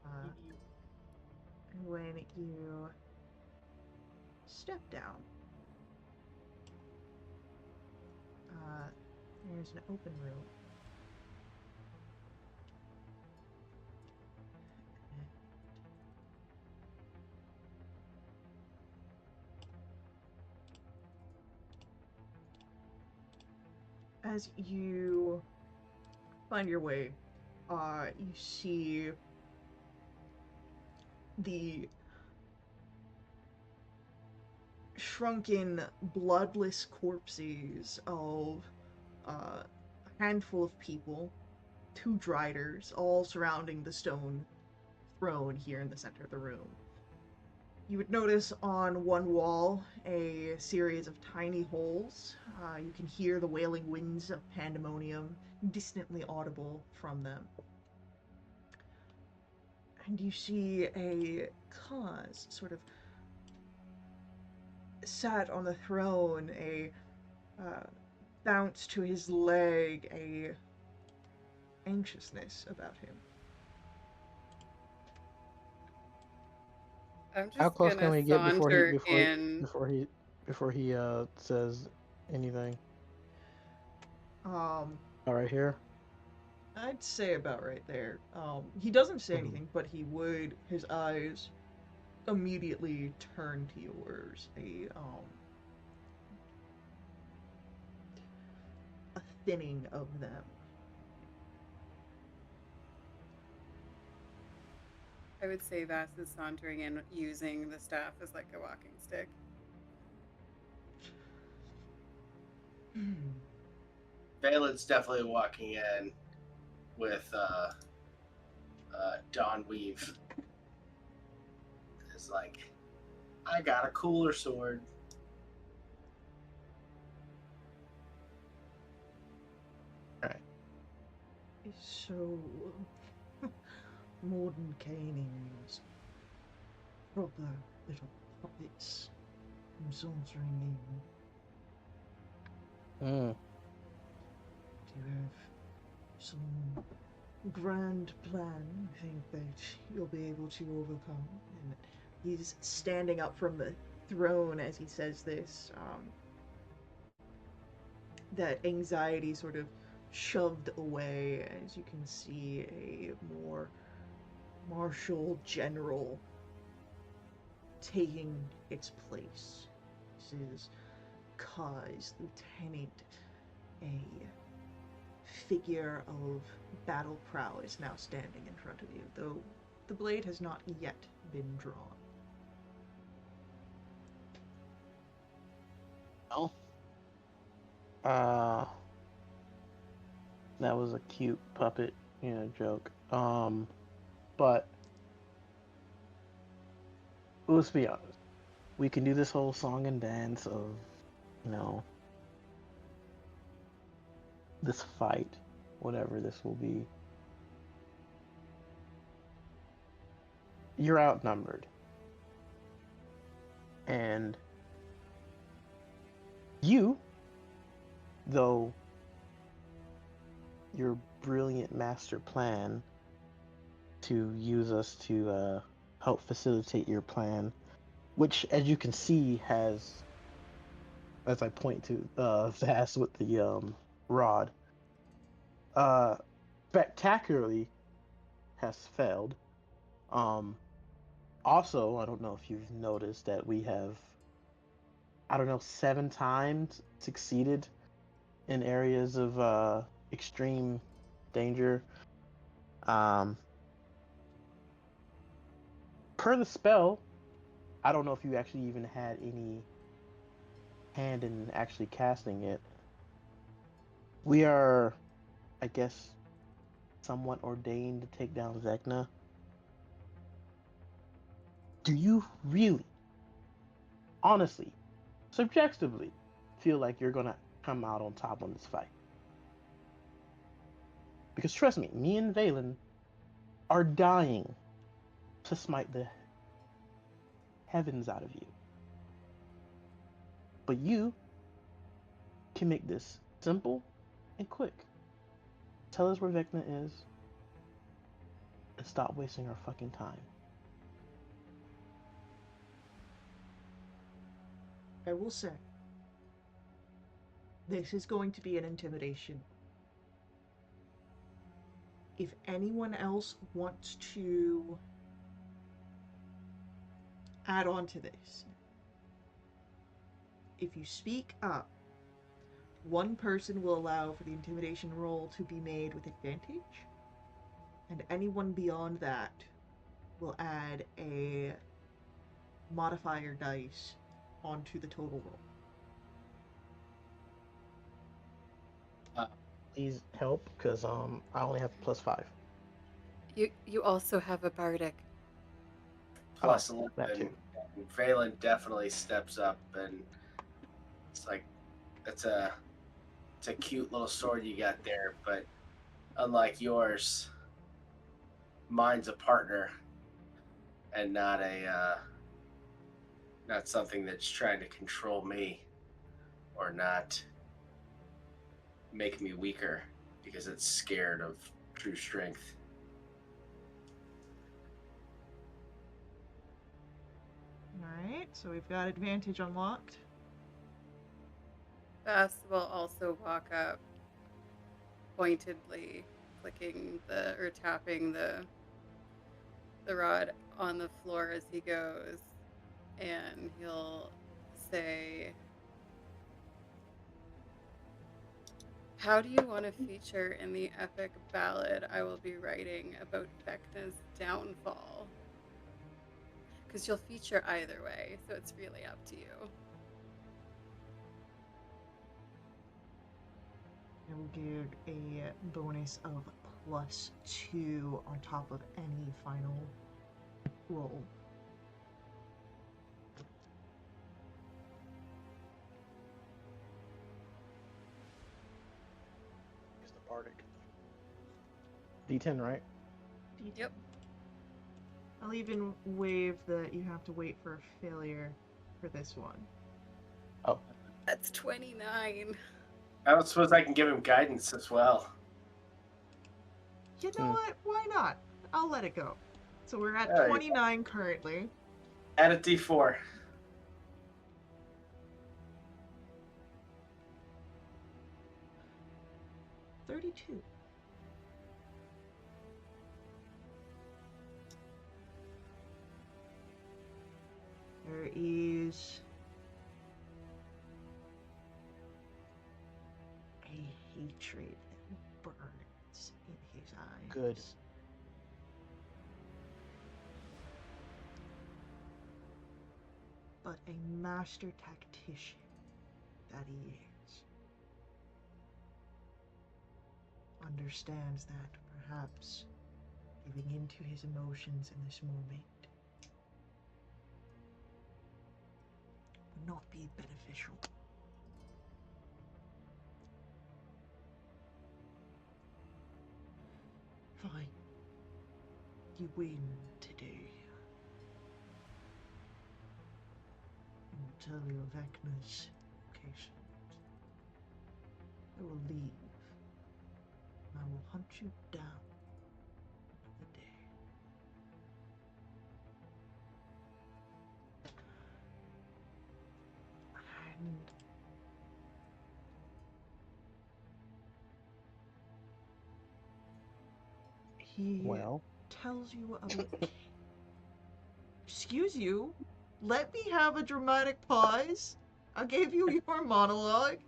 And when you step down, there's an open room. As you find your way, you see the shrunken, bloodless corpses of a handful of people, two driders, all surrounding the stone throne here in the center of the room. You would notice on one wall a series of tiny holes. You can hear the wailing winds of pandemonium distantly audible from them. And you see a cause sort of sat on the throne, a bounce to his leg, a anxiousness about him. I'm How just close can gonna we get saunter in. before he says anything? Um, All right here. I'd say about right there. He doesn't say Mhm. anything, but he would. His eyes immediately turn to yours. A thinning of them. I would say Vass is sauntering in using the staff as like a walking stick. Valen's definitely walking in with Don Weave. It's like, I got a cooler sword. All right. So modern canings, proper little puppets, and sauntering in. Mm. Do you have some grand plan you think that you'll be able to overcome? And he's standing up from the throne as he says this. That anxiety sort of shoved away as you can see a more martial general taking its place. This is Kai's lieutenant, a figure of battle prowess now standing in front of you, though the blade has not yet been drawn. Well, uh, that was a cute puppet, joke. But let's be honest. We can do this whole song and dance of, you know, this fight, whatever this will be. You're outnumbered. And you, though your brilliant master plan to use us to help facilitate your plan, which, as you can see, has, as I point to Vass with the rod, uh, spectacularly has failed. Um, Also, I don't know if you've noticed that we have, I don't know, 7 times succeeded in areas of extreme danger. Um, Per the spell, I don't know if you actually even had any hand in actually casting it. We are, I guess, somewhat ordained to take down Vecna. Do you really, honestly, subjectively feel like you're gonna come out on top on this fight. Because trust me and Valen are dying to smite the heavens out of you. But you can make this simple and quick. Tell us where Vecna is and stop wasting our fucking time. I will say, this is going to be an intimidation. If anyone else wants to add on to this, if you speak up, one person will allow for the intimidation roll to be made with advantage, and anyone beyond that will add a modifier dice onto the total roll. Please help, because I only have +5. You also have a bardic. Plus that 11. too. And Valen definitely steps up, and it's like it's a cute little sword you got there, but unlike yours, mine's a partner and not not something that's trying to control me or not make me weaker because it's scared of true strength. Alright, so we've got advantage unlocked. Vass will also walk up, pointedly clicking or tapping the rod on the floor as he goes, and he'll say, "How do you want to feature in the epic ballad I will be writing about Vecna's downfall?" Because you'll feature either way, so it's really up to you. I will give a bonus of +2 on top of any final roll. It's the bardic. D10, right? Yep. I'll even waive that you have to wait for a failure for this one. Oh, That's 29. I don't suppose I can give him guidance as well. You know what? Why not? I'll let it go. So we're at There you go. 29 currently. Add a D4. 32. There is a hatred that burns in his eyes. Good. But a master tactician that he is understands that perhaps giving into his emotions in this moment would not be beneficial. Fine. You win today. I will tell you Vecna's location. I will leave. And I will hunt you down another day. And he well. tells you of a... Excuse you? Let me have a dramatic pause. I gave you your monologue.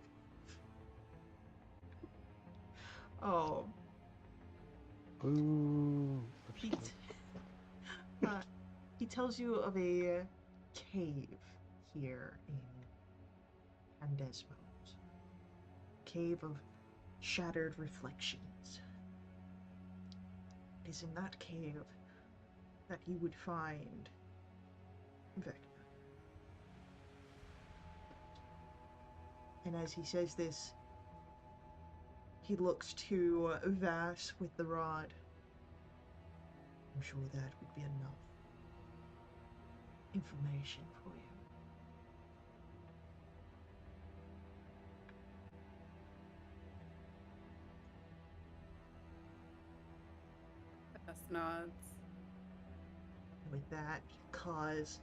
Oh. Boo. He, he tells you of a cave here in Andesmos. Cave of shattered reflections. It is in that cave that you would find Vecna. And as he says this, he looks to Vass with the rod. I'm sure that would be enough information for you. Vass nods. With that, Kaz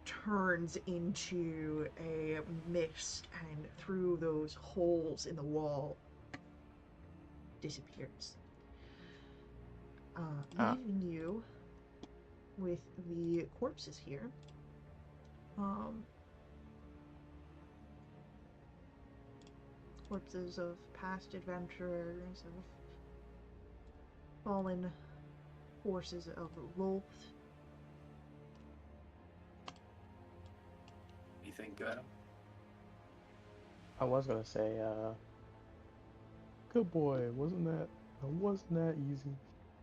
turns into a mist and through those holes in the wall disappears. Leaving you with the corpses here. Corpses of past adventurers, of fallen forces of Lolth. Anything good? I was gonna say, good boy, wasn't that easy?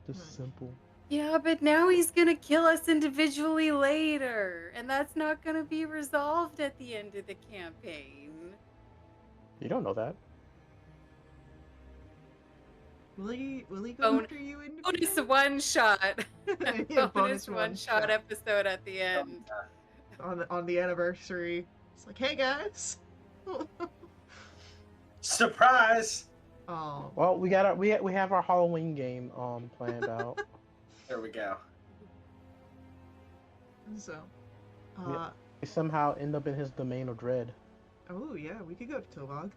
Just simple. Yeah, but now he's gonna kill us individually later, and that's not gonna be resolved at the end of the campaign. You don't know that. Will he go after you Bonus independently? one shot. Yeah, bonus one shot episode at the end. On the anniversary. It's like, hey guys. Surprise! Oh, Well, we have our Halloween game planned out. There we go. so We somehow end up in his domain of dread. oh yeah, we could go to Tovog.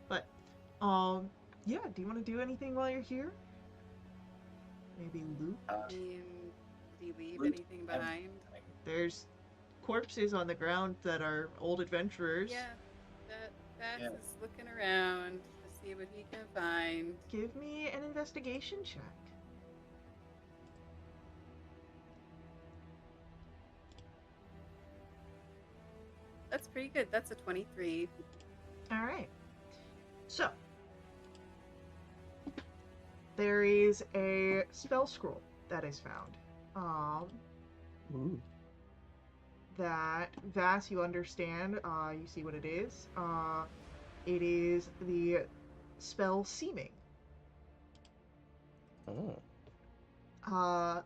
But yeah, do you want to do anything while you're here? Maybe loot? Did he leave Loot anything behind? There's corpses on the ground that are old adventurers. Yeah, Vass is looking around to see what he can find. Give me an investigation check. That's pretty good. That's a 23. All right. So, there is a spell scroll that is found. Ooh. That Vass, you understand. You see what it is. It is the spell Seeming. Oh.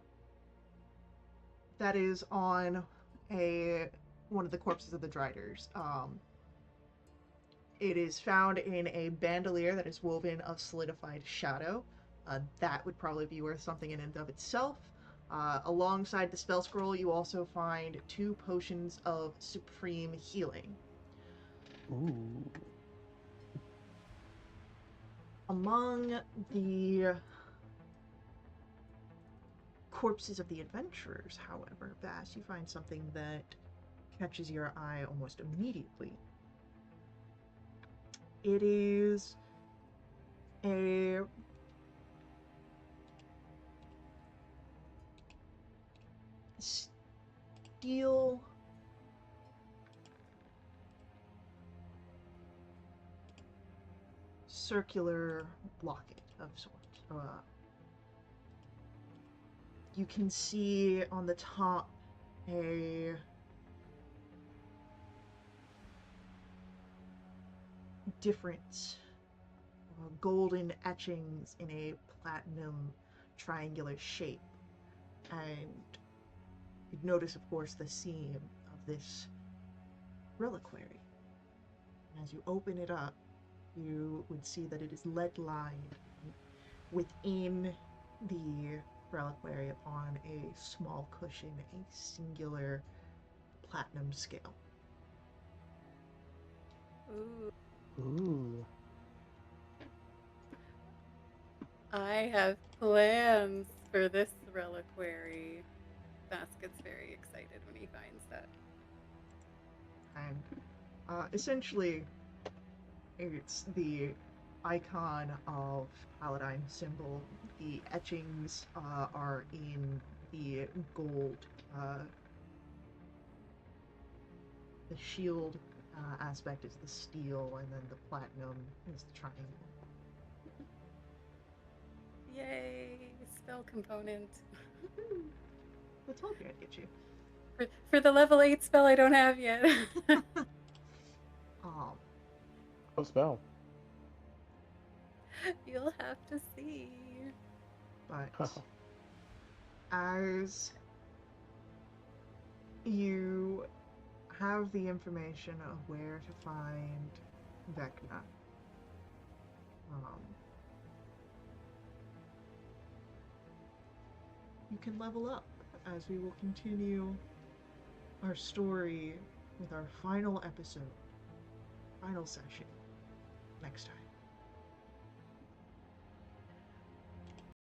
That is on one of the corpses of the Driders. It is found in a bandolier that is woven of solidified shadow. That would probably be worth something in and of itself. Alongside the spell scroll, you also find 2 potions of supreme healing. Ooh. Among the corpses of the adventurers, however, Vass, you find something that catches your eye almost immediately. It is a steel circular locket of sorts. You can see on the top a different golden etchings in a platinum triangular shape. And you'd notice, of course, the seam of this reliquary. And as you open it up, you would see that it is lead-lined. Within the reliquary, upon a small cushion, a singular platinum scale. Ooh. I have plans for this reliquary. Vass gets very excited when he finds that. And essentially, it's the icon of Paladine symbol. The etchings are in the gold. The shield aspect is the steel, and then the platinum is the triangle. Yay! Spell component. I told you I'd get you. For the level 8 spell I don't have yet. um, What spell? You'll have to see. but as you have the information of where to find Vecna, um, you can level up as we will continue our story with our final episode, final session next time.